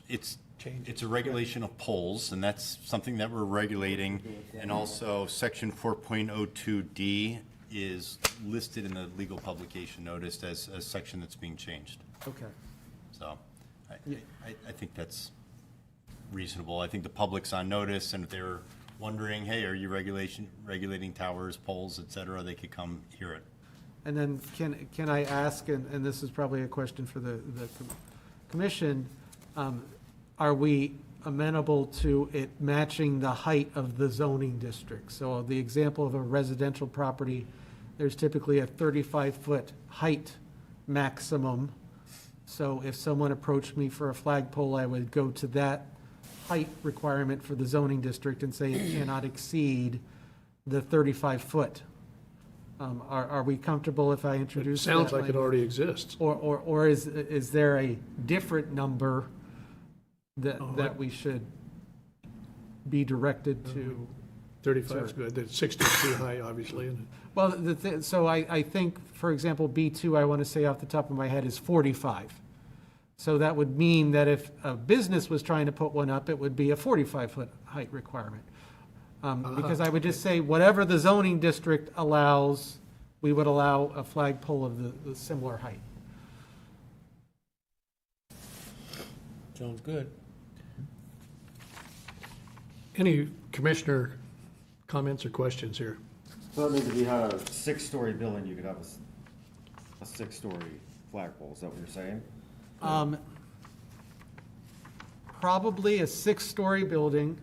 a regulation of poles, and that's something that we're regulating. And also, section 4.02D is listed in the legal publication notice as a section that's being changed. Okay. So I think that's reasonable. I think the public's on notice, and if they're wondering, hey, are you regulating towers, poles, et cetera, they could come hear it. And then can I ask, and this is probably a question for the commission, are we amenable to it matching the height of the zoning district? So the example of a residential property, there's typically a 35-foot height maximum. So if someone approached me for a flagpole, I would go to that height requirement for the zoning district and say it cannot exceed the 35-foot. Are we comfortable if I introduce that? Sounds like it already exists. Or is there a different number that we should be directed to? 35 is good, that's 60 is too high, obviously, isn't it? Well, so I think, for example, B2, I want to say off the top of my head, is 45. So that would mean that if a business was trying to put one up, it would be a 45-foot height requirement. Because I would just say, whatever the zoning district allows, we would allow a flagpole of the similar height. Sounds good. Any commissioner comments or questions here? So that means if you had a 6-story building, you could have a 6-story flagpole, is that what you're saying? Probably a 6-story building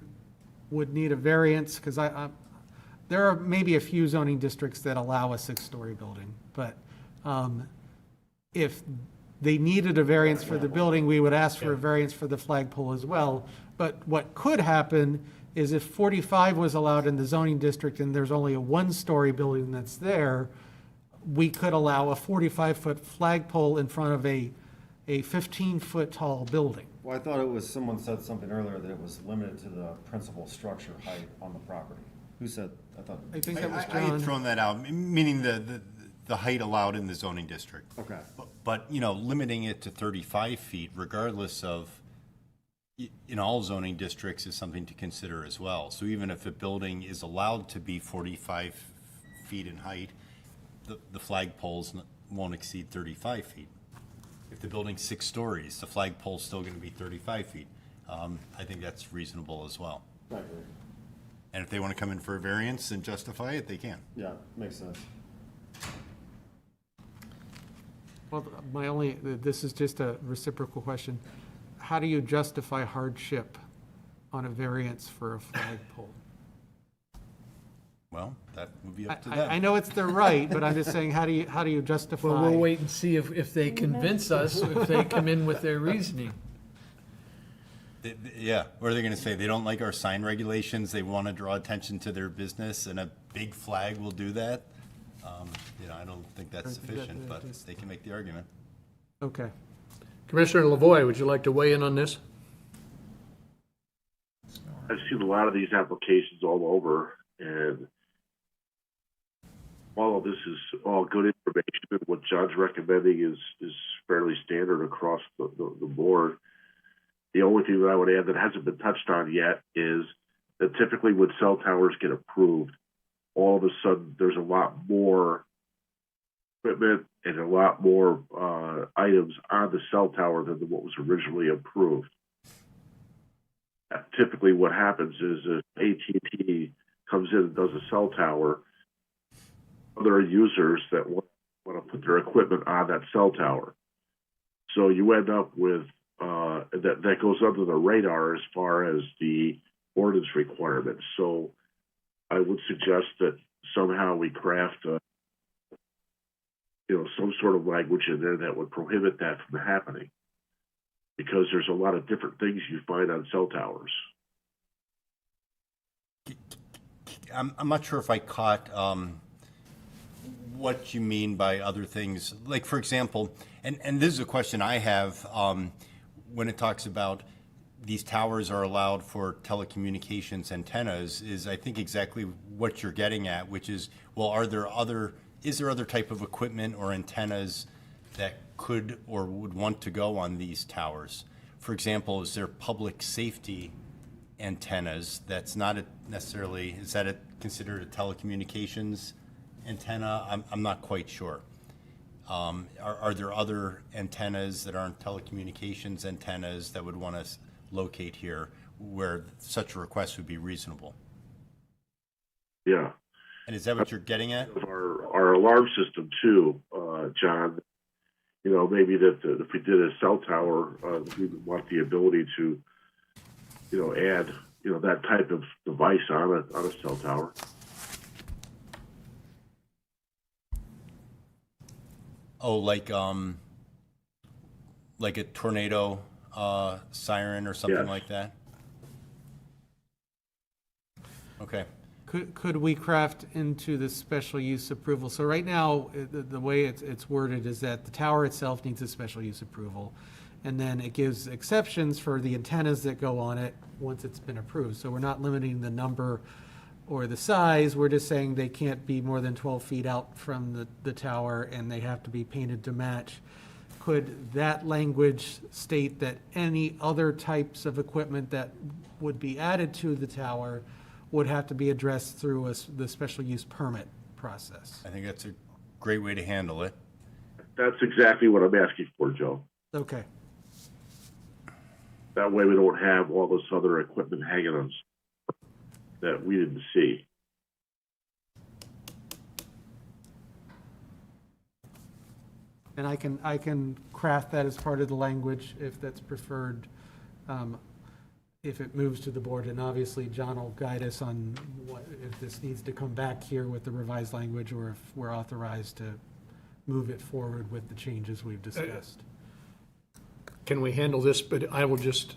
would need a variance, because there are maybe a few zoning districts that allow a 6-story building, but if they needed a variance for the building, we would ask for a variance for the flagpole as well. But what could happen is if 45 was allowed in the zoning district and there's only a 1-story building that's there, we could allow a 45-foot flagpole in front of a 15-foot tall building. Well, I thought it was, someone said something earlier that it was limited to the principal structure height on the property. Who said, I thought, I think that was I had John. thrown that out, meaning the height allowed in the zoning district. okay. But, you know, limiting it to 35 feet regardless of, in all zoning districts is something to consider as well. So even if a building is allowed to be 45 feet in height, the flagpoles won't exceed 35 feet. If the building's 6 stories, the flagpole's still going to be 35 feet. I think that's reasonable as well. I agree. And if they want to come in for a variance and justify it, they can. Yeah, makes sense. Well, this is just a reciprocal question. How do you justify hardship on a variance for a flagpole? Well, that would be up to I them. know it's their right, but I'm just saying, how do you justify? Well, we'll wait and see if they convince us, if they come in with their reasoning. Yeah, what are they going to say? They don't like our sign regulations, they want to draw attention to their business, and a big flag will do that? You know, I don't think that's sufficient, but they can make the argument. Okay. Commissioner Lavoy, would you like to weigh in on this? I've seen a lot of these applications all over, and all of this is all good information, and what John's recommending is fairly standard across the board. The only thing that I would add that hasn't been touched on yet is that typically when cell towers get approved, all of a sudden there's a lot more equipment and a lot more items on the cell tower than what was originally approved. Typically what happens is if AT&T comes in and does a cell tower, other users that want to put their equipment on that cell tower. So you end up with that goes under the radar as far as the ordinance requirements. So I would suggest that somehow we craft some sort of language in there that would prohibit that from happening, because there's a lot of different things you find on cell towers. I'm not sure if I caught what you mean by other things. Like, for example, and this is a question I have when it talks about these towers are allowed for telecommunications antennas, is I think exactly what you're getting at, which is, well, is there other type of equipment or antennas that could or would want to go on these towers? For example, is there public safety antennas that's not necessarily, is that considered a telecommunications antenna? I'm not quite sure. Are there other antennas that aren't telecommunications antennas that would want to locate here where such a request would be reasonable? Yeah. And is that what you're getting at? Our alarm system too, John. Maybe that if we did a cell tower, we would want the ability to, add, that type of device on a cell tower. Oh, like a tornado siren or something Yes. like that? Okay. Could we craft into the special use approval? So right now, the way it's worded is that the tower itself needs a special use approval. And then it gives exceptions for the antennas that go on it once it's been approved. So we're not limiting the number or the size. We're just saying they can't be more than 12 feet out from the tower and they have to be painted to match. Could that language state that any other types of equipment that would be added to the tower would have to be addressed through the special use permit process? I think that's a great way to handle it. That's exactly what I'm asking for, Joe. Okay. That way we don't have all this other equipment hanging on us that we didn't see. And I can craft that as part of the language if that's preferred, if it moves to the board. And obviously, John will guide us on if this needs to come back here with the revised language, or if we're authorized to move it forward with the changes we've discussed. Can we handle this, but I will just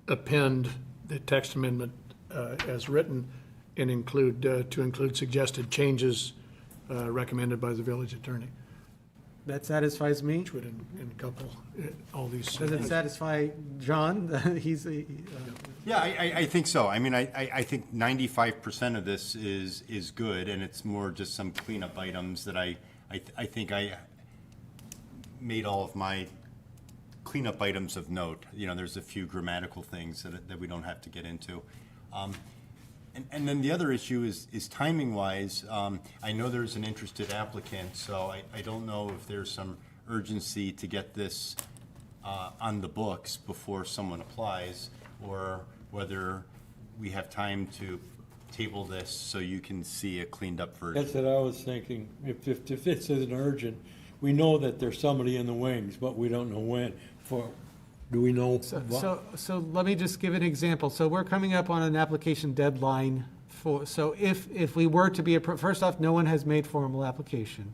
append the text amendment as written and include, to include suggested changes recommended by the village attorney. That satisfies me. Which would encouple all these. Does it satisfy John? Yeah, I think so. I mean, I think 95% of this is good, and it's more just some cleanup items that I think I made all of my cleanup items of note. You know, there's a few grammatical things that we don't have to get into. And then the other issue is timing-wise. I know there's an interested applicant, so I don't know if there's some urgency to get this on the books before someone applies, or whether we have time to table this so you can see a cleaned-up version. That's what I was thinking. If this isn't urgent, we know that there's somebody in the wings, but we don't know when. Do we know? So let me just give an example. So we're coming up on an application deadline so if we were to be, first off, no one has made formal application.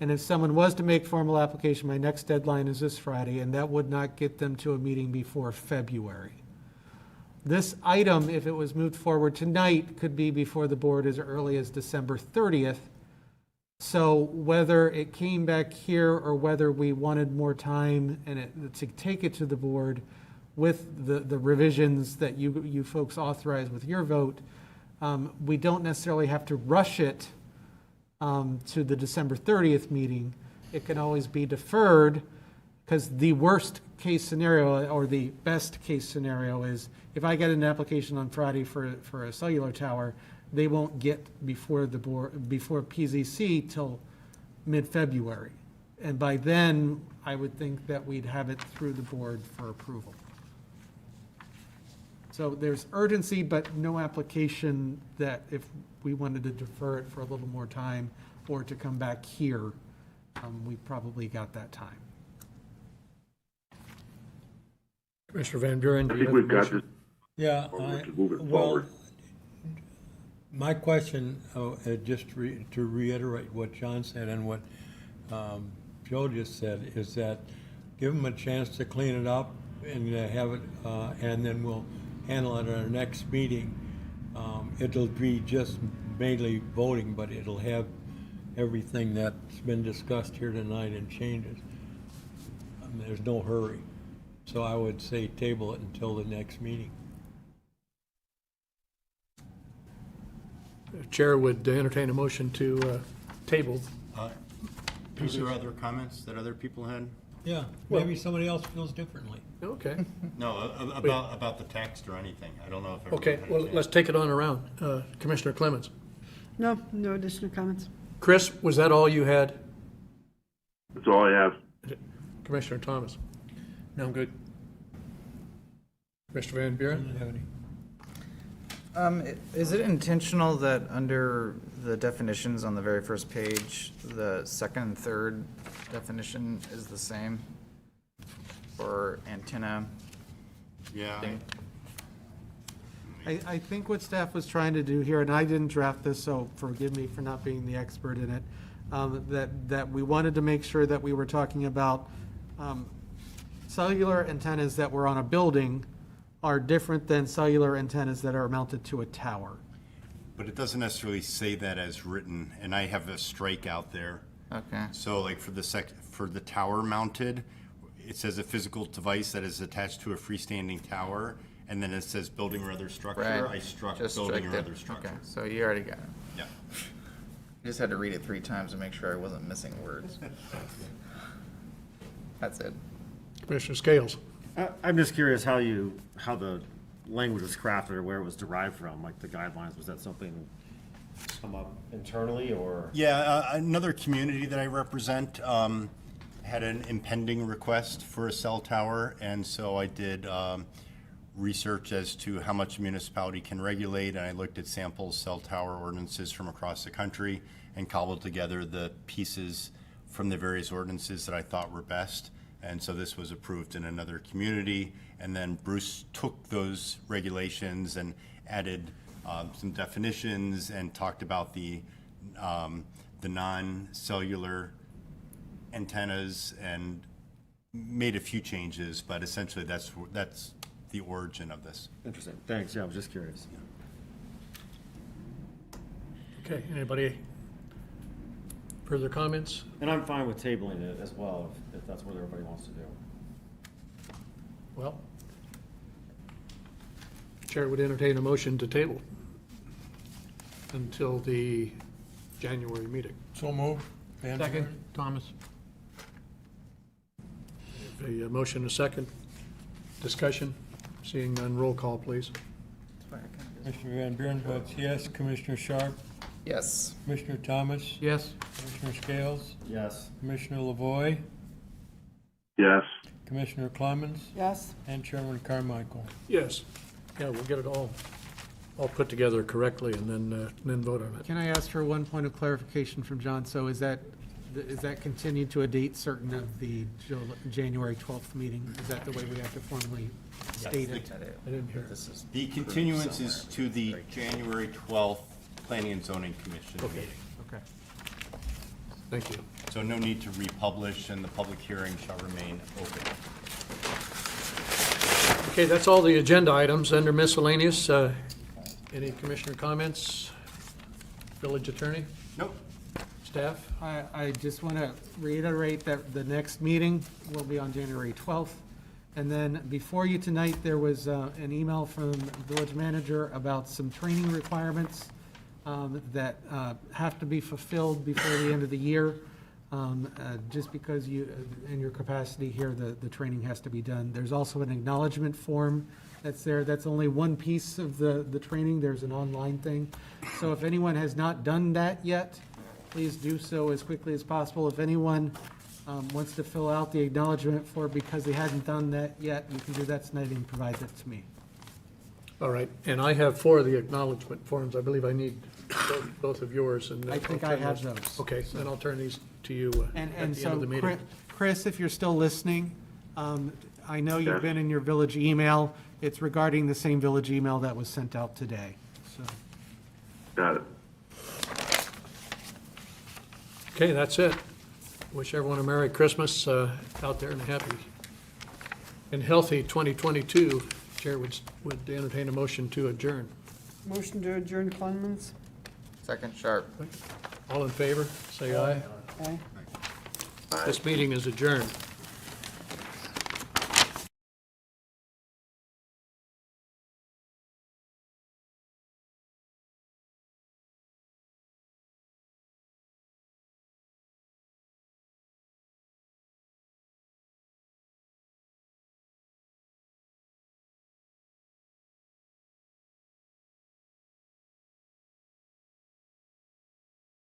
And if someone was to make formal application, my next deadline is this Friday, and that would not get them to a meeting before February. This item, if it was moved forward tonight, could be before the board as early as December 30th. So whether it came back here or whether we wanted more time to take it to the board with the revisions that you folks authorize with your vote, we don't necessarily have to rush it to the December 30th meeting. It can always be deferred, because the worst case scenario or the best case scenario is if I get an application on Friday for a cellular tower, they won't get before the board, before PZC till mid-February. And by then, I would think that we'd have it through the board for approval. So there's urgency, but no application that if we wanted to defer it for a little more time or to come back here, we probably got that time. Commissioner Van Buren, I do you think have a we've got motion? this, Yeah. to move it Well, forward. my question, to reiterate what John said and what Joe just said, is that give them a chance to clean it up and have it, and then we'll handle it at our next meeting. It'll be just mainly voting, but it'll have everything that's been discussed here tonight and changes. There's no hurry. So I would say table it until the next meeting. Chair would entertain a motion to table. Are there other comments that other people had? Yeah, maybe somebody else feels differently. Okay. No, about the text or anything. I don't know if everyone Okay, had a well, chance. let's take it on around. Commissioner Clemens. No additional comments. Chris, was that all you had? That's all I have. Commissioner Thomas? No, I'm good. Mr. Van Buren? Is it intentional that under the definitions on the very first page, the second and third definition is the same for antenna? Yeah. thing? I think what staff was trying to do here, and I didn't draft this, so forgive me for not being the expert in it, that we wanted to make sure that we were talking about cellular antennas that were on a building are different than cellular antennas that are mounted to a tower. But it doesn't necessarily say that as written, and I have a strike out there. Okay. So like for the tower mounted, it says a physical device that is attached to a freestanding tower, and then it says building or other structure. Right. I struck Just building strike or that. other structure. Okay, so you already got it. Yeah. I just had to read it 3 times to make sure I wasn't missing words. That's it. Commissioner Scales? I'm just curious how the language was crafted or where it was derived from, like the guidelines. Was that something come up internally or? Yeah, another community that I represent had an impending request for a cell tower, and so I did research as to how much a municipality can regulate, and I looked at sample cell tower ordinances from across the country and cobbled together the pieces from the various ordinances that I thought were best. And so this was approved in another community, and then Bruce took those regulations and added some definitions and talked about the non-cellular antennas and made a few changes, but essentially that's the origin of this. Interesting. Thanks. Yeah, I was just curious. Okay, anybody further comments? And I'm fine with tabling it as well, if that's what everybody wants to do. Well, Chair would entertain a motion to table until the January meeting. So moved. Van Second, Buren. Thomas. A motion, a second. Discussion. Seeing none, roll call, please. Commissioner Van Buren votes yes. Commissioner Sharp? Yes. Commissioner Thomas? Yes? Commissioner Scales? Yes. Commissioner Lavoy? Yes. Commissioner Clemens? Yes? And Chairman Carmichael. Yes. Yeah, we'll get it all put together correctly and then vote on it. Can I ask for one point of clarification from John? So is that continued to a date certain of the January 12th meeting? Is that the way we have to formally state it? I didn't hear. The continuance is to the January 12th Planning and Zoning Commission meeting. Okay. Thank you. So no need to republish, and the public hearing shall remain open. Okay, that's all the agenda items under miscellaneous. Any commissioner comments? Village attorney, Nope. staff? I just want to reiterate that the next meeting will be on January 12th. And then before you tonight, there was an email from the village manager about some training requirements that have to be fulfilled before the end of the year. Just because you, in your capacity here, the training has to be done. There's also an acknowledgement form that's there. That's only one piece of the training. There's an online thing. So if anyone has not done that yet, please do so as quickly as possible. If anyone wants to fill out the acknowledgement form because they hadn't done that yet, you can do that tonight and provide that to me. All right, and I have 4 of the acknowledgement forms. I believe I need both of yours. And I think I have those. Okay, then I'll turn these to you at the And end of so, the meeting. Chris, if you're still listening, I know Yes. you've been in your village email. It's regarding the same village email that was sent out today. So, Got it. Okay, that's it. Wish everyone a Merry Christmas out there and a happy and healthy 2022. Chair would entertain a motion to adjourn. Motion to adjourn, Clemens? Second, Sharp. All in favor, say aye. Aye. This meeting is adjourned.